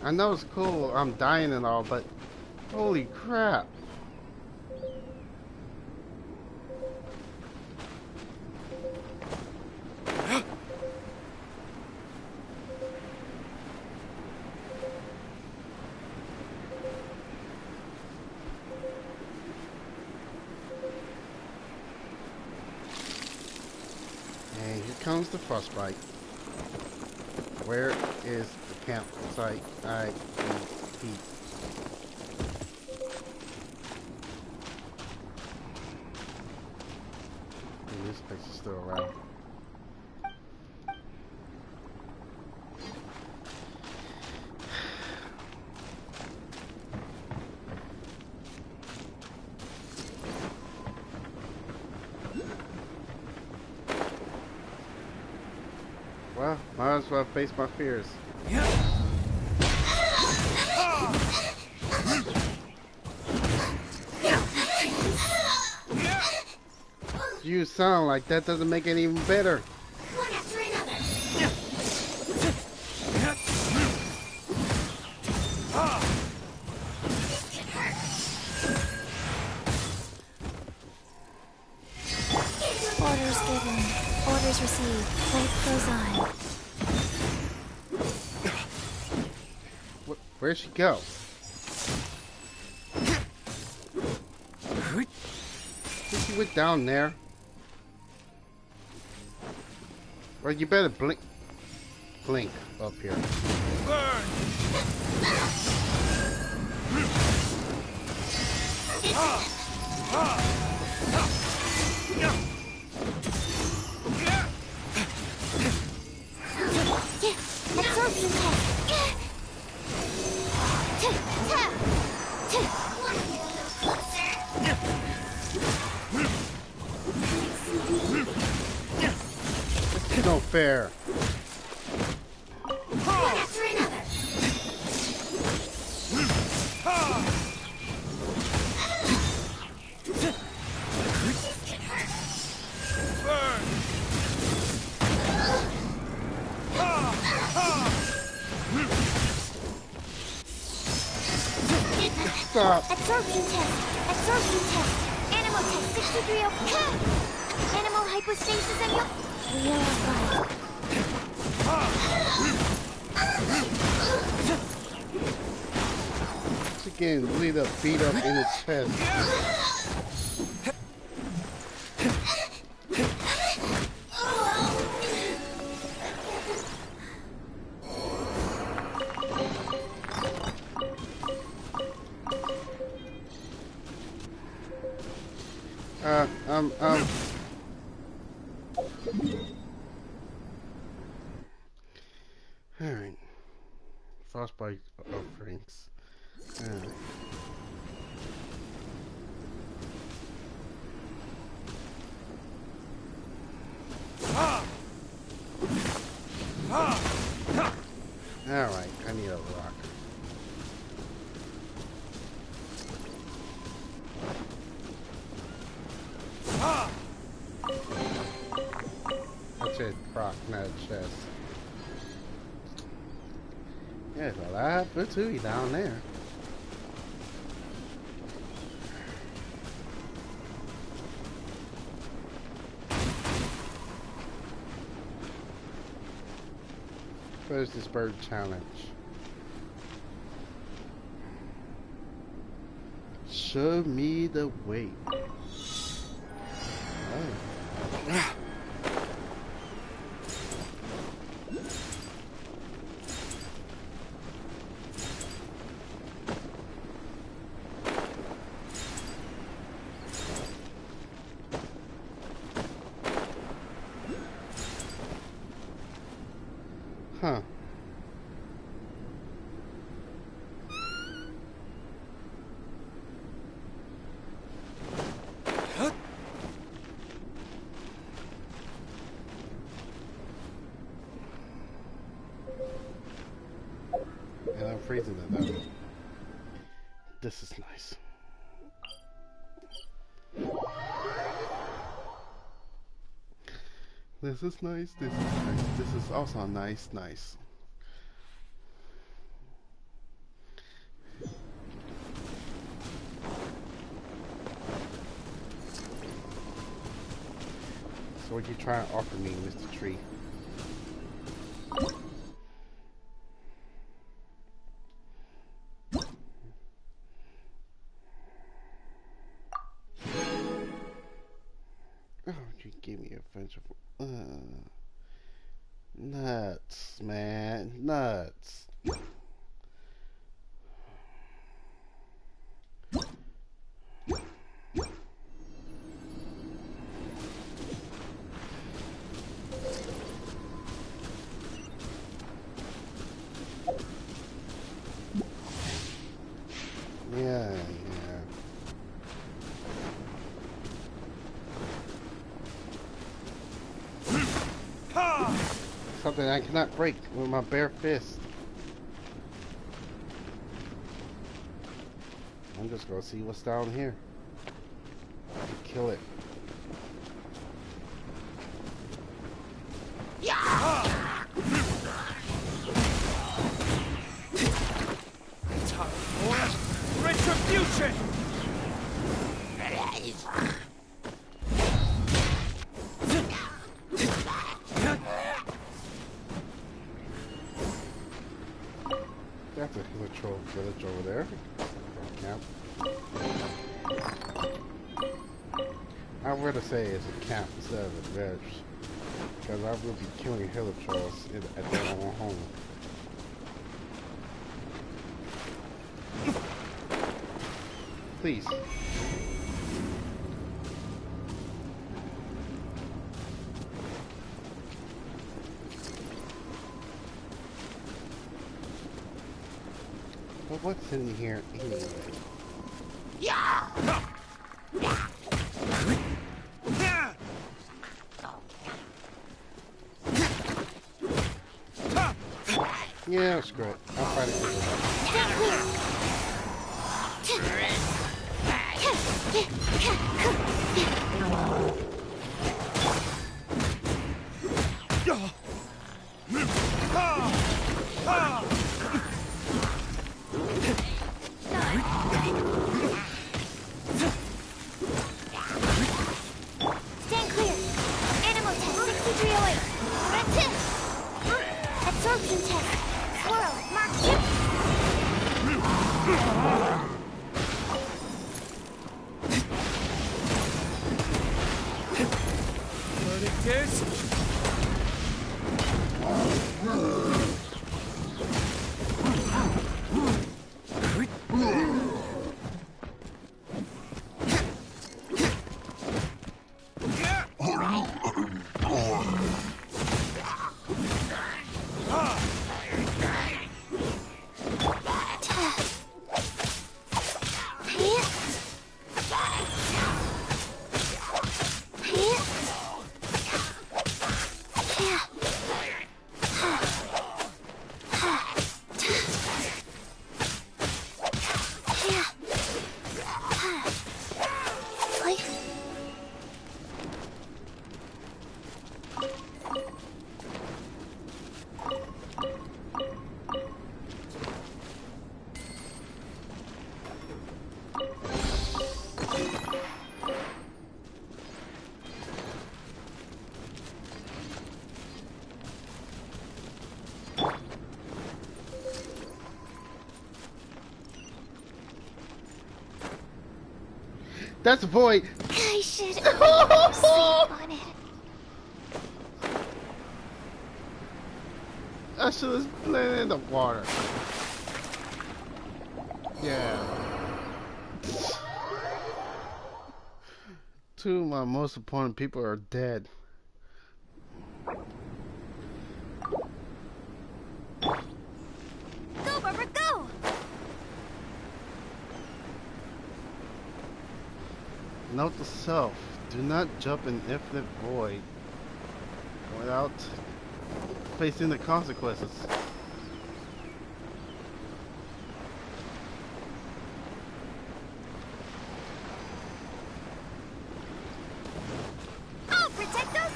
I know it's cool, I'm dying and all, but holy crap. And here comes the frostbite. Where is the campsite? I need heat. And this place is still around. Well, might as well face my fears. You sound like that doesn't make it even better. One after another. Orders given. Orders received. Life goes on. Where'd she go? She went down there. Well, you better blink up here. Absorption test. It's no fair. One after another. Stop. Absorption test. Absorption test. Animal test 63. Animal hypostasis and wheel of life. getting beat up in his chest. Alright. Frostbite offerings. Alright. Alright, I need a rock. That's it, rock, not a chest. Yeah, there's a lot of Fatui down there. Where's this bird challenge? Show me the way. Oh. Huh. And I'm freezing it though. This is nice. This is nice, this is nice, this is also nice. So what you trying to offer me, Mr. Tree? Oh, you give me a friendship. Nuts, man. Nuts. Yeah. Something I cannot break with my bare fist. I'm just gonna see what's down here. Kill it. Time for retribution! That's a village over there. Camp. I'd rather say it's a camp instead of a village, because I will be killing hill trolls at their own home. Please. But what's in here anyway? Yeah, screw it. I'll fight it with Stand clear. Animal test 6308. That's it. Absorption test. Swirl. Mark 2. Focus! That's a void. I should sleep on it. I should have landed in the water. Yeah. Two of my most important people are dead. Go, Barbara, go! Note to self, do not jump an infinite void without facing the consequences. I'll protect us!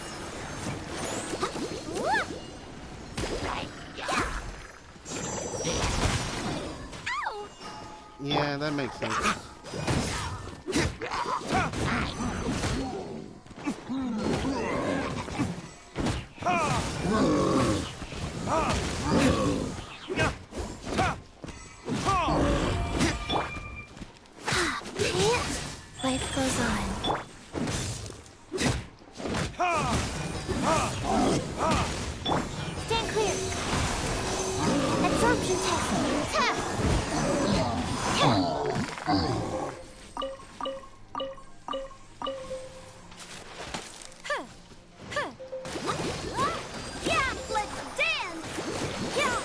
Ow! Yeah, that makes sense. Life goes on. Stand clear! Absorption test! Test! Yeah, let's dance! Yeah!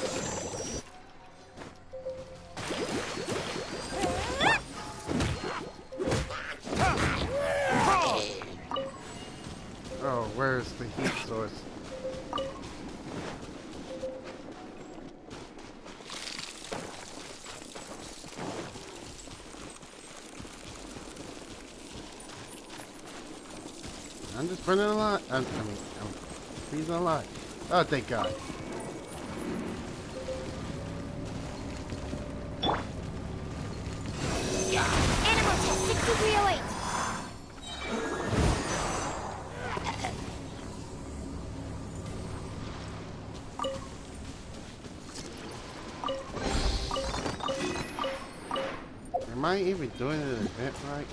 Oh, where's the heat source? I'm just running a lot. I'm freezing a lot. Oh, thank God. Animal test 6308! Am I even doing an event right?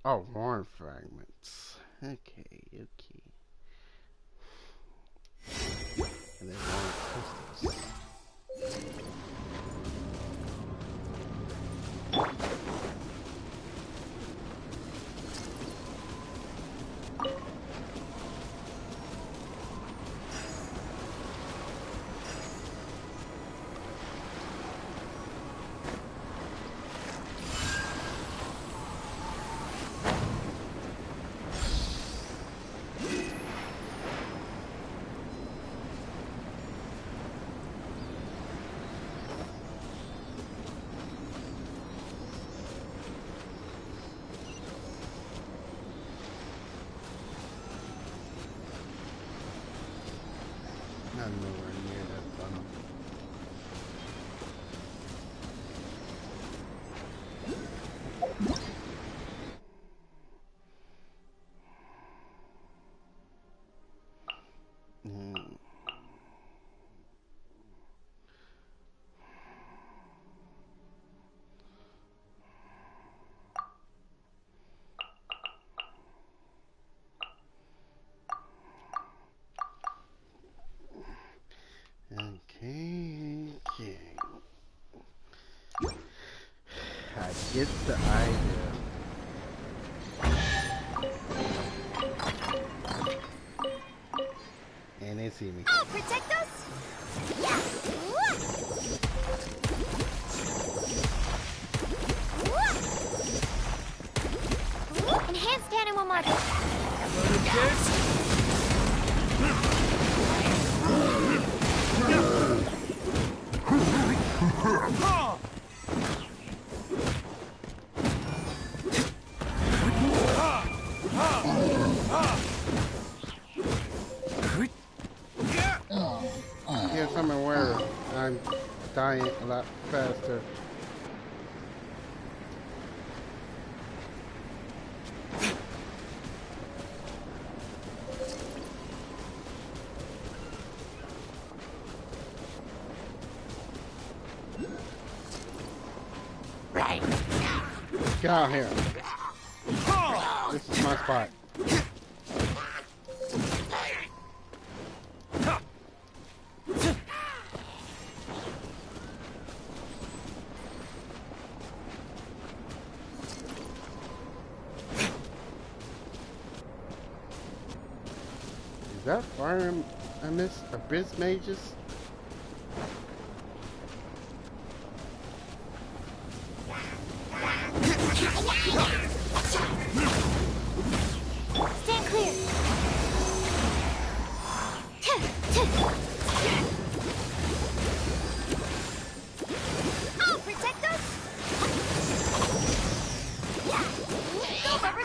Oh, horn fragments. Okay, okay. And then horn crystals. get the idea. And they see me. Oh, protect us! Yeah! Enhanced animal model. Yes, I'm aware I'm dying a lot faster. Get out here. This is my spot. Is that fire I missed? Abyss mages? Stand clear. Oh, protect us! Go, Bubba,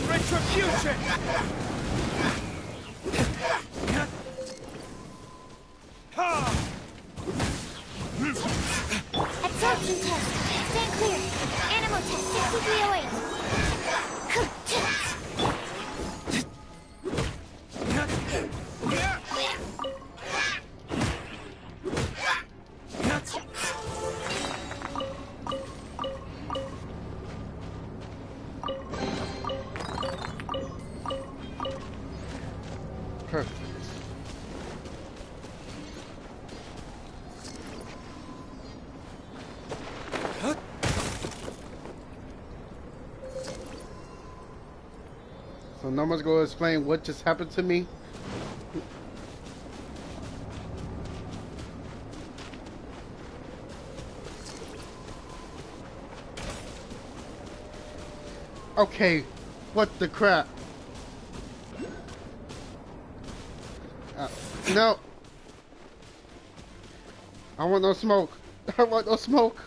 Retribution! Absorption test. Stand clear. Animal test 6308. Perfect. So no one's going to explain what just happened to me. Okay, what the crap? No. I want no smoke. I want no smoke.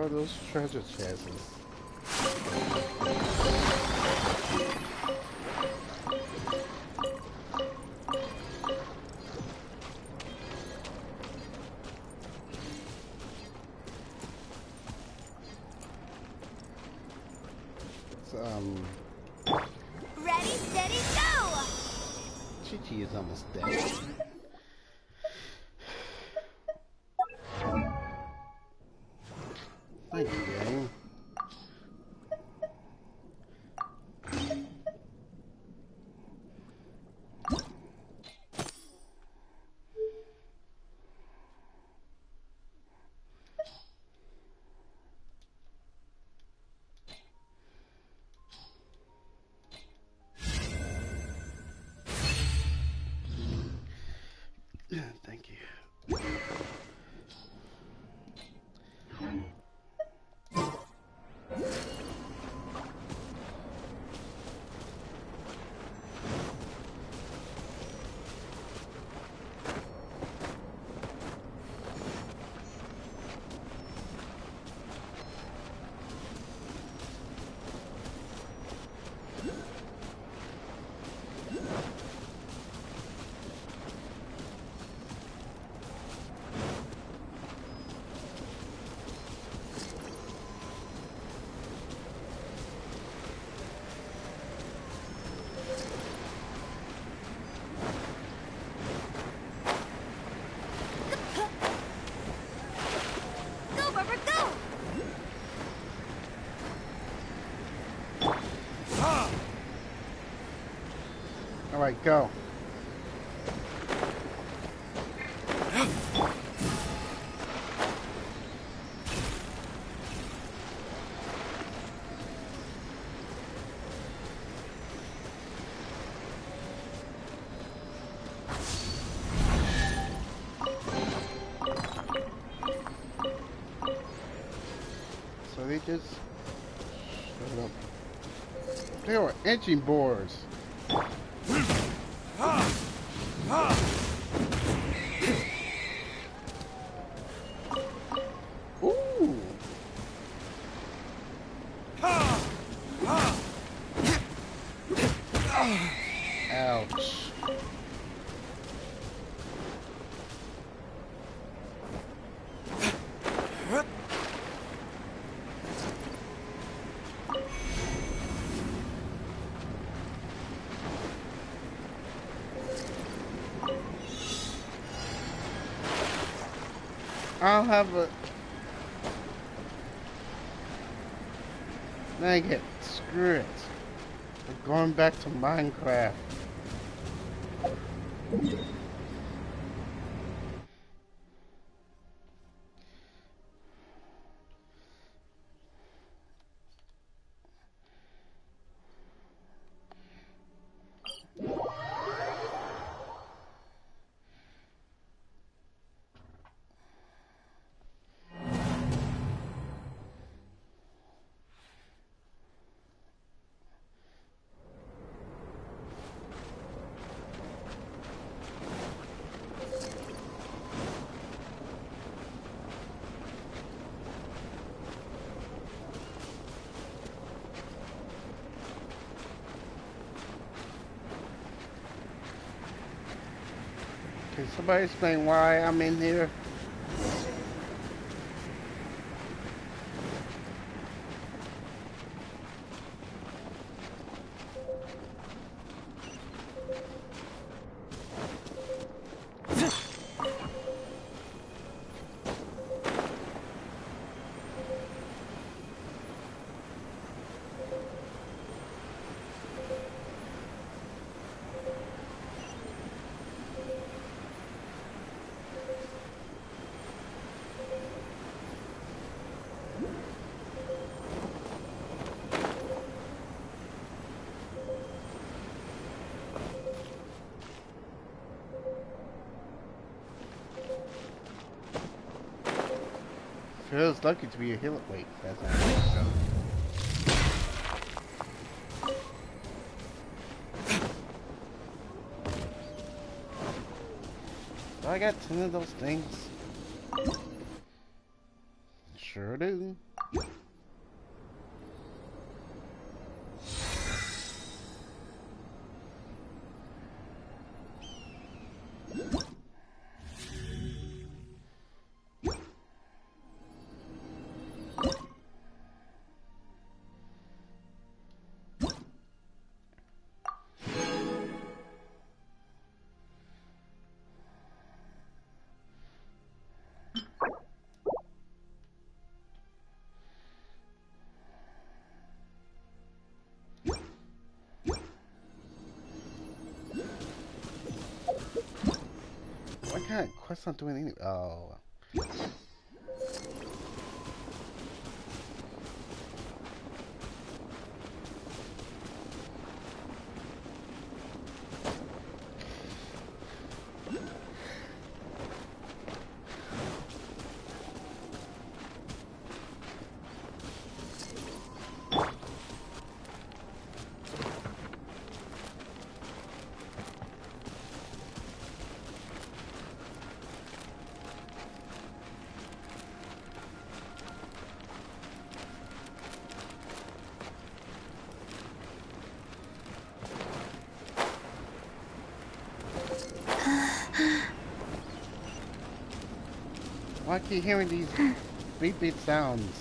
are those treasure chests? Ready, steady, go! Chi-Chi is almost dead. Thank you, game. Thank you. Go, Rubber, go! All right, go. So they just showed up. They were engine boards. Ooh. Ouch. I'll have a... Dang it. Screw it. We're going back to Minecraft. Can somebody explain why I'm in here? Feels lucky to be a healer. Wait, that's not it. Do I got 10 of those things? Sure do. quest's not doing anything. Oh. Why I keep hearing these beep beep sounds?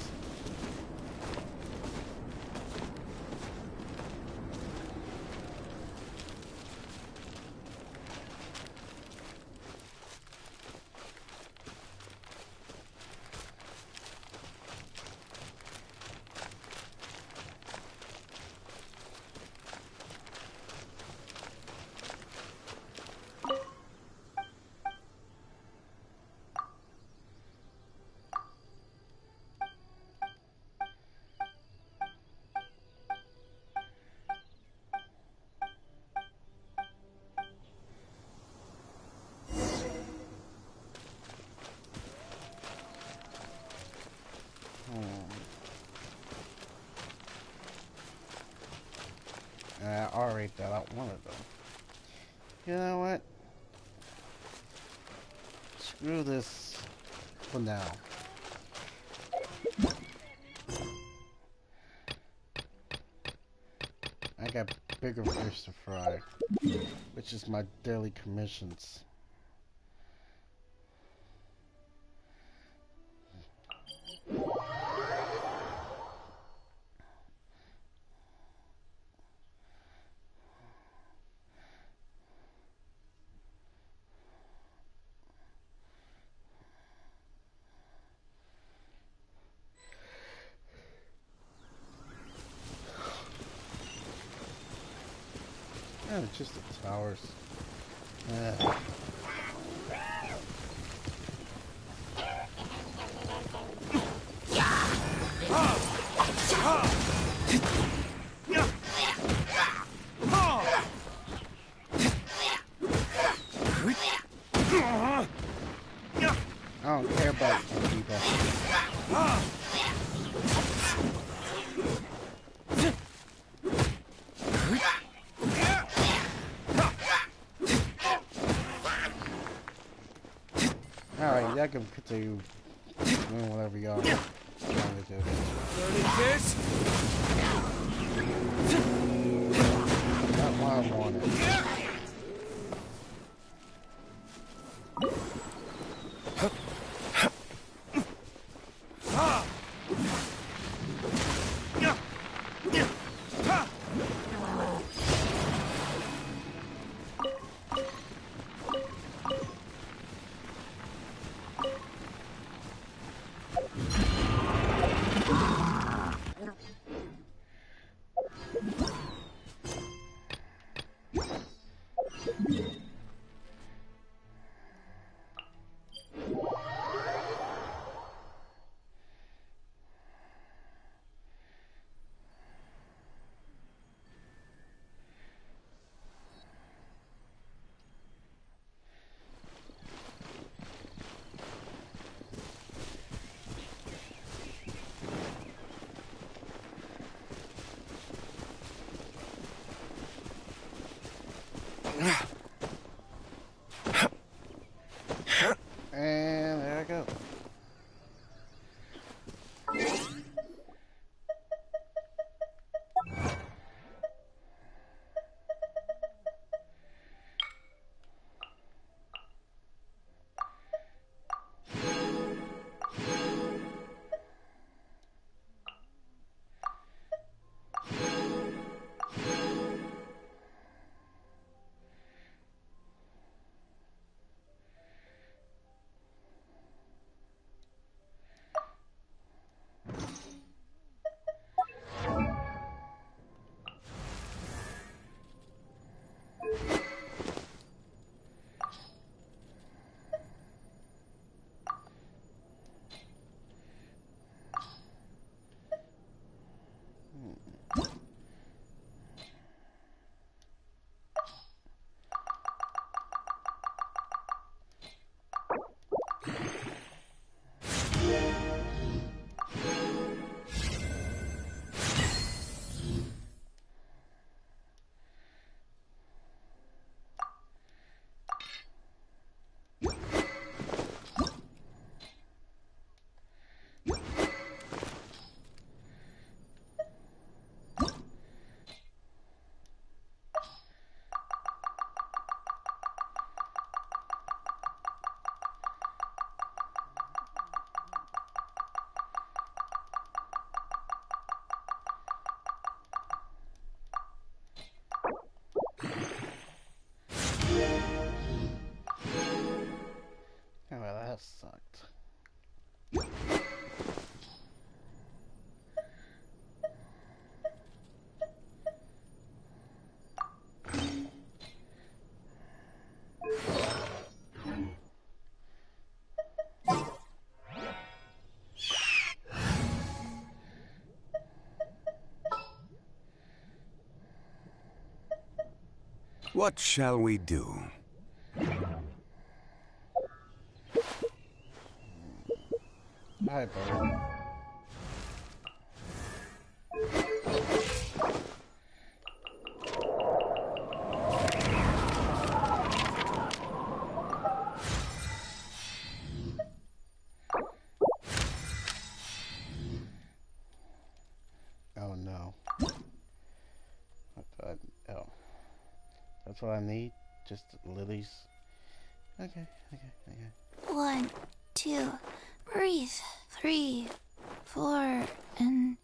Alright, I don't want it though. You know what? Screw this for now. I got bigger fish to fry, which is my daily commissions. Oh, just the towers. I don't care about you people. Alright, y'all can continue doing whatever y'all trying to do. Dirty fish! Not what I wanted. And there I go. What shall we do? Hi, buddy. Oh no. Oh. That's what I need? Just lilies? Okay. 1, 2, breathe. 3, 4, and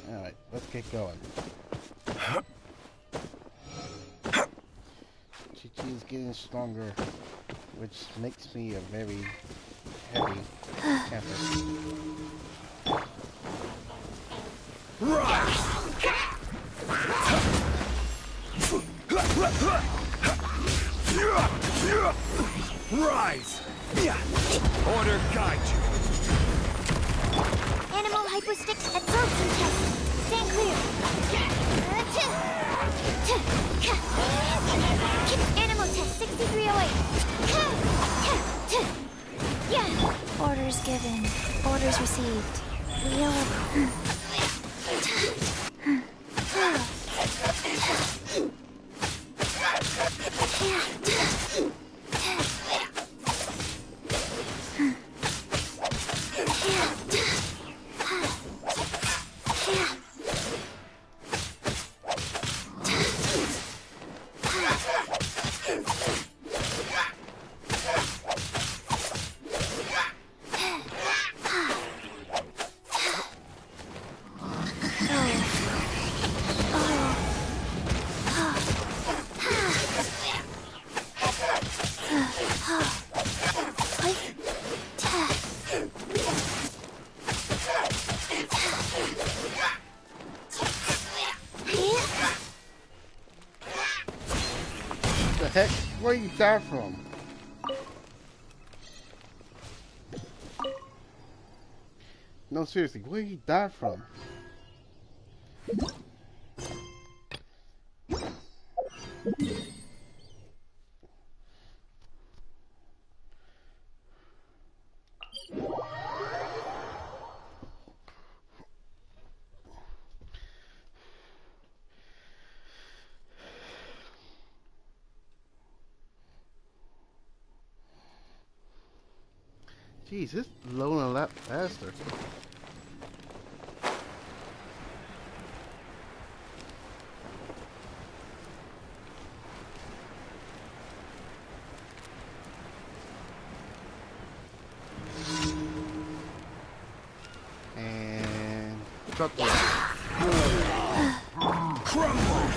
Alright, let's get going. Chi-Chi's getting stronger, which makes me a very heavy camper. Rise! Order guide you. Animal hypostick absorption test. Stand clear. Animal test 6308. Yeah. orders given, orders received. Wheel The heck? Where you die from? No, seriously, where you die from? Jeez, it's loading a lot faster. And drop the Crumble!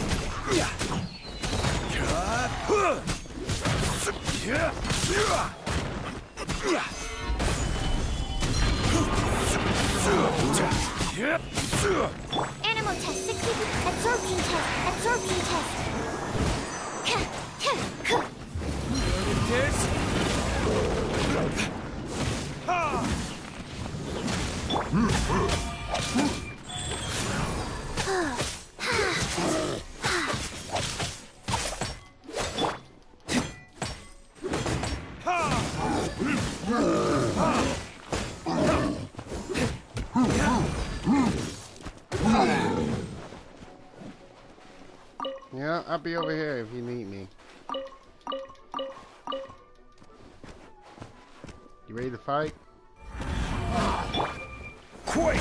Animal test 60. Absorption test. Absorption test. Yeah, I'll be over here if you need me. You ready to fight? Quake!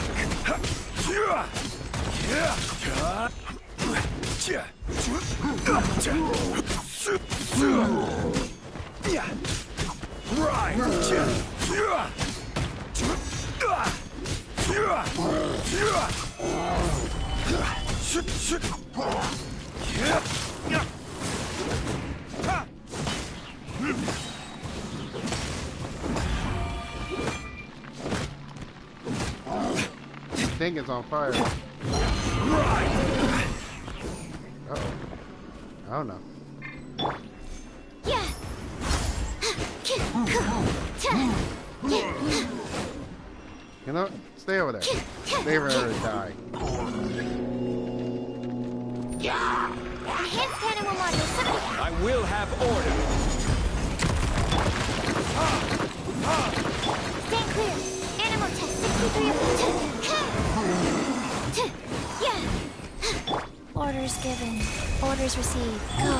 The thing is on fire. Uh-oh. Oh no. Yeah. You know, stay over there. Stay over there and die. Enhanced animal module 70. I will have order. Stand clear. Animal test 63. Orders given. Orders received. Go.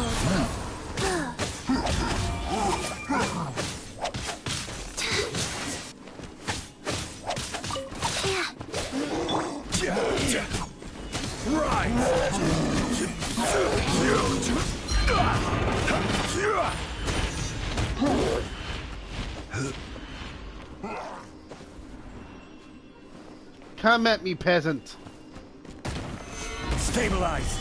Come at me, peasant. Stabilize.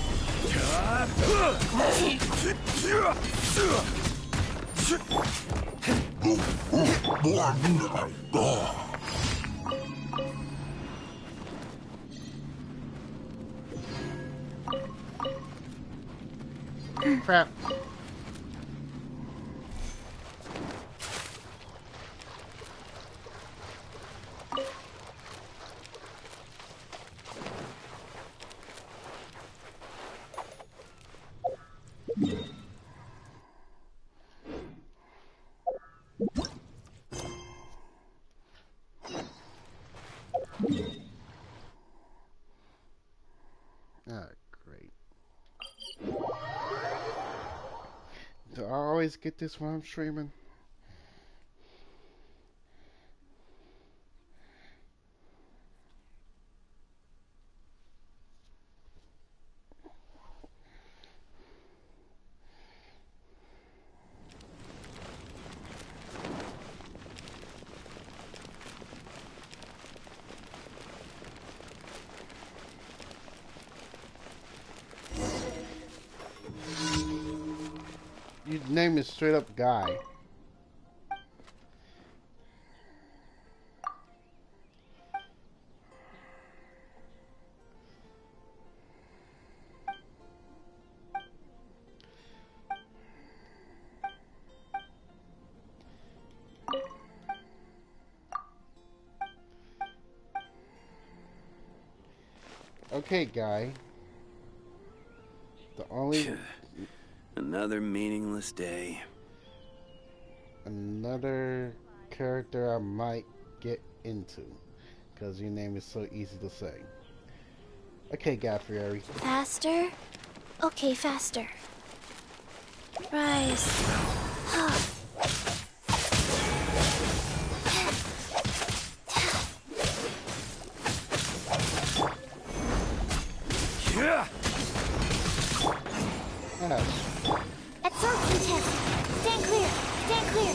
Crap. Ah, great. Do I always get this while I'm streaming? Your name is straight up Guy. Okay, Guy. The only... Another meaningless day. Another character I might get into. Because your name is so easy to say. Okay, Guy Fieri. Faster? Okay, faster. Rise. Absorption test. Stand clear. Stand clear.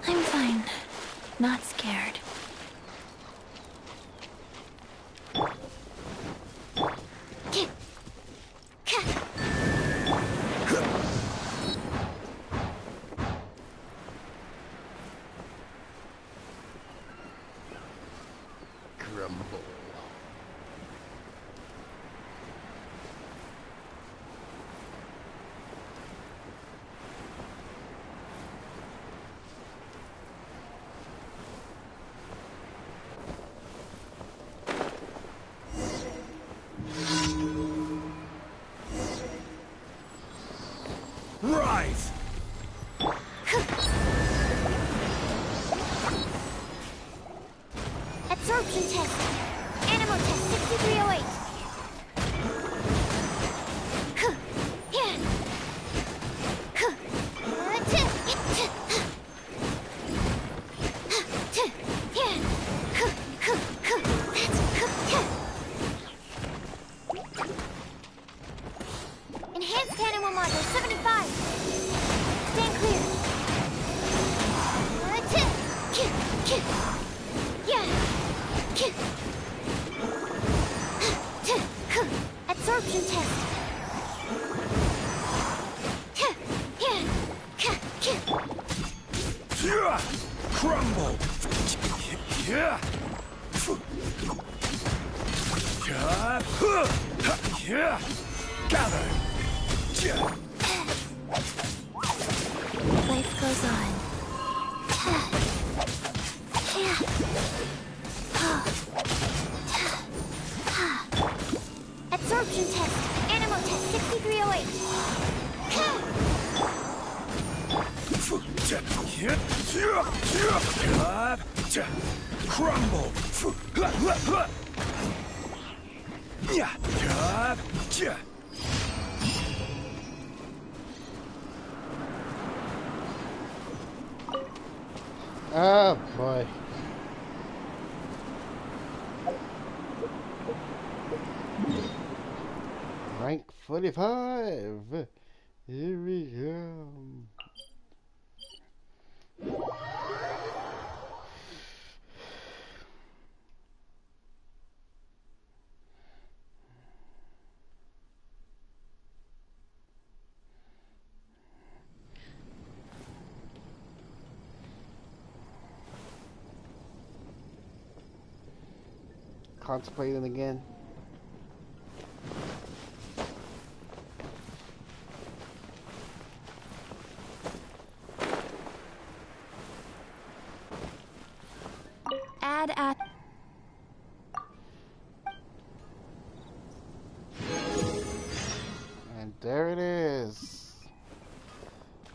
I'm fine. Not scared. Grumble. Rise! Absorption test. Animal test 6308. Enhanced animal module 75. Stand clear. Absorption test. Crumble! Gather! Life goes on. Absorption test. Animal test 6308. Crumble! Oh boy. Rank 45. Here we go. Contemplating again. Add at. And there it is.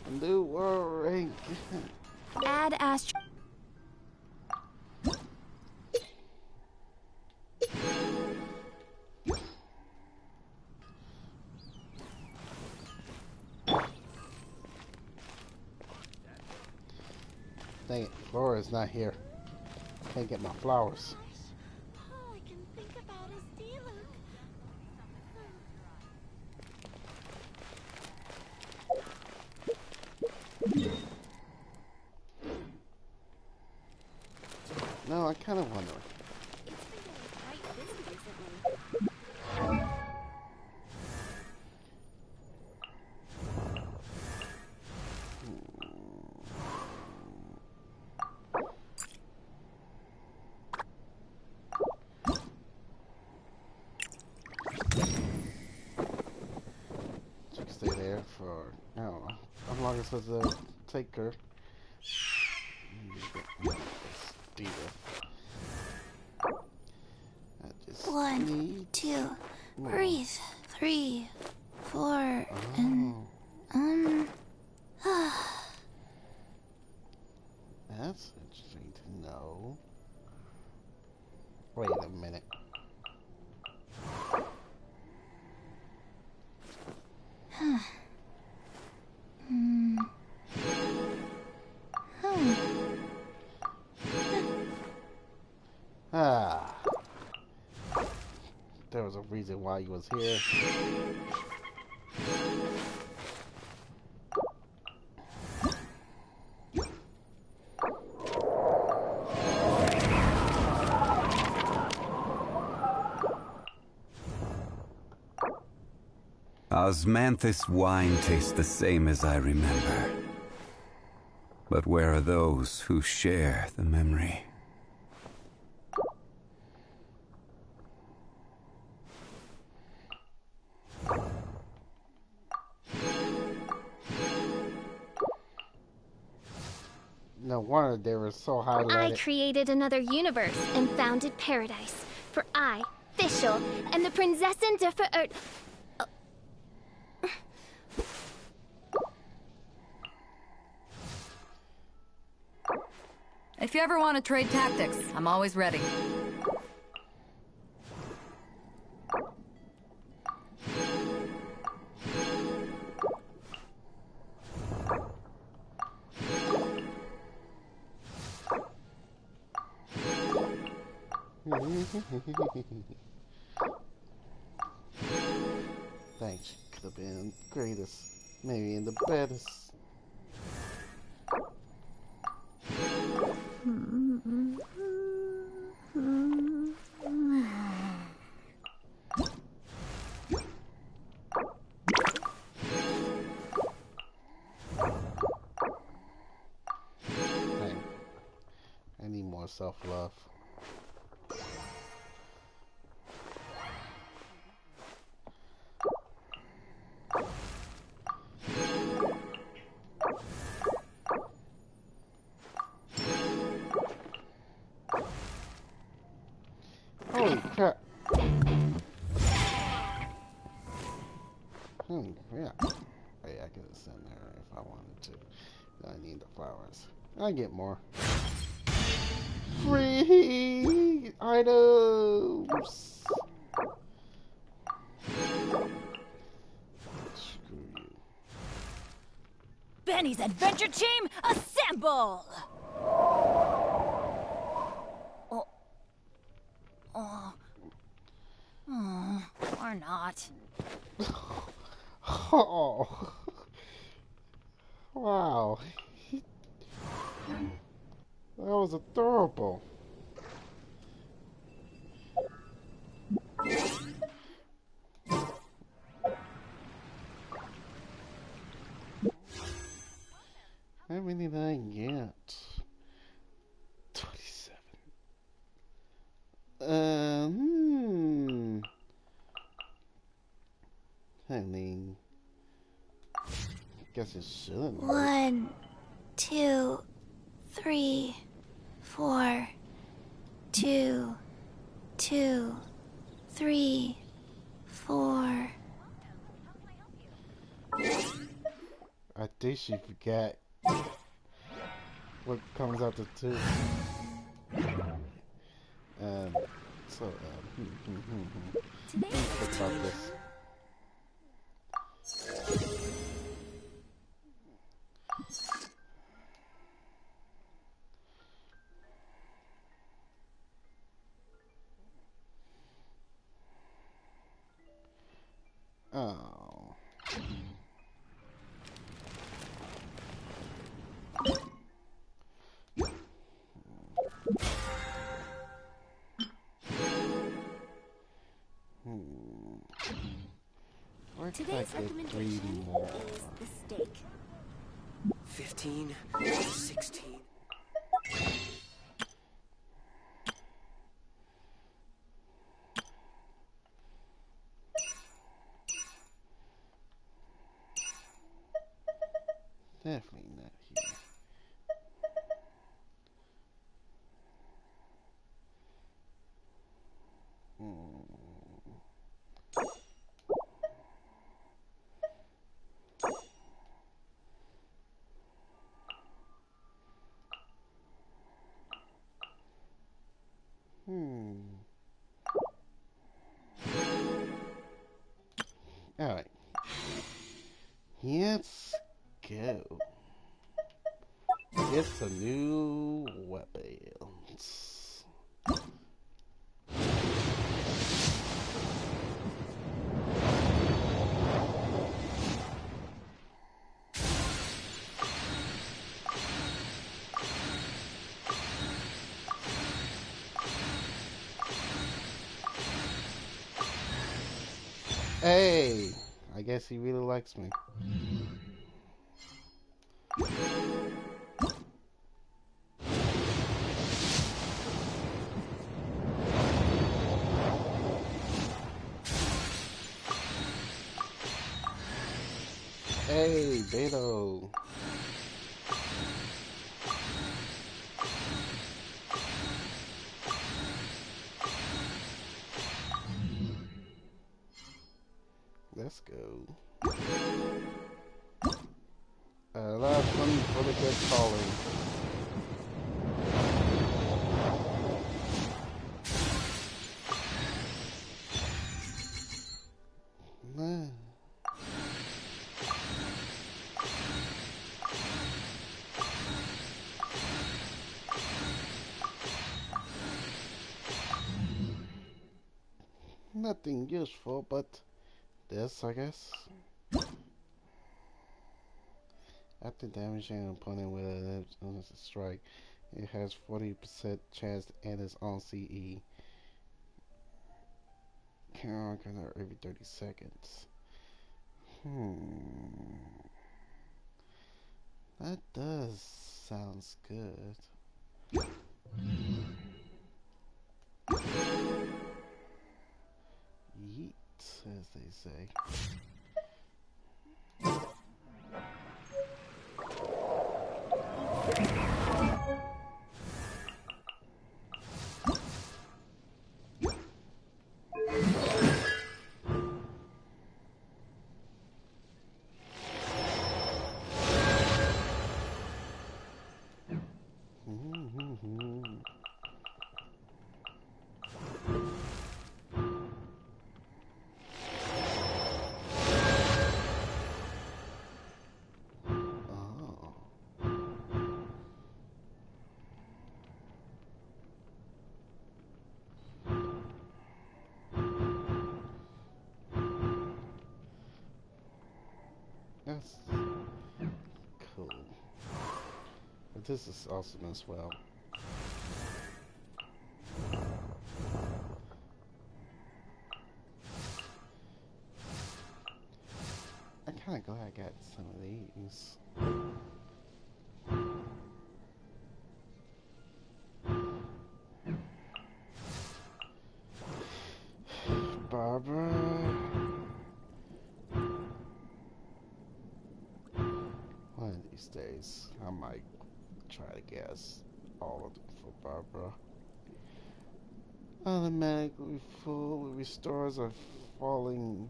A new world rank. Add ast. Dang it, Flora's not here. Can't get my flowers. All I can think about is D-Luke. No, I kind of wonder. She can stay there for, I don't know, how long it's supposed to take her. One, two, breathe. 3, 4, and That's interesting to know. Wait a minute. Ah. There was a reason why he was here. Osmanthus wine tastes the same as I remember. But where are those who share the memory? No wonder they were so highlighted. I created another universe and founded paradise. For I, Fischl, and the Prinzessin de If you ever want to trade tactics, I'm always ready. Thanks. Could have been greatest, maybe in the baddest. Hey, I need more self-love. Holy crap. Yeah. Hey, I could have sent her if I wanted to. I need the flowers. I get more. Free items! Screw you. Benny's adventure team, assemble! Or not. Oh. Wow. That was adorable. How many did I get? 27. I mean, guess it shouldn't. 1, 2, 3, 4. 2, 2, 3, 4. I think she forgot what comes after 2. Think about this. Oh. Where can I get 3 more? The steak. 15, 16. Definitely not here. Alright. Let's go. Get some new weapons. Hey, I guess he really likes me. Hey, Beto. Let's go. Last one for the good calling. nothing useful, but this, I guess. After damaging an opponent with a strike, it has 40% chance to end its own CE. Can every 30 seconds. That does sounds good. Yeet, as they say. That's cool. But this is awesome as well. I'm kinda glad I got some of these. Barbara. One of these days, I might try to guess all of them for Barbara. Automatically full restores a falling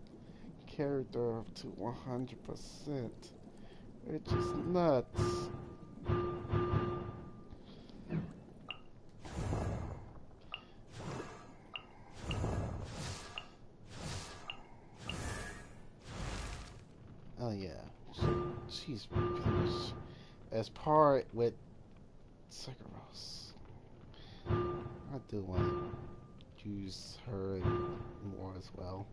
character to 100%, which is nuts. Oh yeah, she's pretty much as par with Sekhiros. I do want to use her more as well.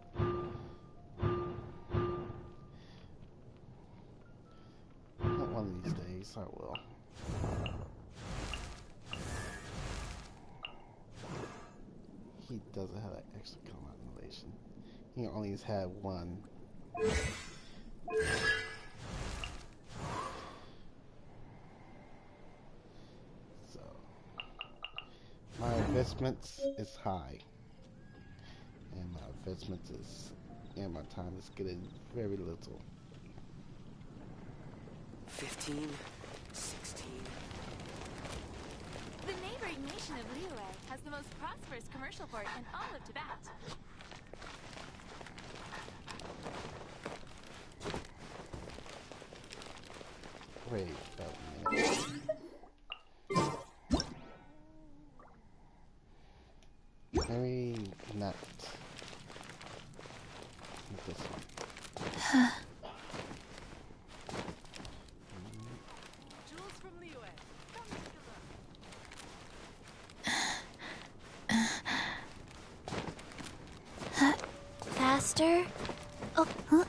Not one of these days, I will. He doesn't have that extra combat relation. He only has had one. So my investments is high, and my investments is, and my time is getting very little. 15, 16. The neighboring nation of Liyue has the most prosperous commercial port in all of Tibet. Wait a minute. Maybe not. This one. Jewels from Liyue. Come take a look. Faster? Oh, huh?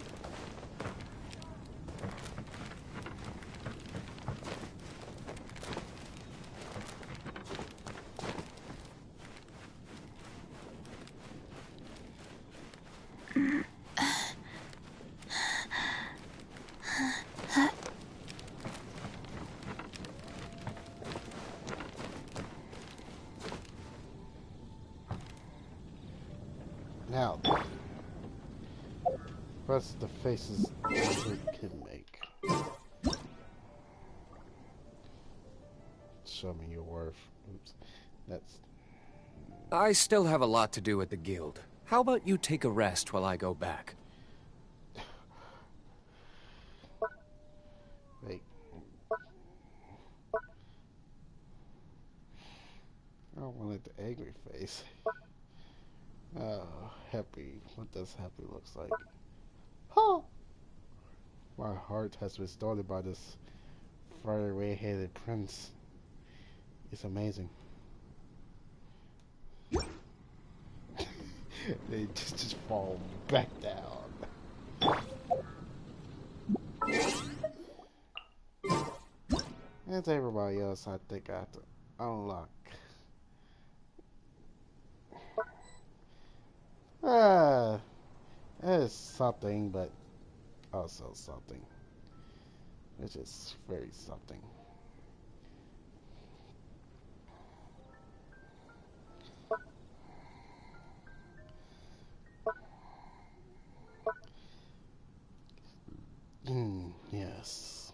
Now, what's the faces we can make? Show me your worth. Oops, that's. I still have a lot to do at the guild. How about you take a rest while I go back? Wait. I wanted the angry face. Oh, happy. What does happy looks like? Oh! My heart has been stolen by this fiery red-headed prince. It's amazing. They just fall back down. And everybody else, I think I have to unlock. That is something, but also something. Which is very something. Yes.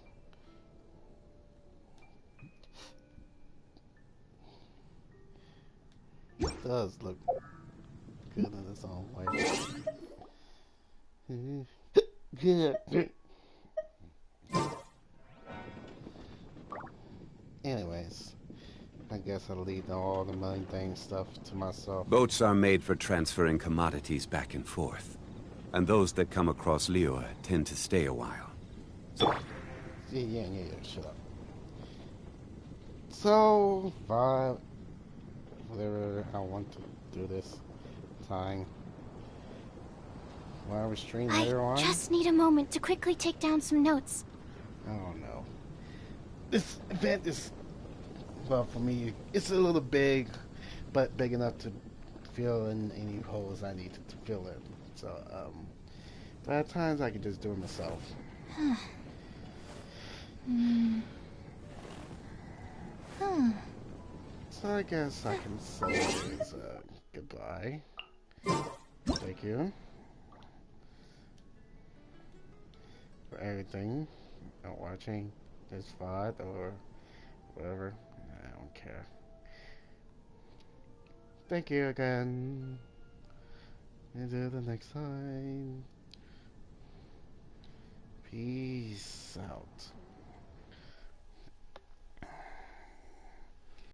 It does look good in its own way. Good. Anyways, I guess I'll leave all the million things stuff to myself. Boats are made for transferring commodities back and forth. And those that come across Liyue tend to stay a while. So... Yeah, shut up. So, whatever I want to do this time. While we stream later on. I just need a moment to quickly take down some notes. I don't know. This event is, well, for me, it's a little big, but big enough to fill in any holes I need to fill in. So, but at times I can just do it myself. So I guess I can say goodbye. Thank you for everything. Watching this VOD or whatever. I don't care. Thank you again. Until the next time. Peace out.